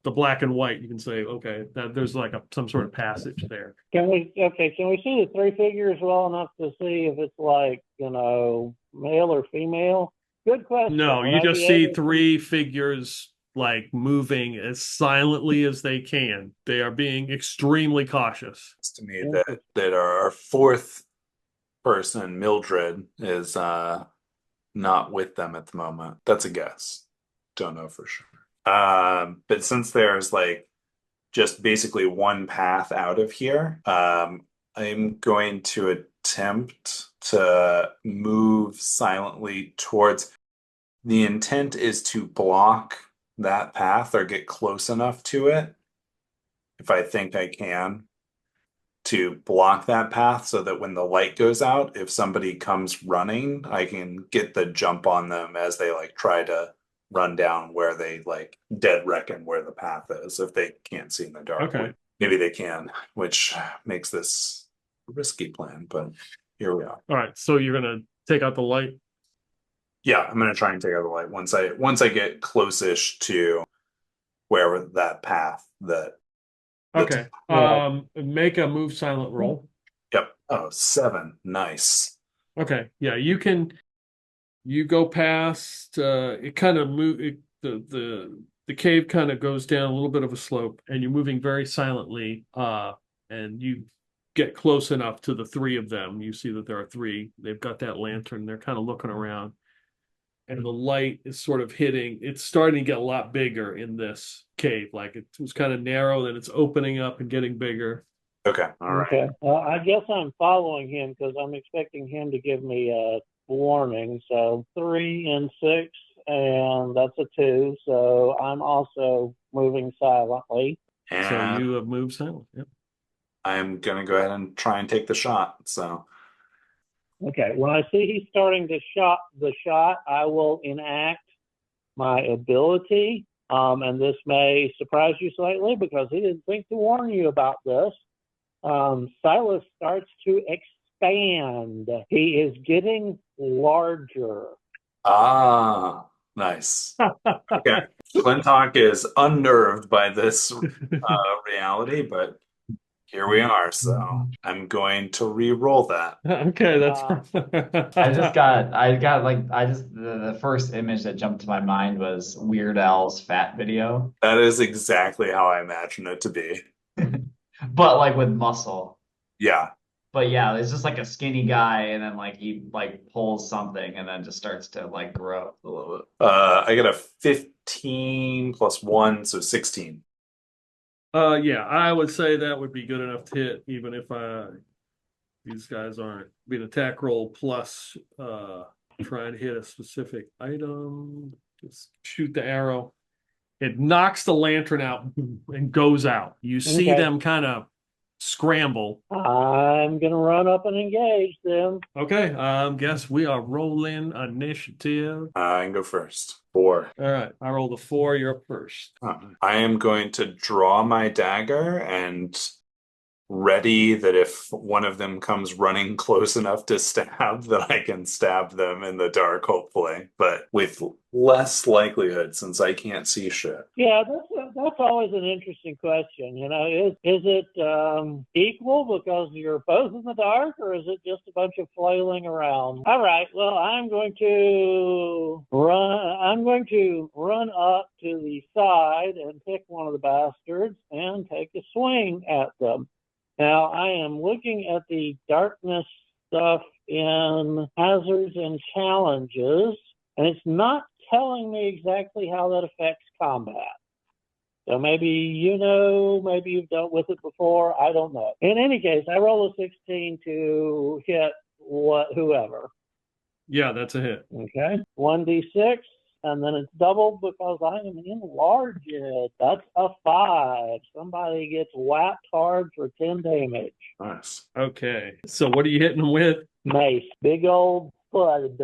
black and white. You can say, okay, that there's like some sort of passage there. can we see the 3 figures well enough to see if it's like, male or female? Good question. No, Would you I just be see able to- 3 figures like moving as silently as they can. They are being extremely cautious. It's to me that our 4th person, Mildred, is not with them at the moment. That's a guess. Don't know for sure. But since there's like just basically one path out of here, I'm going to attempt to move silently towards. The intent is to block that path or get close enough to it, if I think I can, to block that path so that when the light goes out, if somebody comes running, I can get the jump on them as they like try to run down where they like dead reckon where the path is if they can't see in the dark. Okay. Maybe they can, which makes this a risky plan, but here we are. All right, so you're gonna take out the light. Yeah, I'm gonna try and take out the light once I get close-ish to where that path that. Okay. Make a move silent roll. Yep. Oh, 7. Nice. Okay. Yeah, you go past it kind of the cave kind of goes down a little bit of a slope, and you're moving very silently, and you get close enough to the 3 of them. You see that there are 3. They've got that lantern, they're kind of looking around. and the light is sort of hitting. It's starting to get a lot bigger in this cave. Like it was kind of narrow, then it's opening up and getting bigger. Okay. All right. Okay. I guess I'm following him because I'm expecting him to give me a warning. So 3 and 6, and that's a 2. So I'm also moving silently. So And you have moved silent. Yep. I'm gonna go ahead and try and take the shot. So Okay. When I see he's starting to the shot, I will enact my ability. And this may surprise you slightly because he didn't think to warn you about this. Silas starts to expand. He is getting larger. nice. Okay. Clintok is unnerved by this reality, but here we are. So I'm going to re-roll that. Okay, that's The first image that jumped to my mind was Weird Al's fat video, That is exactly how I imagine it to be. but like with muscle. Yeah. But yeah, it's just like a skinny guy, and then like he like pulls something, and then just starts to like grow a little bit. I got a 15 plus 1, so 16. Yeah, I would say that would be good enough to hit, even if these guys aren't. Be an attack roll plus trying to hit a specific item. Just shoot the arrow. It knocks the lantern out and goes out. You see Okay. them kind of scramble. I'm going to run up and engage them. Okay, guess we are rolling initiative. I can go first. 4. All right, I rolled a 4. You're up first. I am going to draw my dagger and ready that if one of them comes running close enough to stab, that I can stab them in the dark, hopefully, but with less likelihood since I can't see shit. Yeah, that's always an interesting question. You know, is it equal because you're both in the dark, or is it just a bunch of flailing around? All right. Well, I'm going to run up to the side and pick one of the bastards and take a swing at them. Now, I am looking at the darkness stuff in hazards and challenges, and it's not telling me exactly how that affects combat. So maybe you know, maybe you've dealt with it before. I don't know. In any case, I roll a 16 to hit whoever. Yeah, that's a hit. Okay. 1d6, and then it's doubled because I am enlarged. That's a 5. Somebody gets whacked hard for 10 damage. Nice. Okay, so what are you hitting them with? Mace. Big old thud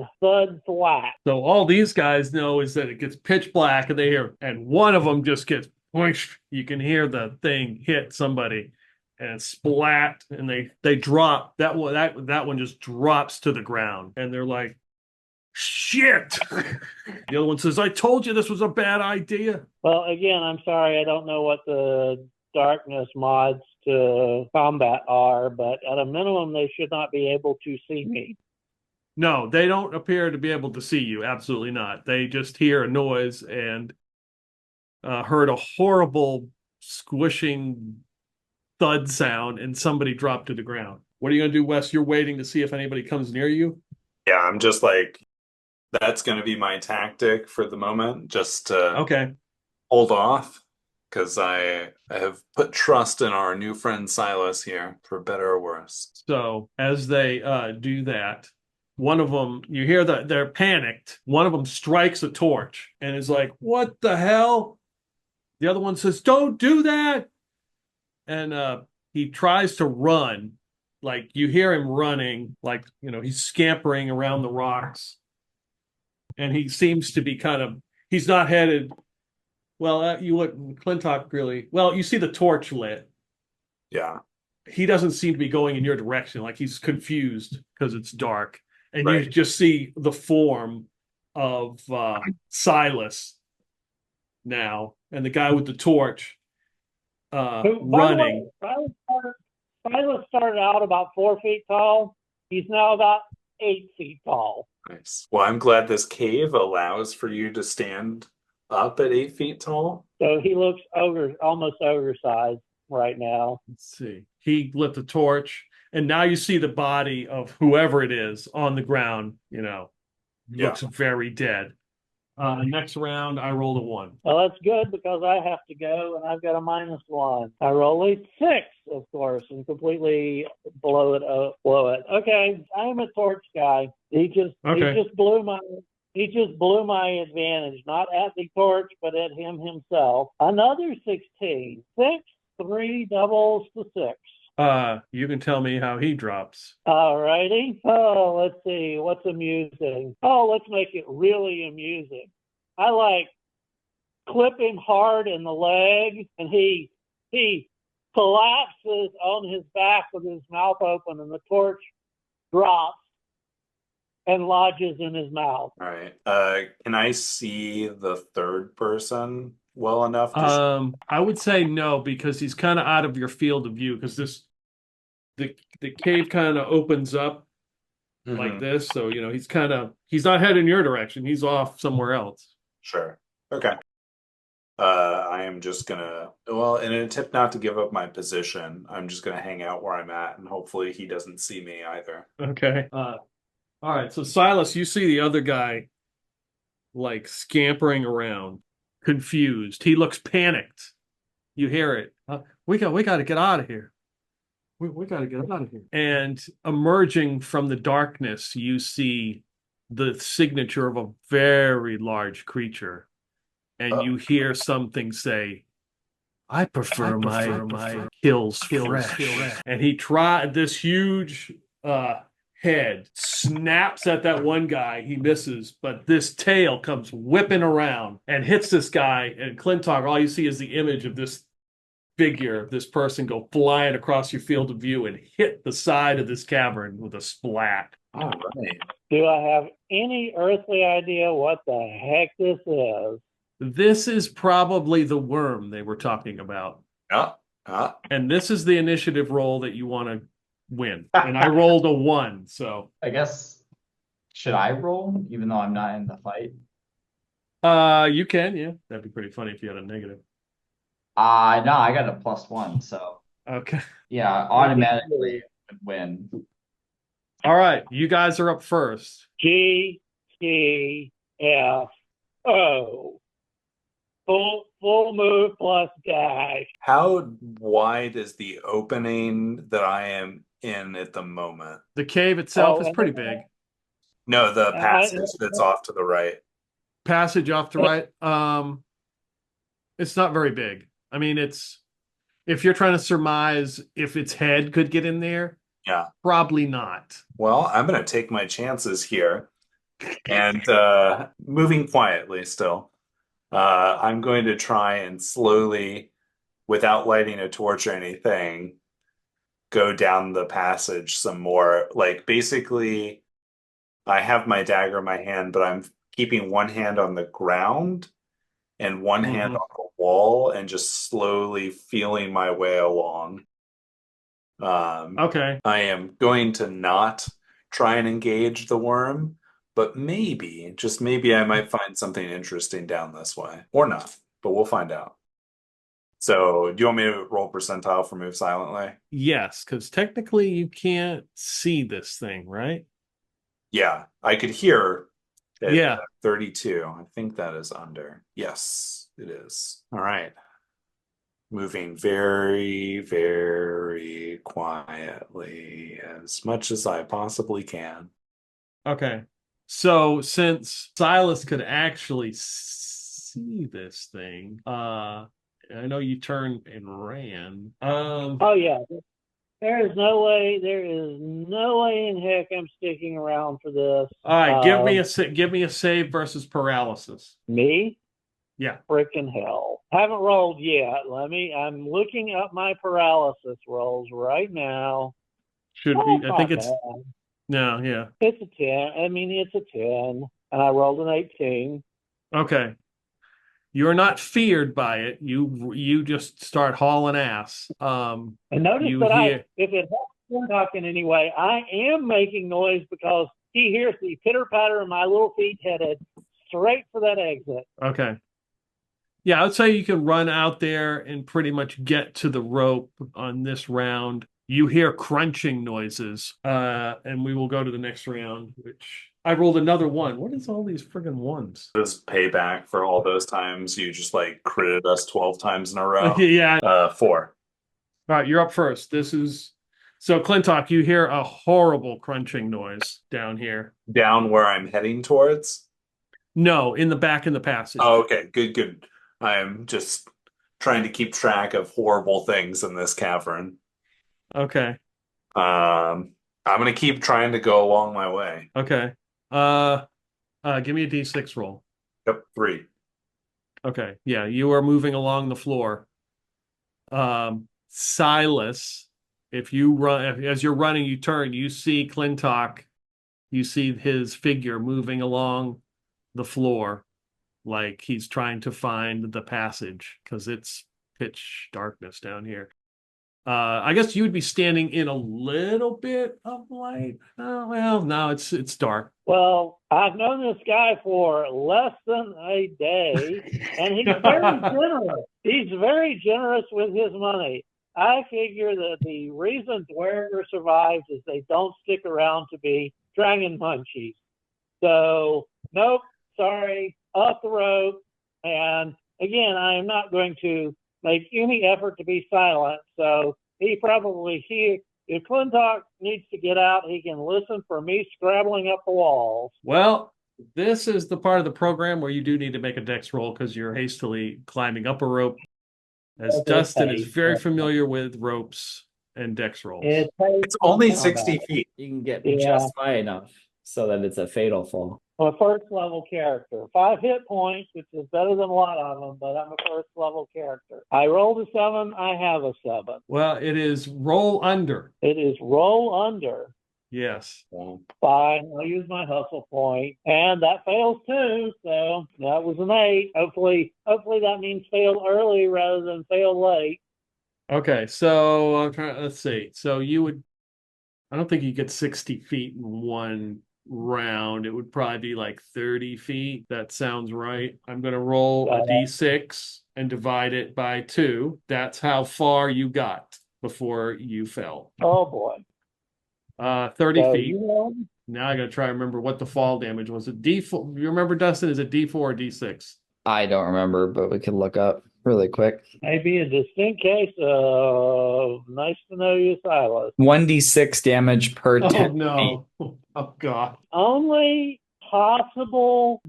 thwack. So all these guys know is that it gets pitch black and they hear, and one of them just gets whoosh. You can hear the thing hit somebody and splat, and they drop. That one just drops to the ground, and they're like, shit. The other one says, I told you this was a bad idea. Well, again, I'm sorry, I don't know what the darkness mods to combat are, but at a minimum, they should not be able to see me. No, they don't appear to be able to see you. Absolutely not. They just hear a noise and heard a horrible squishing thud sound, and somebody dropped to the ground. What are you going to do, Wes? You're waiting to see if anybody comes near you? Yeah, I'm just like, that's going to be my tactic for the moment, just to Okay. hold off, because I have put trust in our new friend Silas here, for better or worse. So as they do that, one of them, you hear that they're panicked. One of them strikes a torch and is like, what the hell? The other one says, don't do that. And he tries to run. Like you hear him running, like, he's scampering around the rocks. And he seems to be he's not headed, well, you wouldn't, Clintok really, well, you see the torch lit. Yeah. He doesn't seem to be going in your direction. Like he's confused because it's dark. And Right. you just see the form of Silas now, and the guy with the torch running. Silas started out about 4 feet tall. He's now about 8 feet tall. Nice. Well, I'm glad this cave allows for you to stand up at 8 feet tall. So he looks almost ogre size right now. Let's see. He lit the torch, and now you see the body of whoever it is on the ground, looks very dead. Next round, I rolled a 1. Well, that's good because I have to go and I've got a -1. I roll a 6, of course, and completely blow it. Okay, I'm a torch guy. He just blew my advantage, not at the torch, but at him himself. Another 16. 6, 3 doubles to 6. You can tell me how he drops. All righty. Oh, let's see. What's amusing? Oh, let's make it really amusing. I like clip him hard in the leg, and he collapses on his back with his mouth open, and the torch drops and lodges in his mouth. All right. Can I see the third person well enough I would say no, because he's kind of out of your field of view, because the cave kind of opens up like this, so he's not heading your direction, he's off somewhere else. Sure. Okay. I am just gonna, in an attempt not to give up my position, I'm just gonna hang out where I'm at, and hopefully he doesn't see me either. Okay. All right, so Silas, you see the other guy like scampering around, confused. He looks panicked. You hear it. We got to get out of here. We got to get out of here. And emerging from the darkness, you see the signature of a very large creature. And you hear something say, I prefer my kills fresh. And he tried this huge head, snaps at that one guy, he misses, but this tail comes whipping around and hits this guy. And Clintok, all you see is the image of this figure of this person go flying across your field of view and hit the side of this cavern with a splat. All right. Do I have any earthly idea what the heck this is? This is probably the Wyrm they were talking about. And this is the initiative roll that you want to win. And I rolled a 1, so. I guess, should I roll, even though I'm not in the fight? You can, yeah. That'd be pretty funny if you had a negative. No, I got a +1, so. Okay. Yeah, automatically would win. All right, you guys are up first. GTFO. Full move plus dash. How wide is the opening that I am in at the moment? The cave itself is pretty big. No, the passage that's off to the right. Passage off to right. It's not very big. I mean, if you're trying to surmise if its head could get in there, yeah, probably not. Well, I'm going to take my chances here, and moving quietly still. I'm going to try and slowly, without lighting a torch or anything, go down the passage some more. Like, basically, I have my dagger in my hand, but I'm keeping one hand on the ground and one hand on the wall and just slowly feeling my way along. Okay. I am going to not try and engage the Wyrm, but maybe, just maybe, I might find something interesting down this way. Or not, but we'll find out. So, do you want me to roll percentile for move silently? Yes, because technically you can't see this thing, right? Yeah, I could hear it. Yeah. 32. I think that is under. Yes, it is. All right. Moving very, very quietly, as much as I possibly can. Okay. So since Silas could actually see this thing, I know you turned and ran. Oh yeah, there is no way in heck I'm sticking around for this. All right, give me a save versus paralysis. Me? Yeah. Frickin' hell. Haven't rolled yet. I'm looking up my paralysis rolls right now. Should be. I think it's. Bad. No, yeah. It's a 10. I mean, it's a 10. And I rolled an 18. Okay. You're not feared by it. You just start hauling ass. And notice that if it helps Clintok in any way, I am making noise because he hears the pitter-patter of my little feet headed straight for that exit. Okay. Yeah, I would say you can run out there and pretty much get to the rope on this round. You hear crunching noises, and we will go to the next round, which I rolled another one. What is all these friggin' ones? This payback for all those times you just like critted us 12 times in a row. Yeah. 4. All right, you're up first. So Clintok, you hear a horrible crunching noise down here. Down where I'm heading towards? No, in the back in the passage. Oh, okay. Good. I'm just trying to keep track of horrible things in this cavern. Okay. I'm gonna keep trying to go along my way. Okay. Give me a D6 roll. Yep, 3. Okay. Yeah, you are moving along the floor. Silas, if you run, as you're running, you turn, you see Clintok, you see his figure moving along the floor like he's trying to find the passage because it's pitch darkness down here. I guess you would be standing in a little bit of light. Oh, well, no, it's dark. Well, I've known this guy for less than a day, and he's very generous. He's very generous with his money. I figure that the reason Dwerger survives is they don't stick around to be dragon munchies. So, nope, sorry, off the rope. And again, I am not going to make any effort to be silent. So if Clintok needs to get out, he can listen for me scrabbling up the walls. Well, this is the part of the program where you do need to make a dex roll because you're hastily climbing up a rope. As Dustin is very familiar with ropes and dex rolls. It's only 60 feet. You can get just high enough so that it's a fatal fall. I'm a first level character. 5 hit points, which is better than a lot of them, but I'm a first level character. I rolled a 7, I have a 7. Well, it is roll under. It is roll under. Yes. Fine, I'll use my hustle point. And that fails too, so that was an 8. Hopefully that means fail early rather than fail late. Okay, so let's see. So I don't think you get 60 feet in one round. It would probably be like 30 feet. That sounds right. I'm going to roll a d6 and divide it by 2. That's how far you got before you fell. Oh boy. 30 So feet. Now I got to try to remember what the fall damage was. D4. You remember, Dustin? Is it D4 or D6? I don't remember, but we can look up really quick. Maybe a distinct case of nice to know you, Silas. 1d6 damage per 10 feet. No. Oh, God. The only possible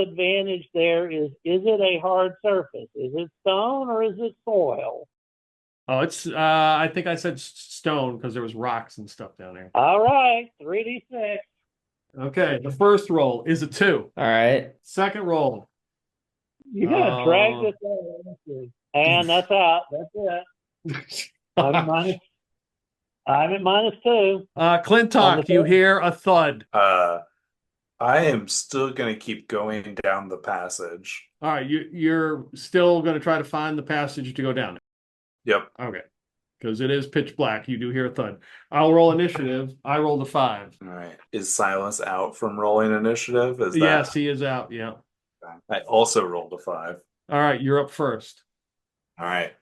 advantage there is it a hard surface? Is it stone or is it soil? Oh, it's, I think I said stone because there was rocks and stuff down there. All right, 3d6. Okay, the first roll is a 2. All right. Second roll. You're gonna drag this out, and that's out. That's it. I'm at -2. Clintok, you hear a thud. I am still gonna keep going down the passage. All right, you're still going to try to find the passage to go down it. Yep. Okay, because it is pitch black. You do hear a thud. I'll roll initiative. I rolled a 5. All right. Is Silas out from rolling initiative? Yes, he is out. Yeah. I also rolled a 5. All right, you're up first. All right.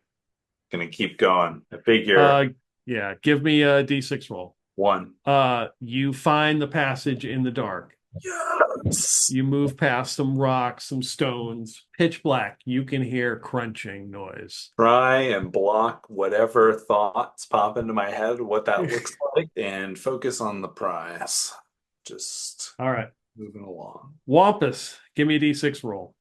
Gonna keep going. I figure Yeah, give me a d6 roll. 1. You find the passage in the dark. Yes. You move past some rocks, some stones, pitch black. You can hear crunching noise. Try and block whatever thoughts pop into my head, what that looks like, and focus on the prize. Just All right. moving along. Wampus, give me a d6 roll.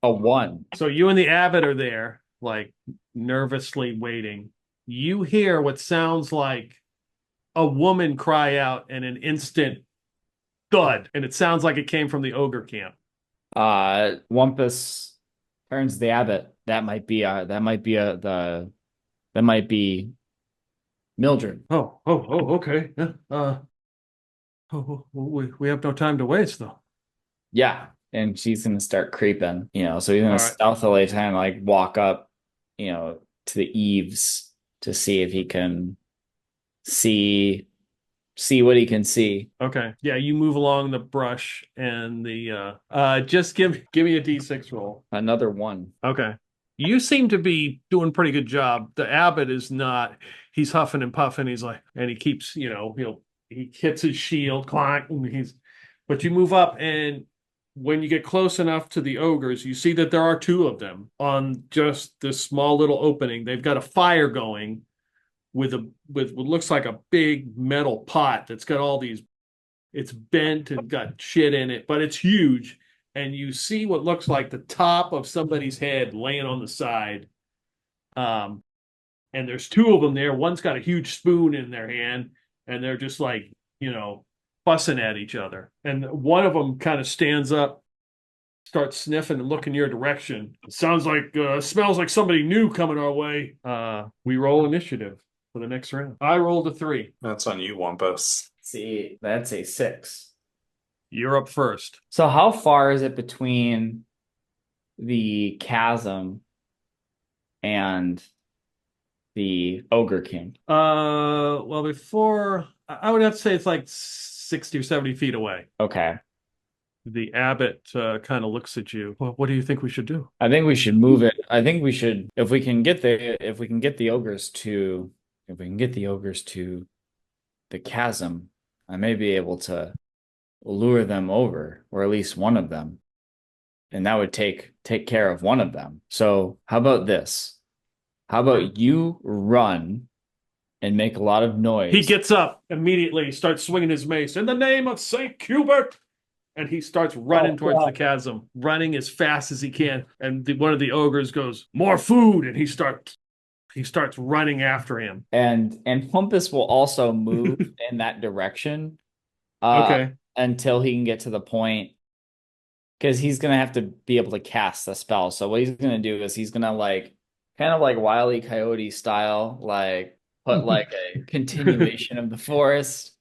A 1. So you and the abbot are there, like nervously waiting. You hear what sounds like a woman cry out and an instant thud, and it sounds like it came from the ogre camp. Wampus turns to the abbot. That might be Mildred. Oh, okay. We have no time to waste, though. Yeah, and she's gonna start creeping. So he's gonna All right. stealthily kind of like walk up, to the eaves to see if he can see what he can see. Okay. Yeah, you move along the brush and just give me a d6 roll. Another 1. Okay. You seem to be doing a pretty good job. The abbot is not. He's huffing and puffing. He's like, and he keeps, he'll he hits his shield, clank, and but you move up, and when you get close enough to the ogres, you see that there are two of them on just this small little opening. They've got a fire going with what looks like a big metal pot that's got all these, it's bent and got shit in it, but it's huge. And you see what looks like the top of somebody's head laying on the side. And there's two of them there. One's got a huge spoon in their hand, and they're just like, fussing at each other. And one of them kind of stands up, starts sniffing and looking your direction. It sounds like, smells like somebody new coming our way. We roll initiative for the next round. I rolled a 3. That's on you, Wampus. See, that's a 6. You're up first. So how far is it between the chasm and the Ogre King? Well, before, I would have to say it's like 60 or 70 feet away. Okay. The abbot kind of looks at you. Well, what do you think we should do? I think we should move it. I think we should, if we can get the ogres to the chasm, I may be able to lure them over, or at least one of them. And that would take care of one of them. So how about this? How about you run and make a lot of noise? He gets up immediately, starts swinging his mace. In the name of St. Cubert! And he starts running towards the chasm, running as fast as he can. And one of the ogres goes, more food! And he starts running after him. And Wampus will also move in that direction. Okay. Until he can get to the point, because he's gonna have to be able to cast the spell. So what he's gonna do is he's gonna kind of like Wile E. Coyote style, put a continuation of the forest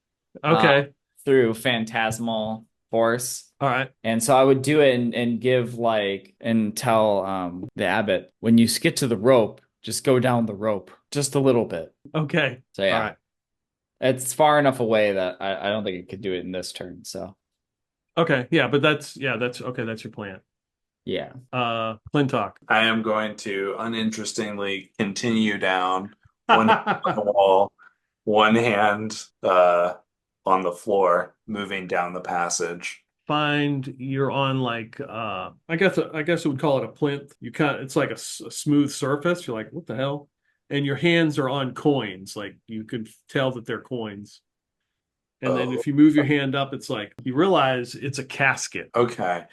through phantasmal force. All right. And so I would do it and give and tell the abbot, when you get to the rope, just go down the rope just a little bit. Okay. So yeah. All right. It's far enough away that I don't think it could do it in this turn. So okay, yeah, but that's okay. That's your plan. Yeah. Clintok. I am going to uninterestingly continue down one hand on the wall, one hand on the floor, moving down the passage. Find you're on I guess it would call it a plinth. It's like a smooth surface. You're like, what the hell? And your hands are on coins. Like you can tell that they're coins. And then if you move your hand up, it's like you realize it's a casket. Okay.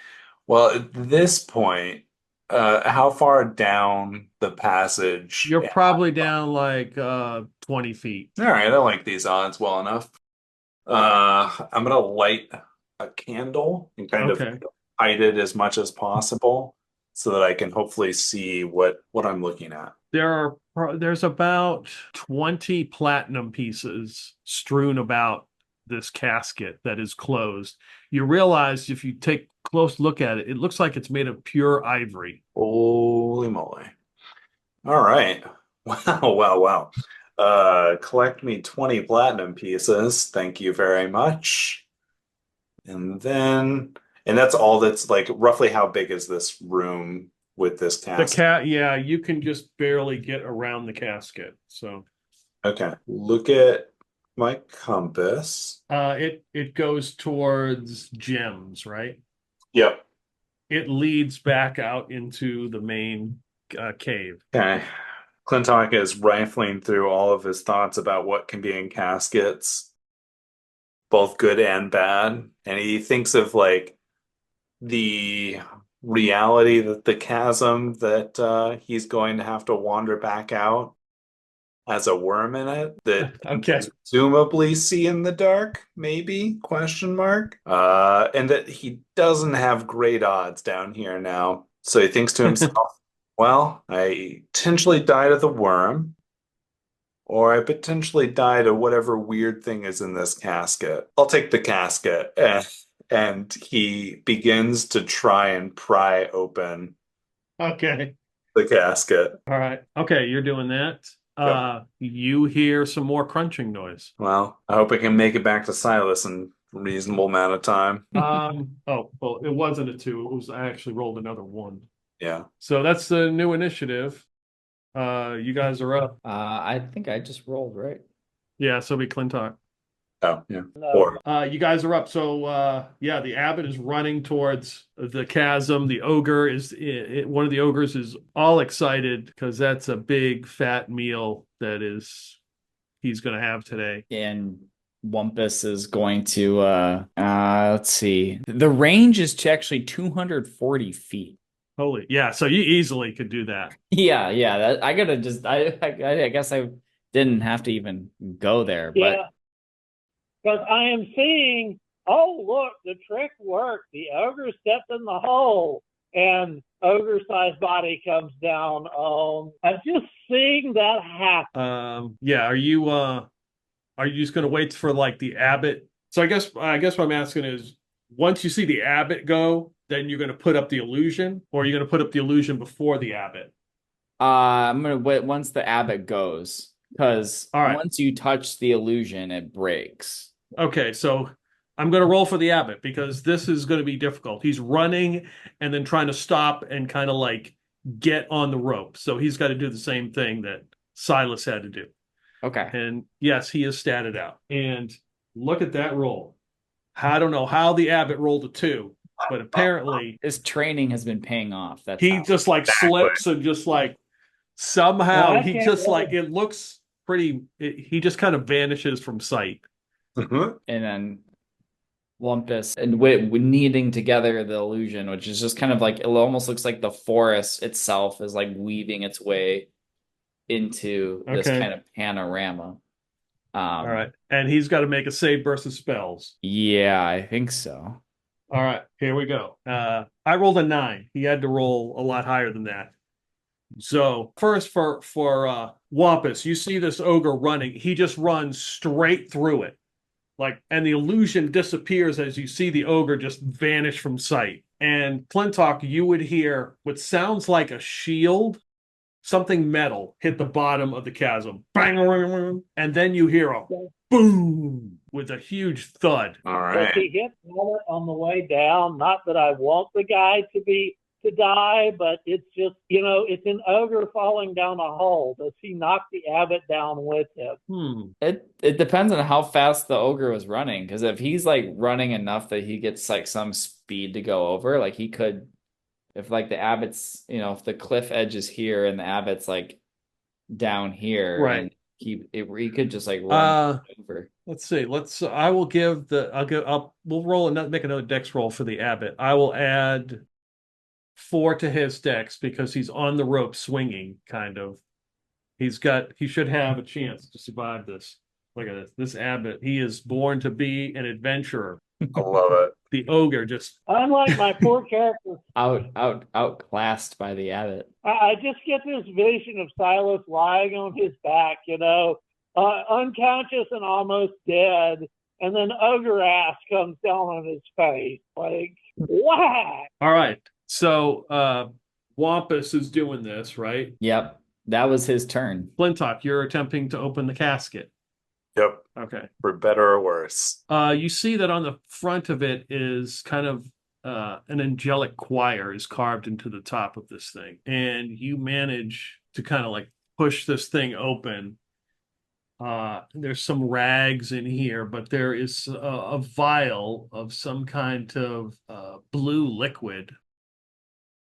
Well, at this point, how far down the passage? You're probably down 20 feet. All right, I like these odds well enough. I'm gonna light a candle and kind of hide it as much as possible so that I can hopefully see what I'm looking at. There's about 20 platinum pieces strewn about this casket that is closed. You realize if you take a close look at it, it looks like it's made of pure ivory. Holy moly. All right. Wow. Collect me 20 platinum pieces. Thank you very much. And that's all that's roughly how big is this room with this casket? Yeah, you can just barely get around the casket. So okay. Look at my compass. It goes towards gems, right? Yep. It leads back out into the main cave. Okay. Clintok is rifling through all of his thoughts about what can be in caskets, both good and bad. And he thinks of the reality that the chasm that he's going to have to wander back out has a Wyrm in it that presumably see in the dark, maybe, question mark. And that he doesn't have great odds down here now. So he thinks to himself, well, I potentially die to the Wyrm, or I potentially die to whatever weird thing is in this casket. I'll take the casket. And he begins to try and pry open the casket. All right. Okay, you're doing that. You hear some more crunching noise. Well, I hope I can make it back to Silas in a reasonable amount of time. Well, it wasn't a 2. I actually rolled another 1. Yeah. So that's the new initiative. You guys are up. I think I just rolled, right? Yeah, so be Clintok. Oh, yeah. No. Or You guys are up. So, yeah, the abbot is running towards the chasm. The ogre is one of the ogres is all excited because that's a big fat meal that he's going to have today. And Wampus is going to let's see. The range is to actually 240 feet. Holy, yeah. So you easily could do that. Yeah, that I gotta just I guess I didn't have to even go there, but Yeah, because I am seeing, oh, look, the trick worked. The ogre stepped in the hole, and ogre-sized body comes down. I'm just seeing that happen. Yeah. Are you just going to wait for like the abbot? So I guess what I'm asking is, once you see the abbot go, then you're going to put up the illusion, or are you going to put up the illusion before the abbot? I'm gonna wait once the abbot goes, because All right. once you touch the illusion, it breaks. Okay, so I'm going to roll for the abbot because this is going to be difficult. He's running and then trying to stop and kind of like get on the rope. So he's got to do the same thing that Silas had to do. Okay. And yes, he is statted out. And look at that roll. I don't know how the abbot rolled a 2, but apparently His training has been paying off. That's he how. just like slips and just like somehow Well, I he can't just roll. like it looks pretty. He just kind of vanishes from sight. Mhm. And then Wampus and needing together the illusion, which is just kind of like it almost looks like the forest itself is like weaving its way into this Okay. kind of panorama. All right, and he's got to make a save versus spells. Yeah, I think so. All right, here we go. I rolled a 9. He had to roll a lot higher than that. So first for Wampus, you see this ogre running. He just runs straight through it. Like, and the illusion disappears as you see the ogre just vanish from sight. And Clintok, you would hear what sounds like a shield, something metal hit the bottom of the chasm. Bang, and then you hear a boom with a huge thud. All Does right. he hit Mallet on the way down? Not that I want the guy to die, but it's just, it's an ogre falling down a hole. Does he knock the abbot down with him? It depends on how fast the ogre was running, because if he's like running enough that he gets like some speed to go over, like he could, if like the abbot's, if the cliff edge is here and the abbot's like down here, Right. and he could just like run over. Let's see. We'll roll and make another dex roll for the abbot. I will add 4 to his dex because he's on the rope swinging, kind of. He should have a chance to survive this. Look at this. This abbot, he is born to be an adventurer. I love it. The ogre just Unlike my poor character, Outclassed by the abbot. I just get this vision of Silas lying on his back, unconscious and almost dead, and then ogre ass comes down on his face, like, whack! all right. So Wampus is doing this, right? Yep, that was his turn. Clintok, you're attempting to open the casket. Yep. Okay. For better or worse. You see that on the front of it is kind of an angelic choir is carved into the top of this thing. And you manage to kind of like push this thing open. There's some rags in here, but there is a vial of some kind of blue liquid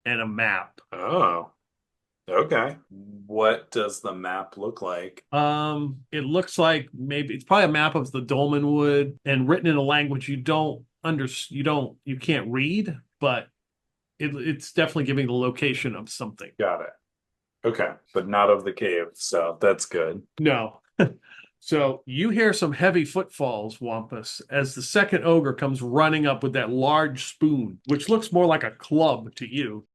and a map. Oh. Okay. What does the map look like? It looks like maybe it's probably a map of the Dolmenwood and written in a language you can't read, but it's definitely giving the location of something. Got it. Okay. But not of the cave, so that's good. No. So you hear some heavy footfalls, Wampus, as the second ogre comes running up with that large spoon, which looks more like a club to you,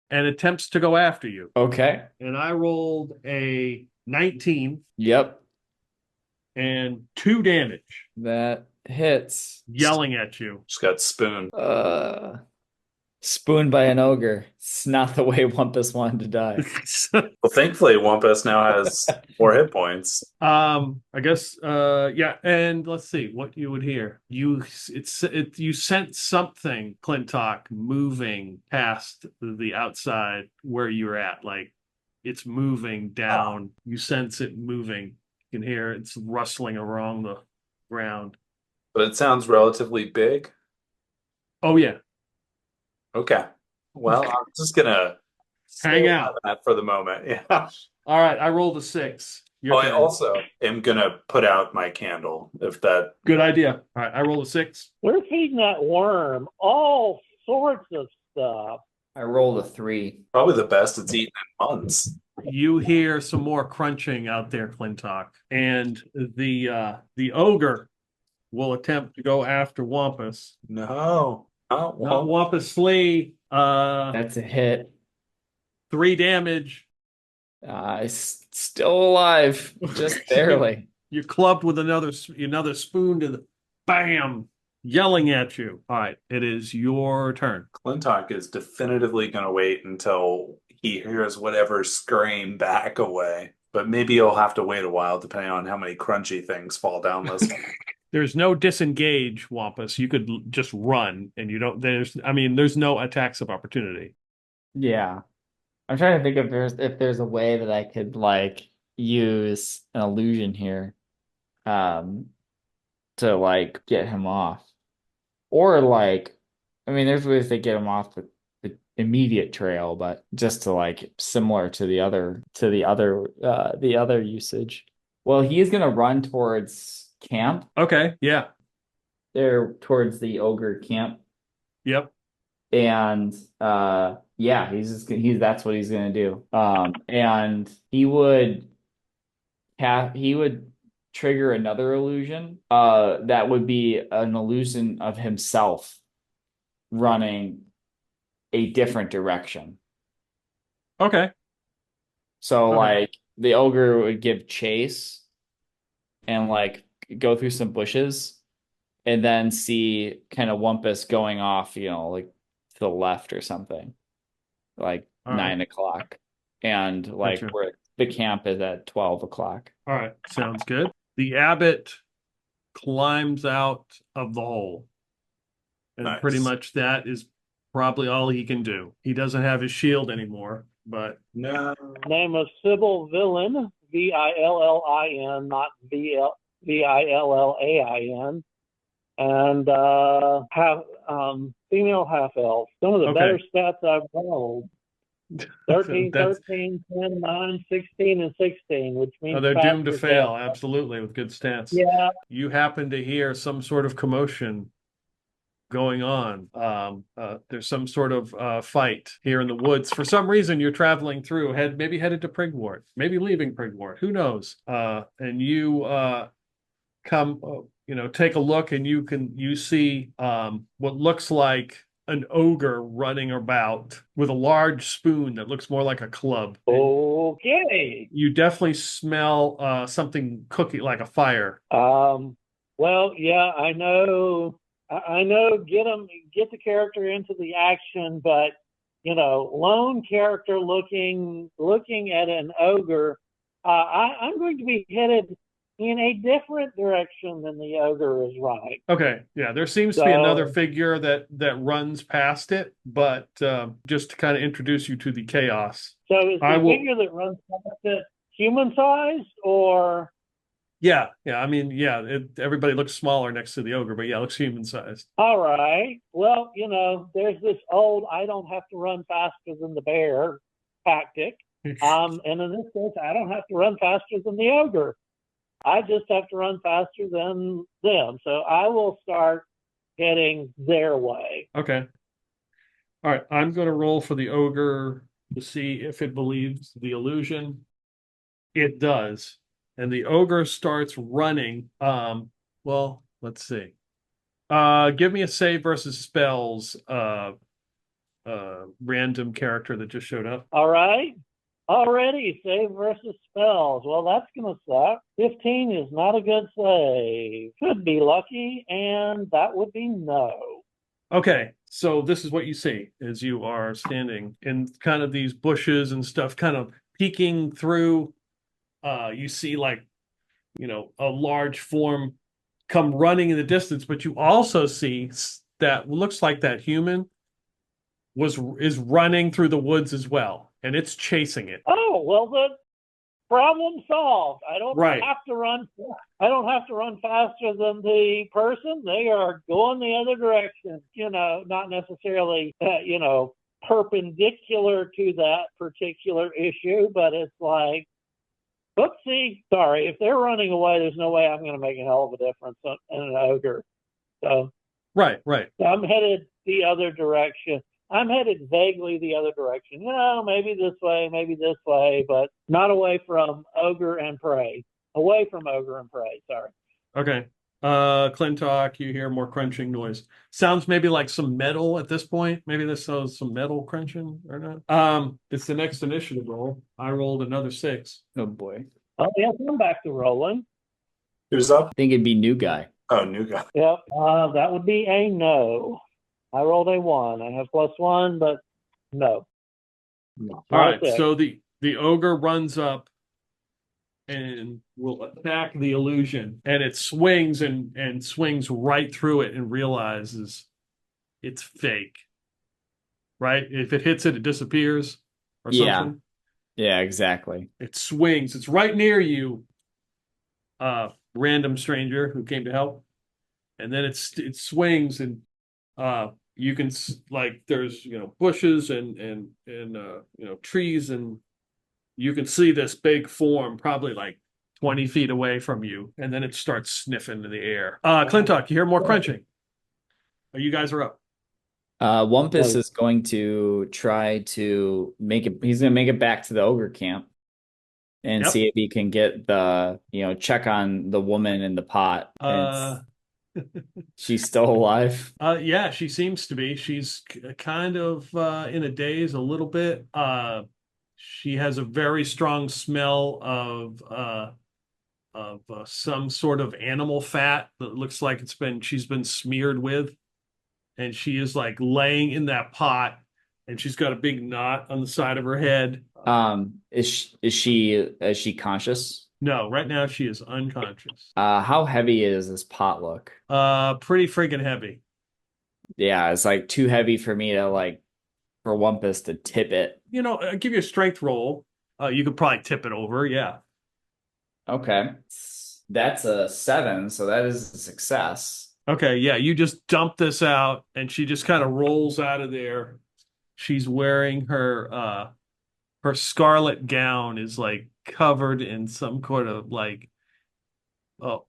and attempts to go after you. Okay. And I rolled a 19 Yep, and 2 damage, that hits. yelling at you. Just got spoon. Spooned by an ogre. It's not the way Wampus wanted to die. Well, thankfully, Wampus now has 4 hit points. I guess yeah, and let's see what you would hear. You sense something, Clintok, moving past the outside where you're at. Like it's moving down. You sense it moving. You can hear it's rustling along ground. But it sounds relatively big. Oh yeah, Okay. Well, I'm just gonna stay hang on out. that for the moment. Yeah. All right, I rolled a 6. Your Oh, I turn. also am gonna put out my candle if that. Good idea. All right, I rolled a 6. We're feeding that worm all sorts of stuff. I rolled a 3. Probably the best it's eaten in months. You hear some more crunching out there, Clintok, and the ogre will attempt to go after Wampus. No. Oh, Not well, Wampus Slee. That's a hit. 3 damage. Still alive, just barely. You're clubbed with another spoon to the bam, yelling at you. All right, it is your turn. Clintok is definitively gonna wait until he hears whatever scream back away. But maybe he'll have to wait a while depending on how many crunchy things fall down this. There's no disengage, Wampus. You could just run, and you don't. There's no attacks of opportunity. Yeah. I'm trying to think if there's a way that I could like use an illusion here to like get him off. Or like there's ways to get him off the immediate trail, but just to like similar to the other usage. Well, he's gonna run towards camp. Okay, yeah, There towards the ogre camp. yep. And yeah, that's what he's gonna do. And he would trigger another illusion. That would be an illusion of himself running a different direction. Okay, So Okay. like the ogre would give chase and like go through some bushes and then see kind of Wumpus going off, like to the left or something, like All right. 9 o'clock. And like Gotcha. where the camp is at 12 o'clock. All right, sounds good. The abbot climbs out of the hole, and Nice. pretty much that is probably all he can do. He doesn't have his shield anymore, but No. Name is Sybil Villin, Villin, not Villain, and female half elf. Some of the Okay. better stats I've rolled. 13, That's- 13, 10, 9, 16, and 16, which means they're doomed to faster fail. death. Absolutely, with good stats. Yeah, You happen to hear some sort of commotion going on. There's some sort of fight here in the woods. For some reason, you're traveling through, maybe headed to Prigwort, maybe leaving Prigwort. Who knows? And you come, take a look, and you see what looks like an ogre running about with a large spoon that looks more like a club. okay. You definitely smell something cooking, like a fire. Well, yeah, I know. I know. Get the character into the action, but lone character looking at an ogre. I'm going to be headed in a different direction than the ogre is running. Okay, yeah, there seems to be another So- figure that runs past it, but just to kind of introduce you to the chaos. So is I the will- figure that runs past it human sized or? Yeah. Everybody looks smaller next to the ogre, but yeah, it looks human sized. All right. Well, there's this old I don't have to run faster than the bear tactic. And in this case, I don't have to run faster than the ogre. I just have to run faster than them. So I will start heading their way. Okay. All right, I'm going to roll for the ogre to see if it believes the illusion. It does. And the ogre starts running. Well, let's see. Give me a save versus spells random character that just showed up. All right. Already, save versus spells. Well, that's going to suck. 15 is not a good save. Could be lucky, and that would be no. Okay, so this is what you see as you are standing in kind of these bushes and stuff, kind of peeking through. You see a large form come running in the distance, but you also see that looks like that human is running through the woods as well, and it's chasing it. Oh, well, problem solved. I don't Right. have to run. I don't have to run faster than the person. They are going the other direction. Not necessarily, perpendicular to that particular issue, but it's like, oopsie, sorry. If they're running away, there's no way I'm going to make a hell of a difference in an ogre. So Right. I'm headed the other direction. I'm headed vaguely the other direction. Maybe this way, but not away from ogre and prey. Away from ogre and prey, sorry. Okay. Clintok, you hear more crunching noise. Sounds maybe like some metal at this point. Maybe this is some metal crunching or not. It's the next initiative roll. I rolled another 6. Oh boy. Oh, yes, I'm back to rolling. Who's up? I think it'd be new guy. Oh, new guy. Yep, that would be a no. I rolled a 1. I have +1, but no. No. All right, That's it. so the ogre runs up and will attack the illusion, and it swings and swings right through it and realizes it's fake. Right? If it hits it, it disappears or Yeah. something. Yeah, exactly. It swings. It's right near you, random stranger who came to help, and then it swings and you can there's bushes and trees, and you can see this big form probably like 20 feet away from you, and then it starts sniffing in the air. Clintok, you hear more crunching. You guys are up. Wampus is going to try to make it. He's going to make it back to the ogre camp and Yep. see if he can get check on the woman in the pot. She's still alive. Yeah, she seems to be. She's kind of in a daze a little bit. She has a very strong smell of some sort of animal fat that looks like she's been smeared with, and she is like laying in that pot, and she's got a big knot on the side of her head. Is she conscious? No, right now she is unconscious. How heavy is this pot look? Pretty friggin' heavy. Yeah, it's like too heavy for me to for Wampus to tip it. I'll give you a strength roll. You could probably tip it over, yeah. Okay. That's a 7, so that is a success. Okay, yeah, you just dump this out, and she just kind of rolls out of there. She's wearing her scarlet gown is like covered in some kind of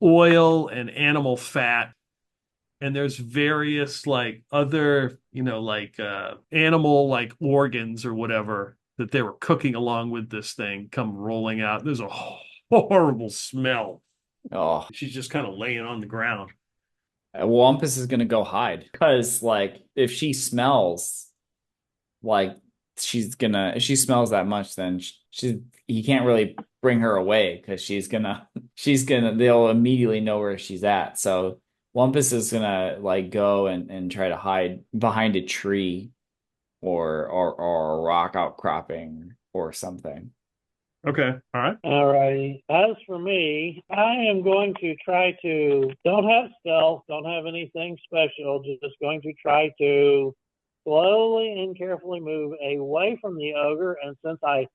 oil and animal fat, and there's various other animal organs or whatever that they were cooking along with this thing come rolling out. There's a horrible smell. Oh, She's just kind of laying on the ground. Wampus is gonna go hide because if she smells if she smells that much, then he can't really bring her away because they'll immediately know where she's at. So Wampus is gonna go and try to hide behind a tree or a rock outcropping or something. Okay, all right. All righty. As for me, I am going to try to, don't have stealth, don't have anything special, just going to try to slowly and carefully move away from the ogre. And since I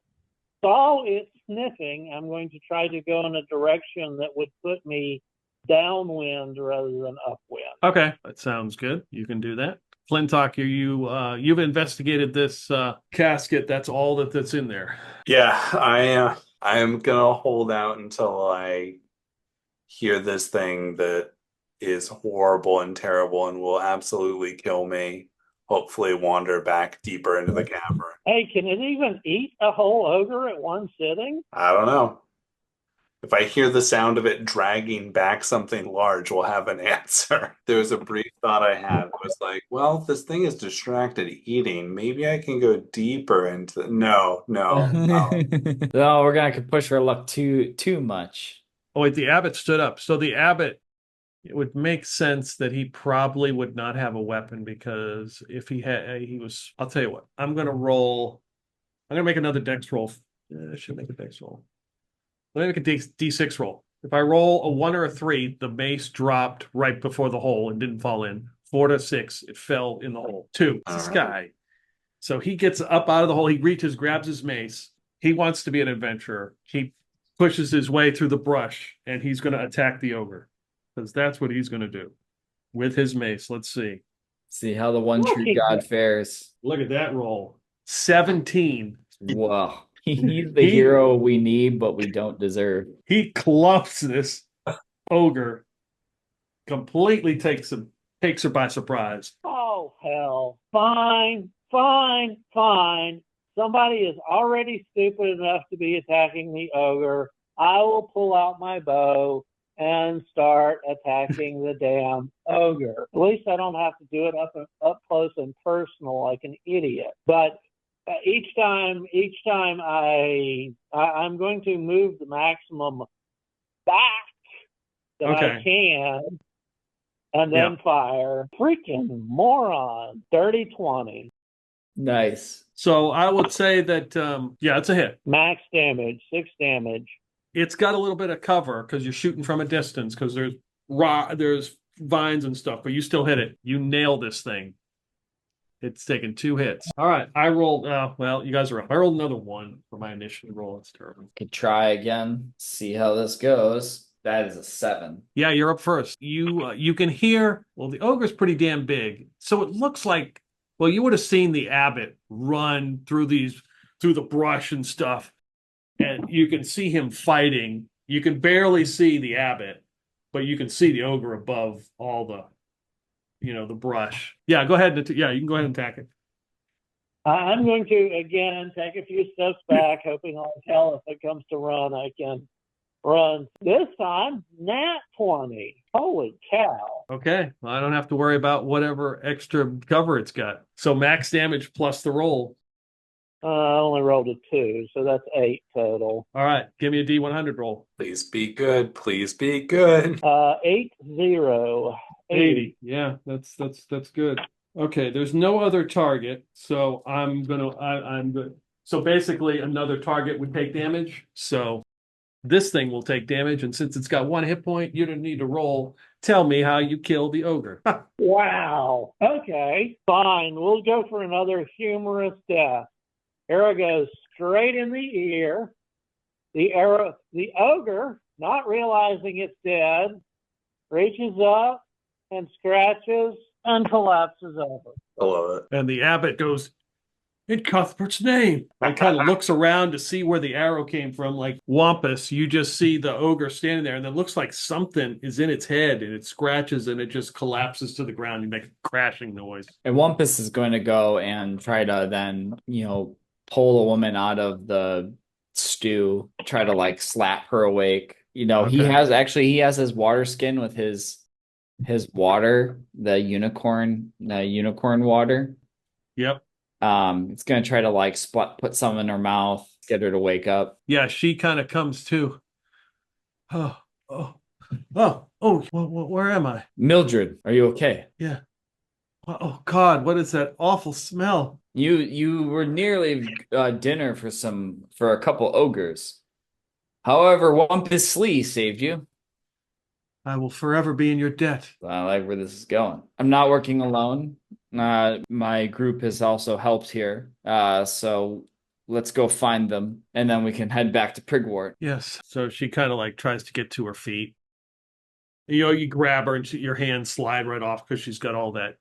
saw it sniffing, I'm going to try to go in a direction that would put me downwind rather than upwind. Okay, that sounds good. You can do that. Clintok, you've investigated this casket. That's all that's in there. Yeah, I am gonna hold out until I hear this thing that is horrible and terrible and will absolutely kill me. Hopefully wander back deeper into the cavern. Hey, can it even eat a whole ogre at one sitting? I don't know. If I hear the sound of it dragging back something large, we'll have an answer. There was a brief thought I had. It was like, well, if this thing is distracted eating, maybe I can go deeper into No. No, we're gonna push our luck too much. Oh, wait, the abbot stood up. So the abbot, it would make sense that he probably would not have a weapon, because if I'll tell you what, I'm going to make another dex roll. I should make a dex roll. Let me make a D6 roll. If I roll a 1 or a 3, the mace dropped right before the hole and didn't fall in. 4 to 6, it fell in the hole. 2, it's this guy. So he gets up out of the hole. He reaches, grabs his mace. He wants to be an adventurer. He pushes his way through the brush, and he's going to attack the ogre. Because that's what he's going to do with his mace. Let's see. See how the one true god fares. Look at that roll. 17. Whoa. He's the hero we need, but we don't deserve. He clubs this ogre. Completely takes her by surprise. Oh, hell. Fine. Somebody is already stupid enough to be attacking the ogre. I will pull out my bow and start attacking the damn ogre. At least I don't have to do it up close and personal like an idiot. But each time I'm going to move the maximum back that I can, and then fire. Freaking moron. 30-20. Nice. So I would say that, it's a hit. Max damage, 6 damage. It's got a little bit of cover because you're shooting from a distance because there's vines and stuff, but you still hit it. You nail this thing. It's taken 2 hits. All right. I rolled, you guys are up. I rolled another 1 for my initiative roll. It's terrible. Could try again, see how this goes. That is a 7. Yeah, you're up first. You can hear, the ogre's pretty damn big. So it looks like, you would have seen the abbot run through the brush and stuff. And you can see him fighting. You can barely see the abbot, but you can see the ogre above all the brush. Yeah, go ahead. You can go ahead and attack it. I'm going to, again, take a few steps back, hoping like hell if it comes to run, I can run. This time, nat 20. Holy cow. Okay. Well, I don't have to worry about whatever extra cover it's got. So max damage plus the roll. I only rolled a 2, so that's 8 total. All right. Give me a D100 roll. Please be good. Please be good. 80. 80. Yeah, that's good. Okay, there's no other target, so I'm good. So basically another target would take damage. So this thing will take damage, and since it's got 1 hit point, you don't need to roll. Tell me how you kill the ogre. Wow. Okay, fine. We'll go for another humorous death. Arrow goes straight in the ear. The ogre, not realizing it's dead, reaches up and scratches and collapses over. I love it. And the abbot goes, "In Cuthbert's name." I kind of looks around to see where the arrow came from. Like Wampus, you just see the ogre standing there, and it looks like something is in its head, and it scratches, and it just collapses to the ground. You make a crashing noise. And Wampus is going to go and try to then, pull the woman out of the stew, try to slap her awake. He has his water skin with his water, the unicorn water. Yep. It's gonna try to put some in her mouth, get her to wake up. Yeah, she kind of comes to. Oh, where am I? Mildred, are you okay? Yeah. Oh God, what is that awful smell? You were nearly dinner for a couple ogres. However, Wampus Slee saved you. I will forever be in your debt. I like where this is going. I'm not working alone. My group has also helped here. So let's go find them, and then we can head back to Prigwort. Yes. So she kind of tries to get to her feet. You grab her, and your hands slide right off because she's got all that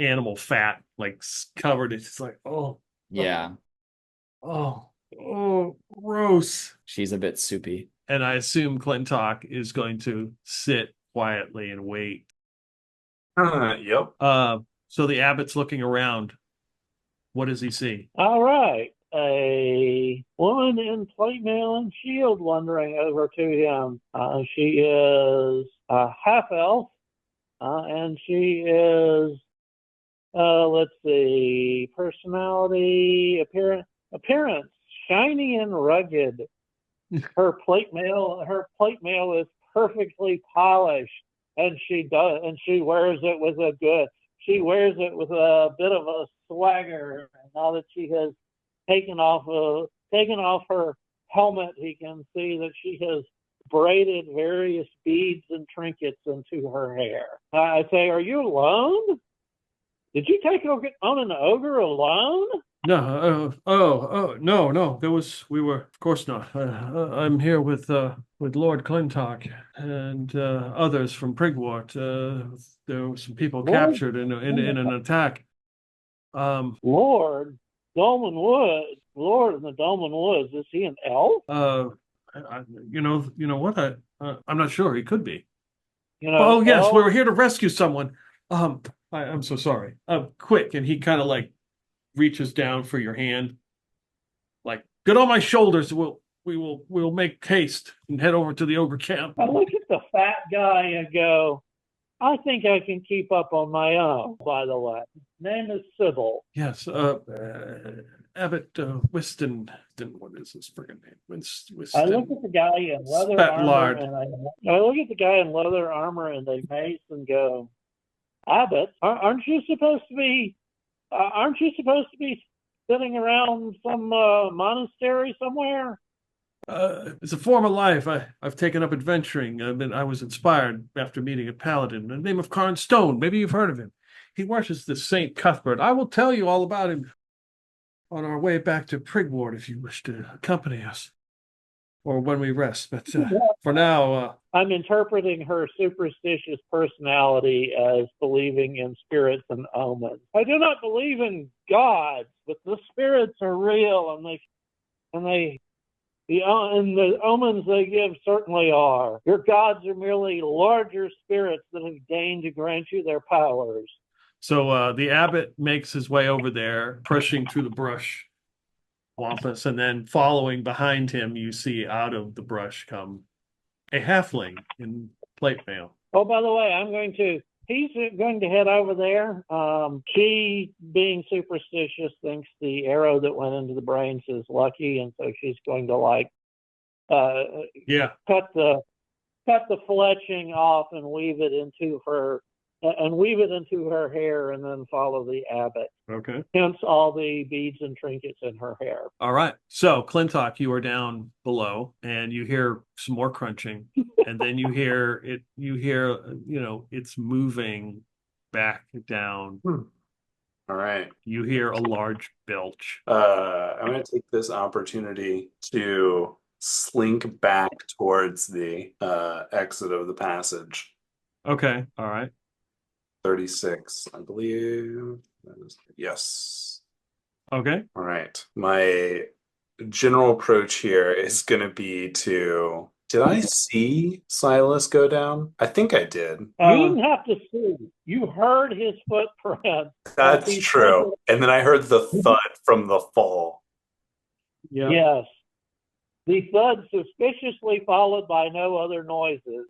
animal fat covered. It's just Yeah. Oh, gross. She's a bit soupy. And I assume Clintok is going to sit quietly and wait. Yep. So the abbot's looking around. What does he see? All right. A woman in plate mail and shield wandering over to him. She is a half-elf, and she is, let's see, personality, appearance, shiny and rugged. Her plate mail is perfectly polished, and she wears it with a bit of a swagger. Now that she has taken off her helmet, he can see that she has braided various beads and trinkets into her hair. I say, "Are you alone? Did you take on an ogre alone?" No. Of course not. I'm here with Lord Clintok and others from Prigwort. There were some people Lord, captured in an attack. Lord, Dolman Woods, Lord in the Dolman Woods. Is he an elf? You know what? I'm not sure. He could be. You know, Oh yes, we elf. were here to rescue someone. I'm so sorry. Quick, and he kind of like reaches down for your hand, like get on my shoulders. We'll make haste and head over to the ogre camp. I look at the fat guy and go, I think I can keep up on my own. By the way, name is Sybil. Yes, Abbott Wiston. What is his friggin' name? Wiston. I look at the guy in leather armor Spatlard. and I look at the guy in leather armor and they mace and go, Abbott, aren't you supposed to be sitting around some monastery somewhere? It's a form of life. I've taken up adventuring. I was inspired after meeting a paladin, the name of Karn Stone. Maybe you've heard of him. He worships the Saint Cuthbert. I will tell you all about him on our way back to Prigwort if you wish to accompany us, or when we rest. But for now, I'm interpreting her superstitious personality as believing in spirits and omens. I do not believe in gods, but the spirits are real, and the omens they give certainly are. Your gods are merely larger spirits that have deigned to grant you their powers. so the abbot makes his way over there, pushing through the brush, Wampus, and then following behind him, you see out of the brush come a halfling in plate mail. Oh, by the way, he's going to head over there. She, being superstitious, thinks the arrow that went into the brains is lucky, and so she's going to Yeah. cut the fletching off and weave it into her hair, and then follow the abbot. Okay. Hence all the beads and trinkets in her hair. All right. So, Clintok, you are down below and you hear some more crunching. And then you hear, it's moving back down. All right. You hear a large belch. I'm going to take this opportunity to slink back towards the exit of the passage. Okay. All right. 36, I believe. Yes. Okay. All right. My general approach here is going to be to. Did I see Silas go down? I think I did. You didn't have to see. You heard his footprint. That's true. And then I heard the thud from the fall. Yeah. Yes. The thud suspiciously followed by no other noises.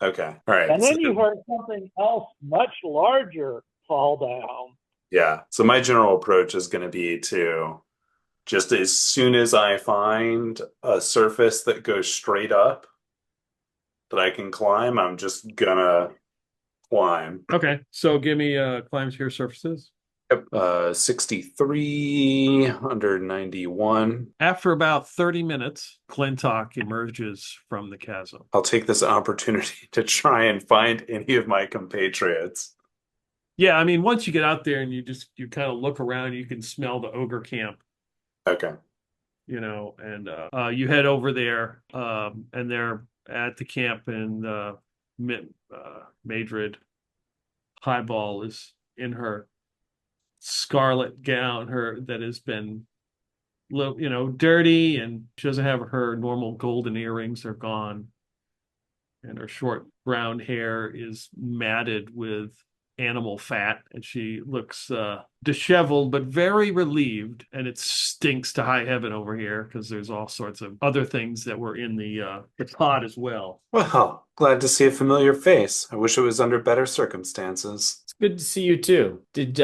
Okay. All right. And then you heard something else much larger fall down. Yeah. So my general approach is going to be to just as soon as I find a surface that goes straight up that I can climb, I'm just gonna climb. Okay. So give me climb to your surfaces. Yep. 63 under 91. After about 30 minutes, Clintok emerges from the chasm. I'll take this opportunity to try and find any of my compatriots. Yeah, I mean, once you get out there and you kind of look around, you can smell the ogre camp. Okay. And you head over there, and they're at the camp, and Madrid Highball is in her scarlet gown, that has been, dirty, and she doesn't have her normal golden earrings; they're gone, and her short brown hair is matted with animal fat, and she looks disheveled but very relieved, and it stinks to high heaven over here because there's all sorts of other things that were in the pod as well. Well, glad to see a familiar face. I wish it was under better circumstances. It's good to see you too. Did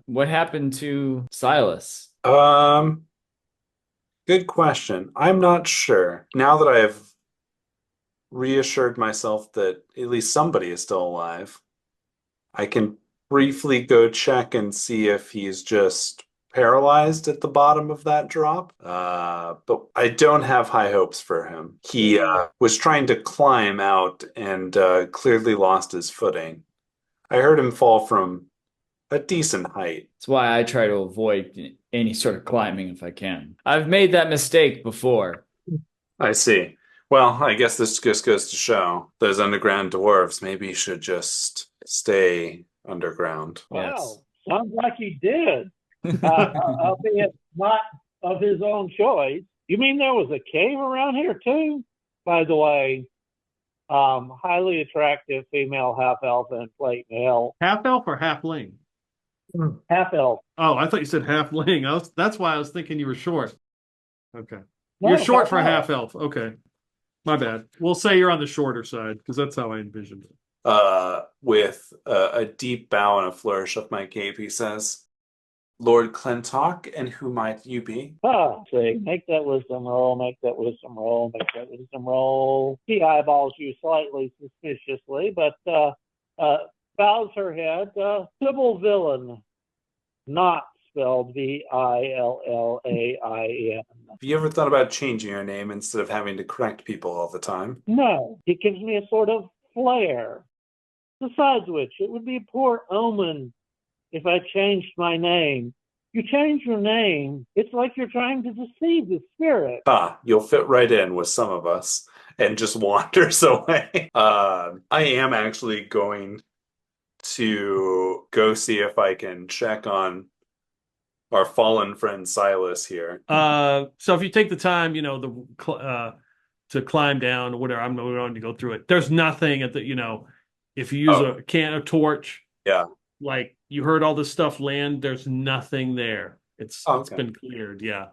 what happened to Silas? Good question. I'm not sure. Now that I've reassured myself that at least somebody is still alive, I can briefly go check and see if he's just paralyzed at the bottom of that drop. But I don't have high hopes for him. He was trying to climb out and clearly lost his footing. I heard him fall from a decent height. That's why I try to avoid any sort of climbing if I can. I've made that mistake before. I see. Well, I guess this just goes to show those underground dwarves maybe should just stay underground. Yes. Wow, sounds like he did, albeit not of his own choice. You mean there was a cave around here too? By the way, highly attractive female half-elf and plate male. Half elf or halfling? Half-elf. Oh, I thought you said halfling. That's why I was thinking you were short. Okay. No, You're short for half-elf. half elf. Okay. My bad. We'll say you're on the shorter side because that's how I envisioned it. With a deep bow and a flourish of my cape, he says, Lord Clintok, and who might you be? See, make that wisdom roll, make that wisdom roll, make that wisdom roll. She eyeballs you slightly suspiciously, but bows her head. Sybil Villin, not spelled Villain. Have you ever thought about changing your name instead of having to correct people all the time? No, it gives me a sort of flair. Besides which, it would be a poor omen if I changed my name. You change your name, it's like you're trying to deceive the spirit. You'll fit right in with some of us and just wanders away. I am actually going to go see if I can check on our fallen friend Silas here. So if you take the time, to climb down or whatever, I'm going to go through it. There's nothing at the, if you use a torch, Yeah. like you heard all this stuff land, there's nothing there. It's been cleared. Yeah.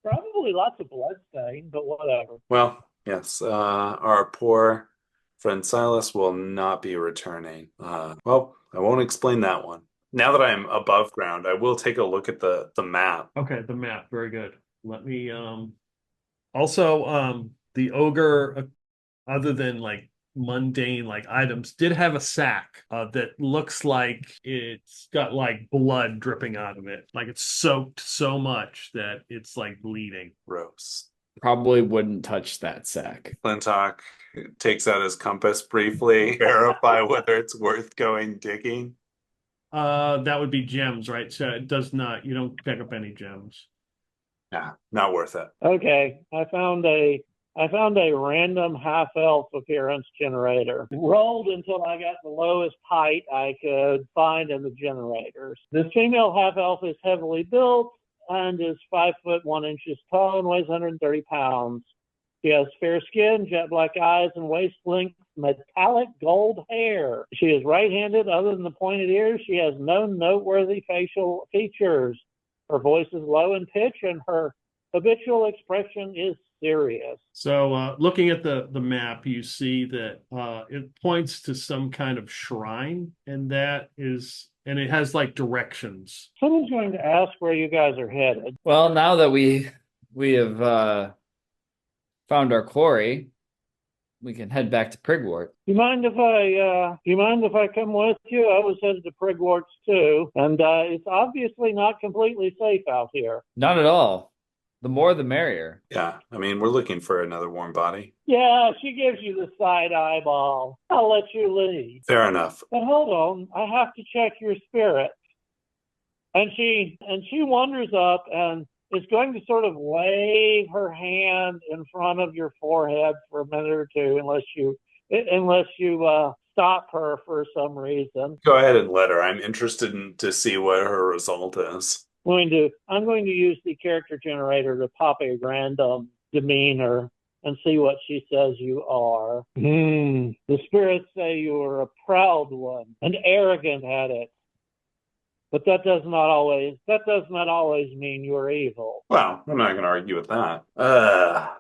Probably lots of blood stain, but whatever. Well, yes, our poor friend Silas will not be returning. Well, I won't explain that one. Now that I'm above ground, I will take a look at the map. Okay, the map. Very good. Let me also the ogre, other than like mundane like items, did have a sack that looks like it's got like blood dripping out of it. Like it's soaked so much that it's like bleeding. Gross. Probably wouldn't touch that sack. Clintok takes out his compass briefly, verify whether it's worth going digging. That would be gems, right? So it does not, you don't pick up any gems. Yeah, not worth it. Okay, I found a random half-elf appearance generator. Rolled until I got the lowest height I could find in the generators. This female half-elf is heavily built and is 5 foot 1 inches tall and weighs 130 pounds. She has fair skin, jet black eyes, and waist-length metallic gold hair. She is right-handed. Other than the pointed ears, she has no noteworthy facial features. Her voice is low in pitch, and her habitual expression is serious. So looking at the map, you see that it points to some kind of shrine, and it has like directions. Someone's going to ask where you guys are headed. Well, now that we have found our quarry, we can head back to Prigwort. You mind if I come with you? I was headed to Prigwort's too, and it's obviously not completely safe out here. Not at all. The more the merrier. Yeah, I mean, we're looking for another warm body. Yeah, she gives you the side eyeball. I'll let you lead. Fair enough. But hold on, I have to check your spirit. And she wanders up and is going to sort of wave her hand in front of your forehead for a minute or two, unless you stop her for some reason. Go ahead and let her. I'm interested to see what her result is. I'm going to use the character generator to pop a random demeanor and see what she says you are. The spirits say you are a proud one and arrogant at it. But that does not always mean you're evil. Well, I'm not going to argue with that. I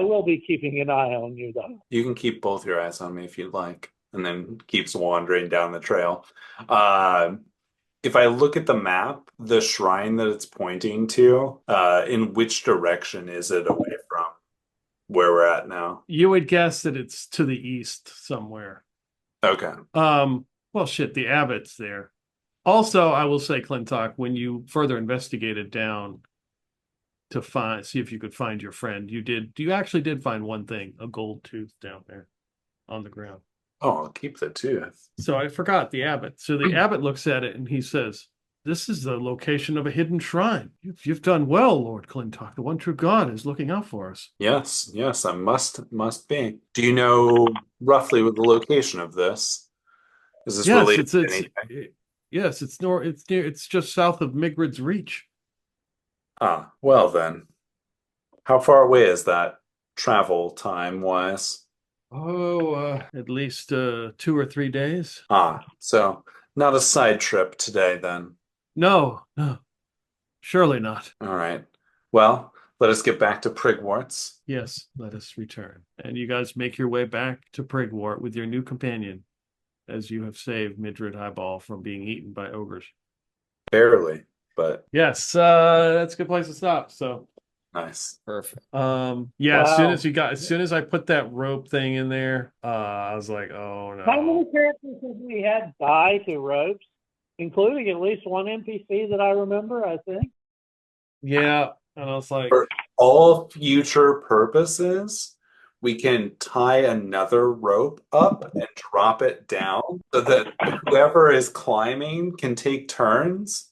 will be keeping an eye on you, though. You can keep both your eyes on me if you'd like. And then keeps wandering down the trail. If I look at the map, the shrine that it's pointing to, in which direction is it away from where we're at now? You would guess that it's to the east somewhere. Okay. Well, shit, the abbot's there. Also, I will say, Clintok, when you further investigated down to see if you could find your friend, you actually did find one thing, a gold tooth down there on the ground. Oh, I'll keep the tooth. So I forgot the abbot. So the abbot looks at it and he says, This is the location of a hidden shrine. You've done well, Lord Clintok. The one true God is looking out for us. Yes, yes, I must be. Do you know roughly what the location of this? Is this Yes, related to anything? yes, it's just south of Migrid's Reach. Ah, well then. How far away is that travel time wise? Oh, at least 2 or 3 days. Ah, so not a side trip today then. No, no, surely not. All right. Well, let us get back to Prigwort's. Yes, let us return. And you guys make your way back to Prigwort with your new companion, as you have saved Midrid Highball from being eaten by ogres. Barely, but Yes, that's a good place to stop. So, nice. Perfect. yeah, Wow. as soon as I put that rope thing in there, I was like, oh How many no. characters have we had die to ropes, including at least one NPC that I remember, I think? Yeah, and I was like, For all future purposes, we can tie another rope up and drop it down so that whoever is climbing can take turns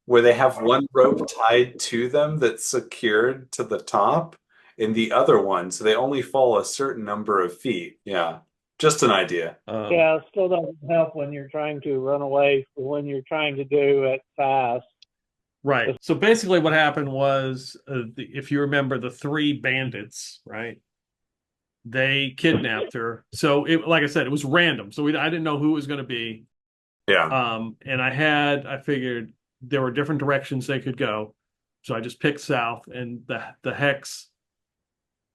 where they have one rope tied to them that's secured to the top and the other one, so they only fall a certain number of feet. Yeah, just an idea. Yeah, it still doesn't help when you're trying to run away, when you're trying to do it fast. right. So basically, what happened was, if you remember the three bandits, right? They kidnapped her. So, like I said, it was random. So I didn't know who it was going to be. Yeah, And I figured there were different directions they could go. So I just picked south, and the hex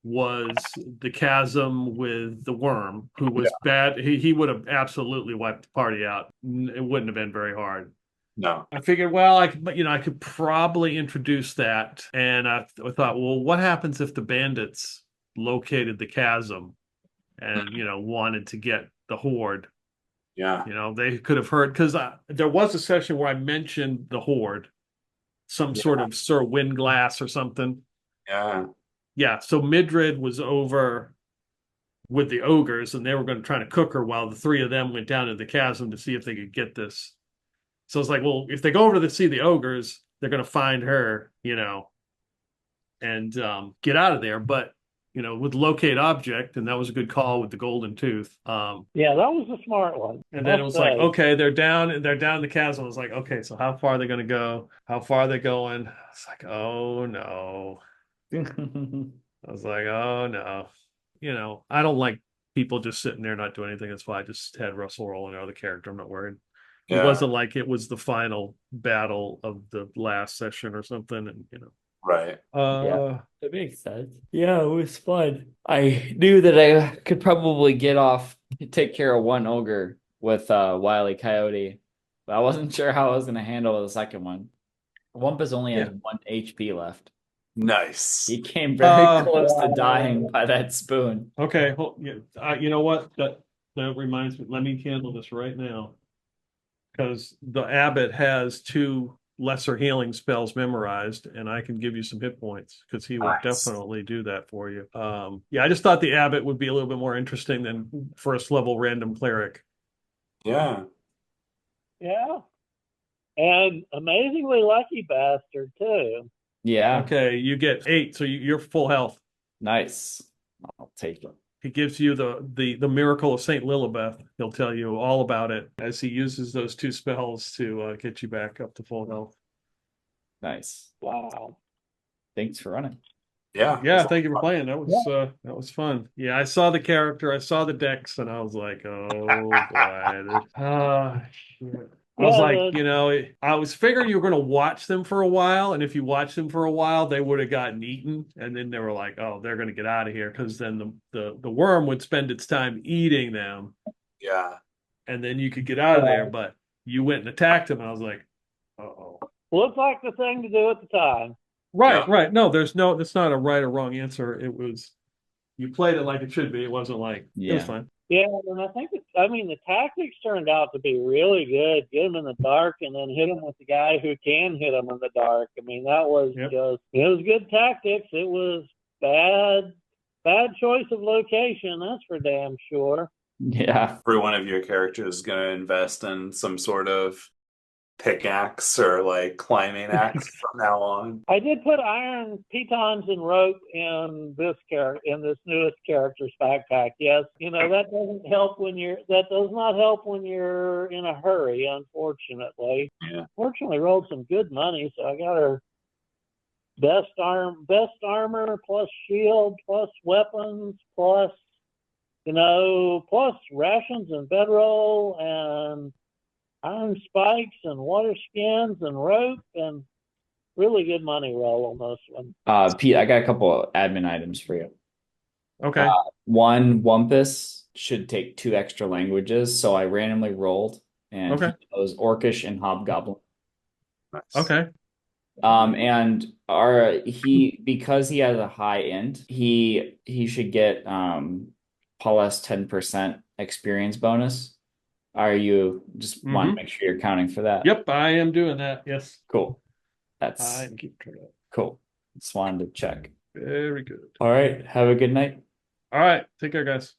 was the chasm with the Wyrm, who was bad. He would have absolutely wiped the party out. It wouldn't have been very hard. no. I figured, well, I could probably introduce that, and I thought, well, what happens if the bandits located the chasm and wanted to get the horde? Yeah, They could have heard, because there was a session where I mentioned the horde, some sort of Sir Windglass or something. yeah, Yeah, so Midrid was over with the ogres, and they were going to try to cook her while the three of them went down to the chasm to see if they could get this. So it's like, well, if they go over to see the ogres, they're going to find her, and get out of there. But with locate object, and that was a good call with the golden tooth. Yeah, that was a smart one. And then it was like, okay, they're down the chasm. I was like, okay, so how far are they going to go? How far are they going? It's like, oh no. I was like, oh no. I don't like people just sitting there not doing anything. That's why I just had Russell roll another character. I'm not worried. It yeah, wasn't like it was the final battle of the last session or something, and right. Yeah, that makes sense. Yeah, it was fun. I knew that I could probably take care of one ogre with Wile E. Coyote, but I wasn't sure how I was going to handle the second one. Wampus only has 1 HP left. Nice. He came very close to wow. dying by that spoon. Okay, you know what? That reminds me. Let me handle this right now, because the abbot has 2 lesser healing spells memorized, and I can give you some hit points because he will Nice. definitely do that for you. Yeah, I just thought the abbot would be a little bit more interesting than first level random cleric. Yeah. Yeah. And amazingly lucky bastard, too. Yeah, Okay, you get 8, so you're full health. nice. I'll take it. He gives you the miracle of Saint Lilibeth. He'll tell you all about it as he uses those 2 spells to get you back up to full health. Nice. Wow. Thanks for running. Yeah. Yeah, thank you for playing. That was fun. Yeah, I saw the character, I saw the decks, and I was like, oh boy. Shit. I was like, I was figuring you were going to watch them for a while, and if you watch them for a while, they would have gotten eaten, and then they were like, oh, they're going to get out of here, because then the Wyrm would spend its time eating them, Yeah. and then you could get out of there, but you went and attacked them, and I was like, uh-oh. Looked like the thing to do at the time. Right, Yeah. right. No, that's not a right or wrong answer. It was, you played it like it should be. It wasn't like, it was fine. Yeah, and I think the tactics turned out to be really good. Get him in the dark and then hit him with the guy who can hit him in the dark. I mean, that was it was good tactics. It was bad choice of location, that's for damn sure. Yeah. Every one of your characters is going to invest in some sort of pickaxe or like climbing axe from now on. I did put iron pitons and rope in this newest character's backpack. Yes, that doesn't help that does not help when you're in a hurry, unfortunately. Yeah. Fortunately, rolled some good money, so I got her best armor plus shield plus weapons plus plus rations and bedroll and iron spikes and water skins and rope and really good money roll on this one. Pete, I got a couple of admin items for you. Okay. One, Wampus should take 2 extra languages, so I randomly rolled, and Okay. he knows Orcish and Hobgoblin. Nice. Okay. And because he has a high end, he should get plus 10% experience bonus. Are you just want to make sure you're counting for that? Yep, I am doing that. Yes. Cool. That's I keep track of that. cool. Just wanted to check. Very good. All right. Have a good night. All right. Take care, guys.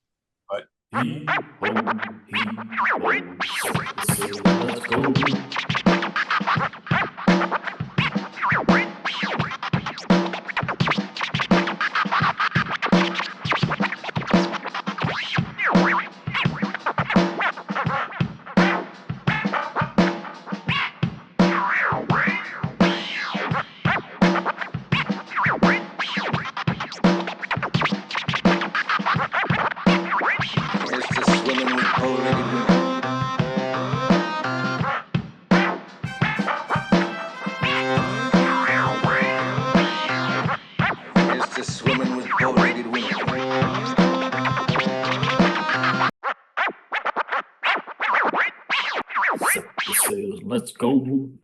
Let's go.